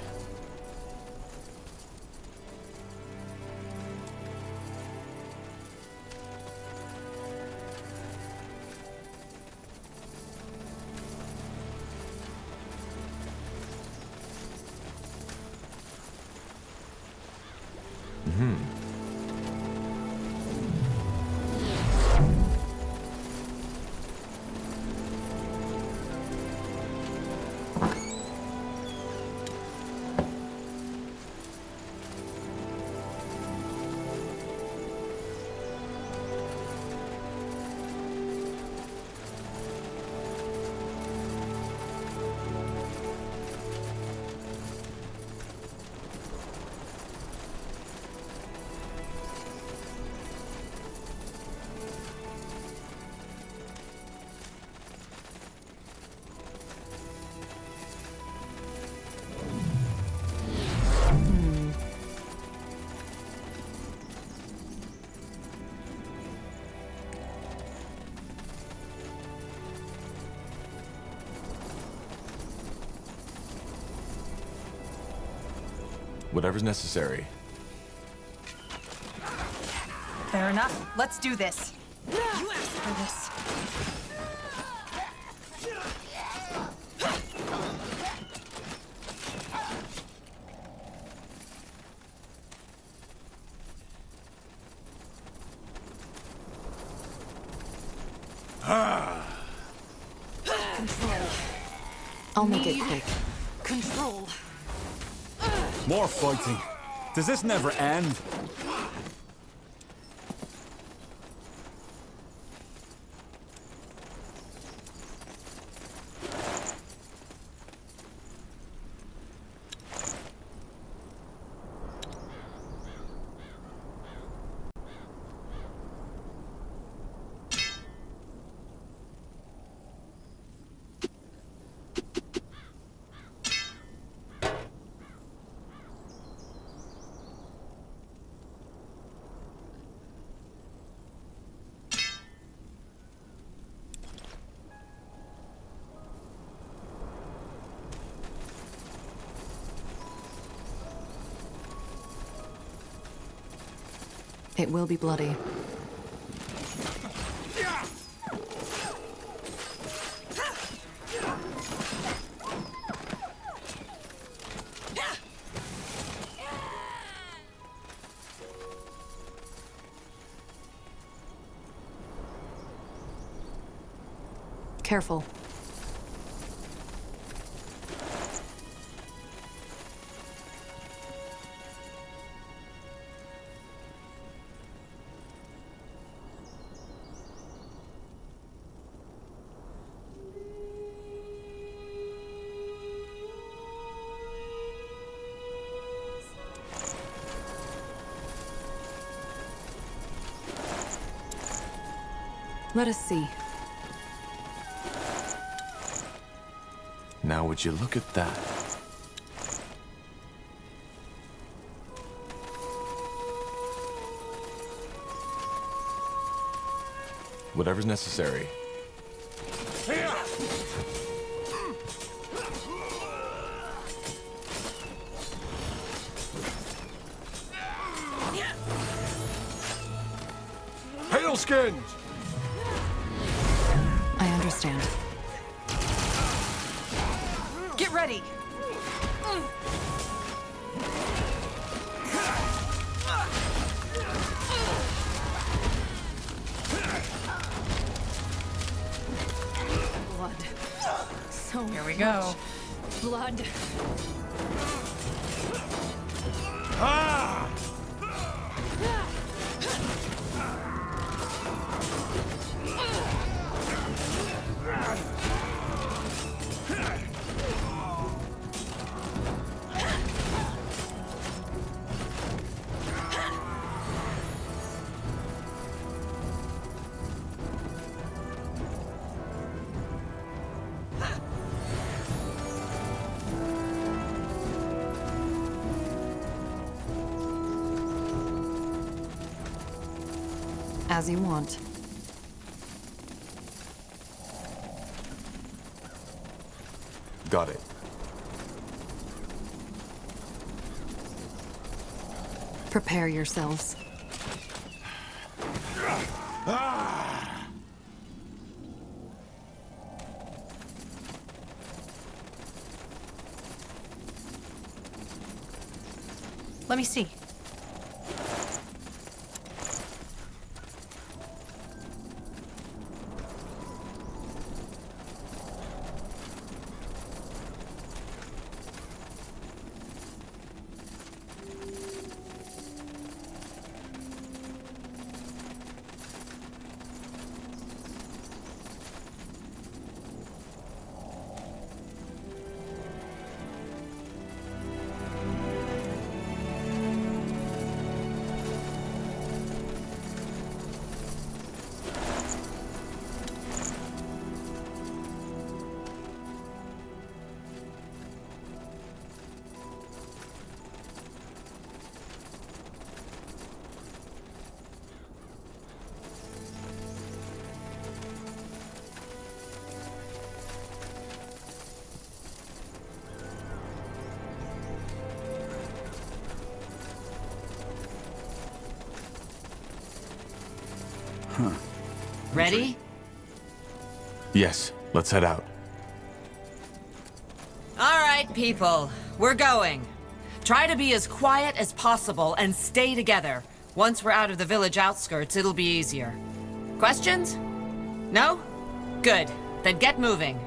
Whatever's necessary. Fair enough. Let's do this. You asked for this. Control. I'll make it quick. Control. More fighting. Does this never end? It will be bloody. Careful. Let us see. Now would you look at that? Whatever's necessary. Pale-skinned! I understand. Get ready. Blood. So Here we go. blood. Ah! As you want. Got it. Prepare yourselves. Let me see. Ready? Yes, let's head out. All right, people. We're going. Try to be as quiet as possible and stay together. Once we're out of the village outskirts, it'll be easier. Questions? No? Good. Then get moving.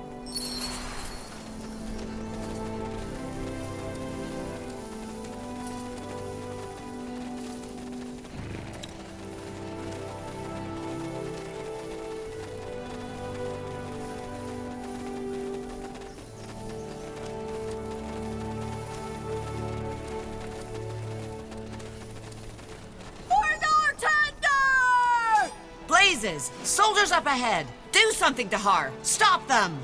Blazes! Soldiers up ahead! Do something to Har! Stop them!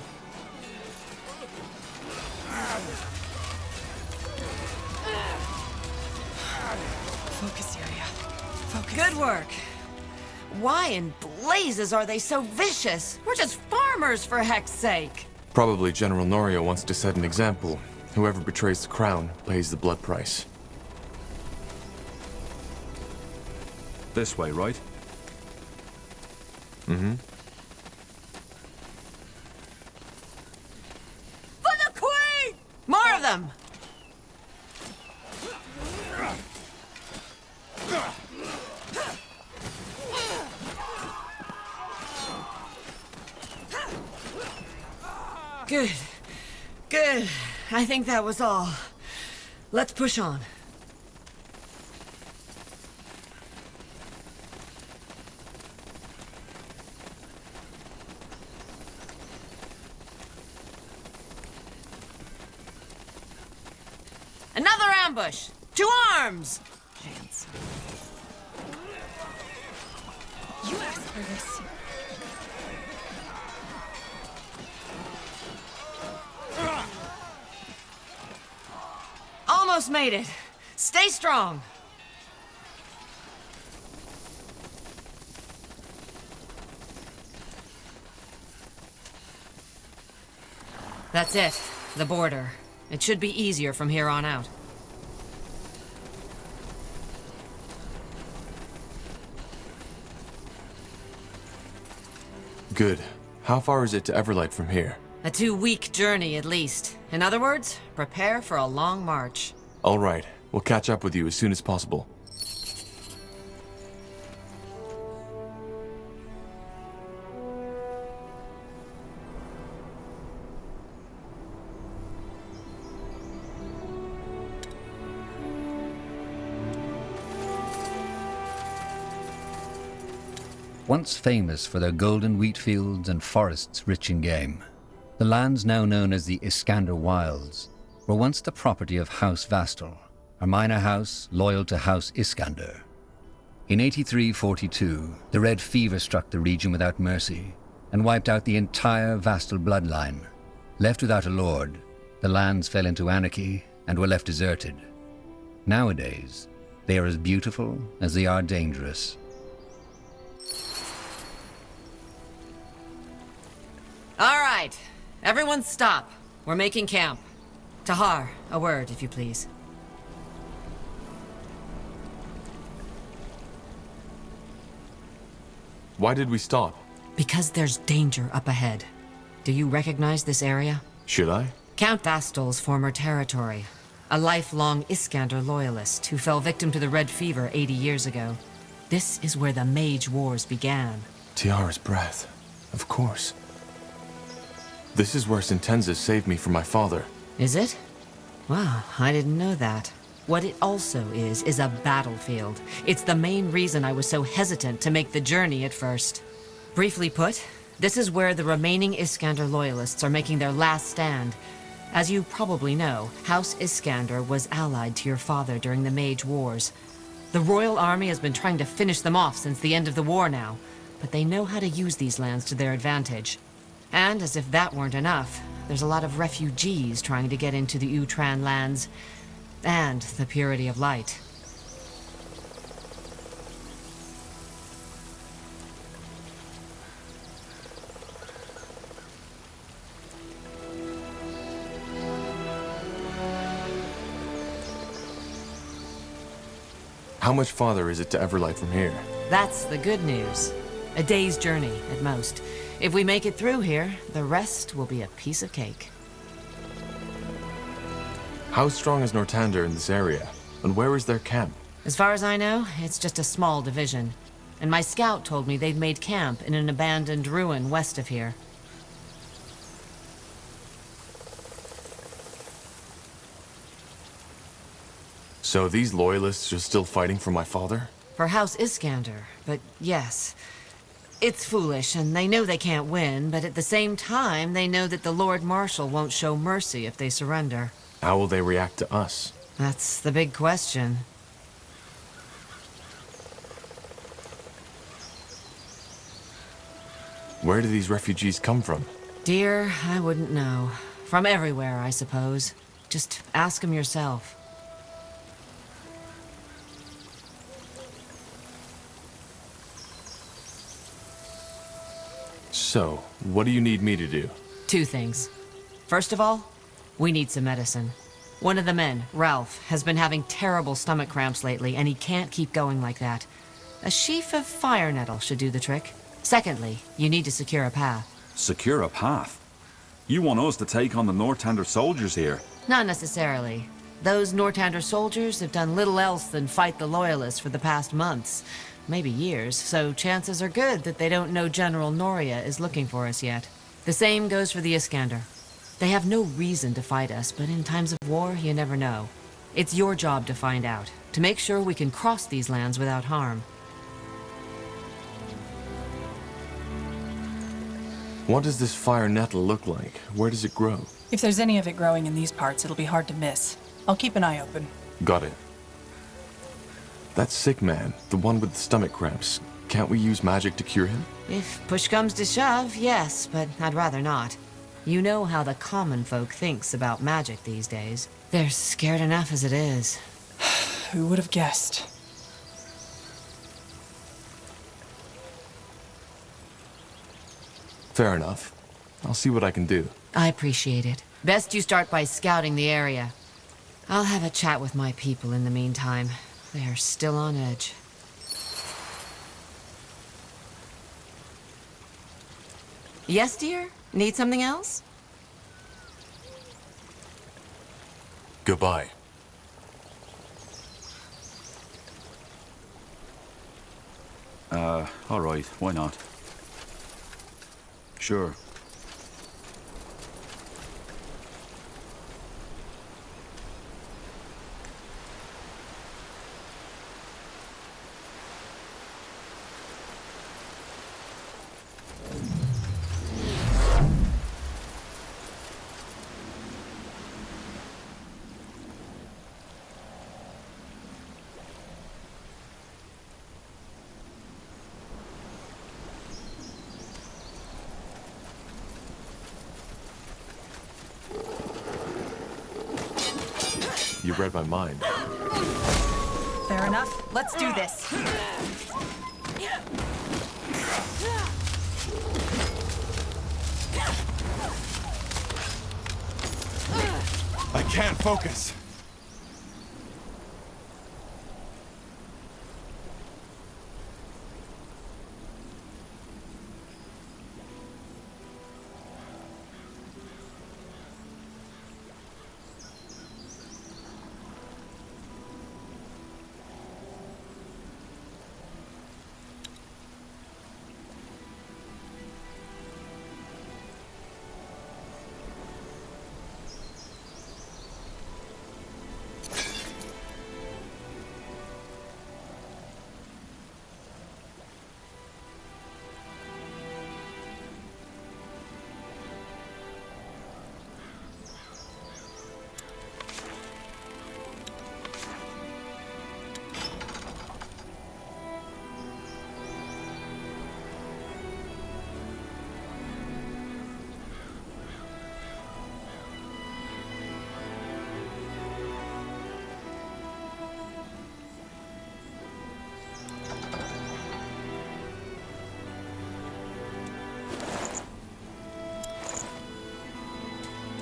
Focus, area. Focus. Good work. Why in blazes are they so vicious? We're just farmers, for heck's sake. Probably General Norio wants to set an example. Whoever betrays the crown pays the blood price. This way, right? Mm-hmm. For the Queen! More of them! Good. Good. I think that was all. Let's push on. Another ambush! To arms! Chance. You asked for this. Almost made it. Stay strong. That's it. The border. It should be easier from here on out. Good. How far is it to Everlight from here? A 2-week journey at least. In other words, prepare for a long march. All right. We'll catch up with you as soon as possible. Once famous for their golden wheat fields and forests rich in game, the lands now known as the Iskander Wilds were once the property of House Vastal, a minor house loyal to House Iskander. In 8342, the Red Fever struck the region without mercy and wiped out the entire Vastal bloodline. Left without a lord, the lands fell into anarchy and were left deserted. Nowadays, they are as beautiful as they are dangerous. All right. Everyone stop. We're making camp. Tahar, a word, if you please. Why did we stop? Because there's danger up ahead. Do you recognize this area? Should I? Count Vastal's former territory. A lifelong Iskander loyalist who fell victim to the Red Fever 80 years ago. This is where the Mage Wars began. Tiara's breath. Of course. This is where Sentenza saved me from my father. Is it? Wow, I didn't know that. What it also is a battlefield. It's the main reason I was so hesitant to make the journey at first. Briefly put, this is where the remaining Iskander loyalists are making their last stand. As you probably know, House Iskander was allied to your father during the Mage Wars. The Royal Army has been trying to finish them off since the end of the war now, but they know how to use these lands to their advantage. And as if that weren't enough, there's a lot of refugees trying to get into the Utran lands and the purity of light. How much farther is it to Everlight from here? That's the good news. A day's journey, at most. If we make it through here, the rest will be a piece of cake. How strong is Nortander in this area? And where is their camp? As far as I know, it's just a small division. And my scout told me they'd made camp in an abandoned ruin west of here. So these loyalists are still fighting for my father? For House Iskander, but yes. It's foolish, and they know they can't win, but at the same time, they know that the Lord Marshal won't show mercy if they surrender. How will they react to us? That's the big question. Where do these refugees come from? Dear, I wouldn't know. From everywhere, I suppose. Just ask them yourself. So, what do you need me to do? 2 things. First of all, we need some medicine. One of the men, Ralph, has been having terrible stomach cramps lately, and he can't keep going like that. A sheaf of fire nettle should do the trick. Secondly, you need to secure a path. Secure a path? You want us to take on the Nortander soldiers here? Not necessarily. Those Nortander soldiers have done little else than fight the Loyalists for the past months, maybe years, so chances are good that they don't know General Noria is looking for us yet. The same goes for the Iskander. They have no reason to fight us, but in times of war, you never know. It's your job to find out, to make sure we can cross these lands without harm. What does this fire nettle look like? Where does it grow? If there's any of it growing in these parts, it'll be hard to miss. I'll keep an eye open. Got it. That sick man, the one with the stomach cramps, can't we use magic to cure him? If push comes to shove, yes, but I'd rather not. You know how the common folk thinks about magic these days. They're scared enough as it is. Who would have guessed? Fair enough. I'll see what I can do. I appreciate it. Best you start by scouting the area. I'll have a chat with my people in the meantime. They're still on edge. Yes, dear? Need something else? Goodbye. All right, why not? Sure. You read my mind. Fair enough. Let's do this. I can't focus.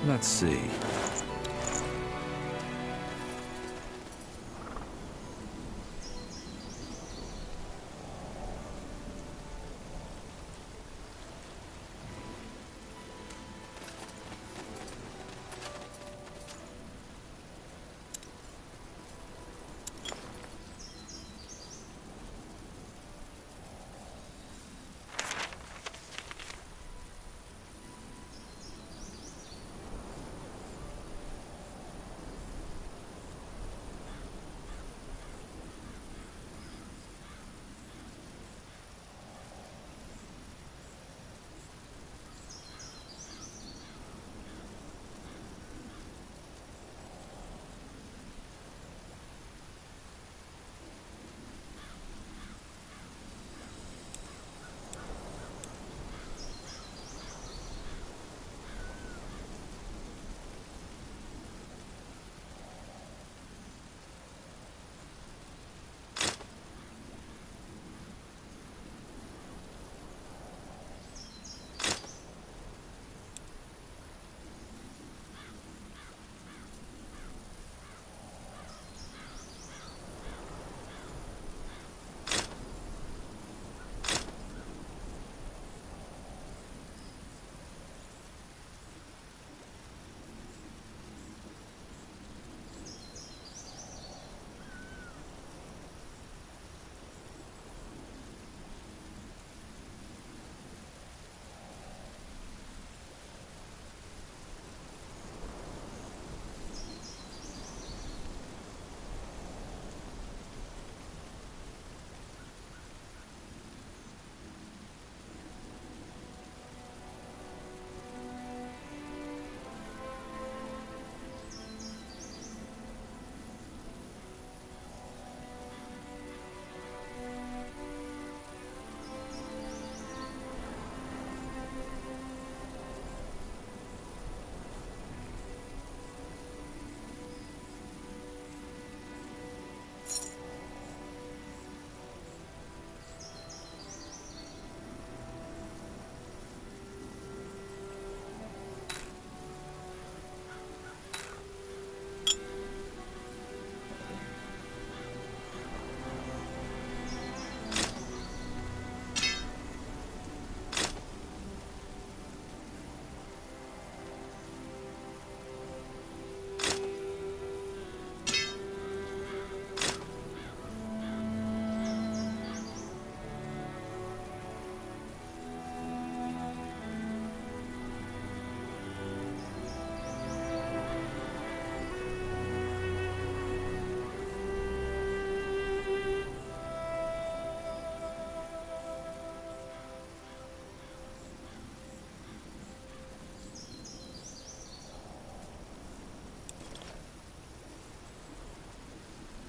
Let's see.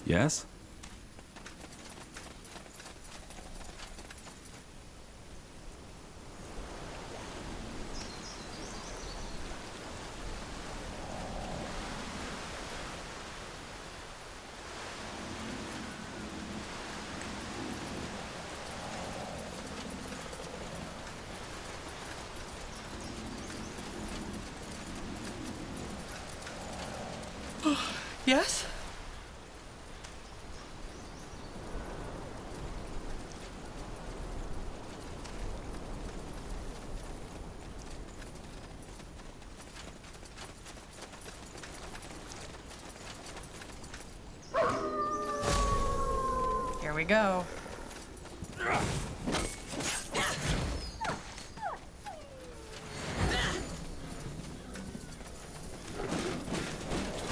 Yes? Yes? Here we go.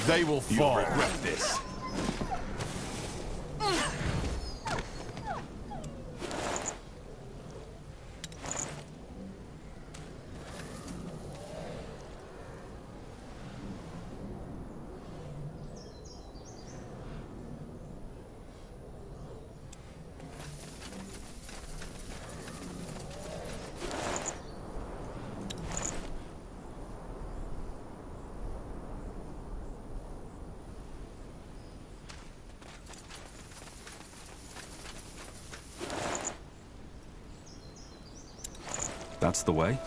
They will fall. You'll regret this. That's the way?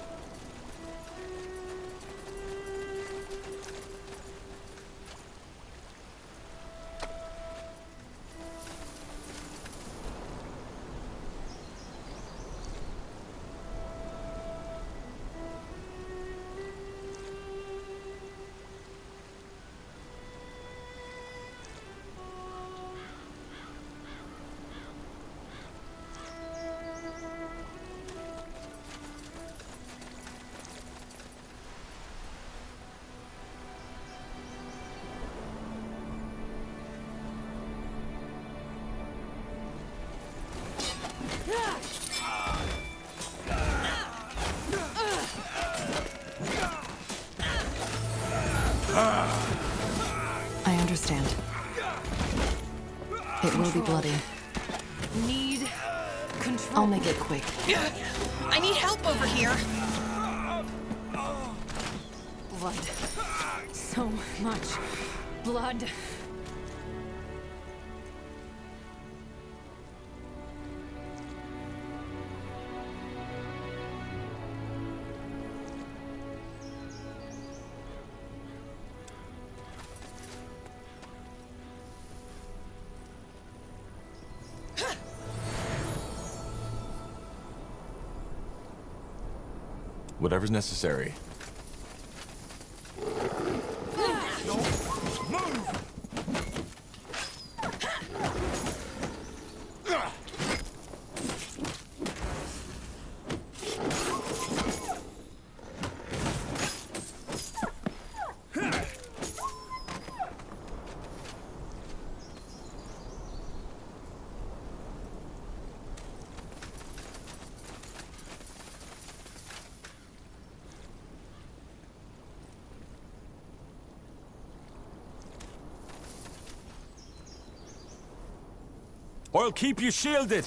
I understand. It will be bloody. Need control. I'll make it quick. I need help over here. Blood. So much blood. Whatever's necessary. I'll keep you shielded.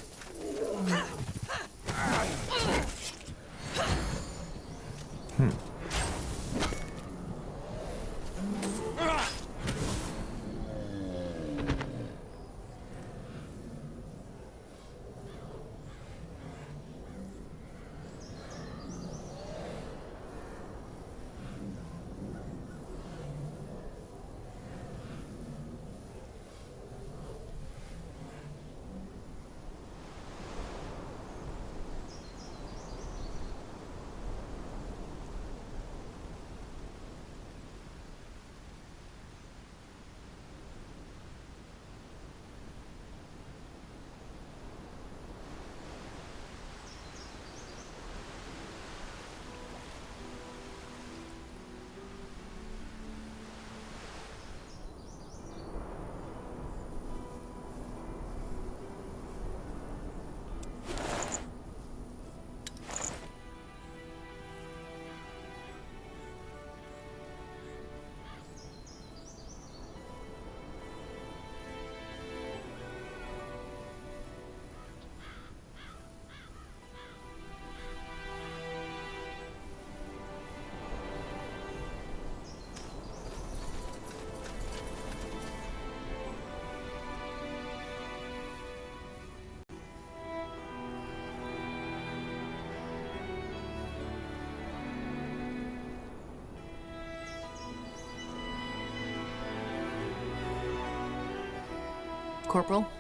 Corporal.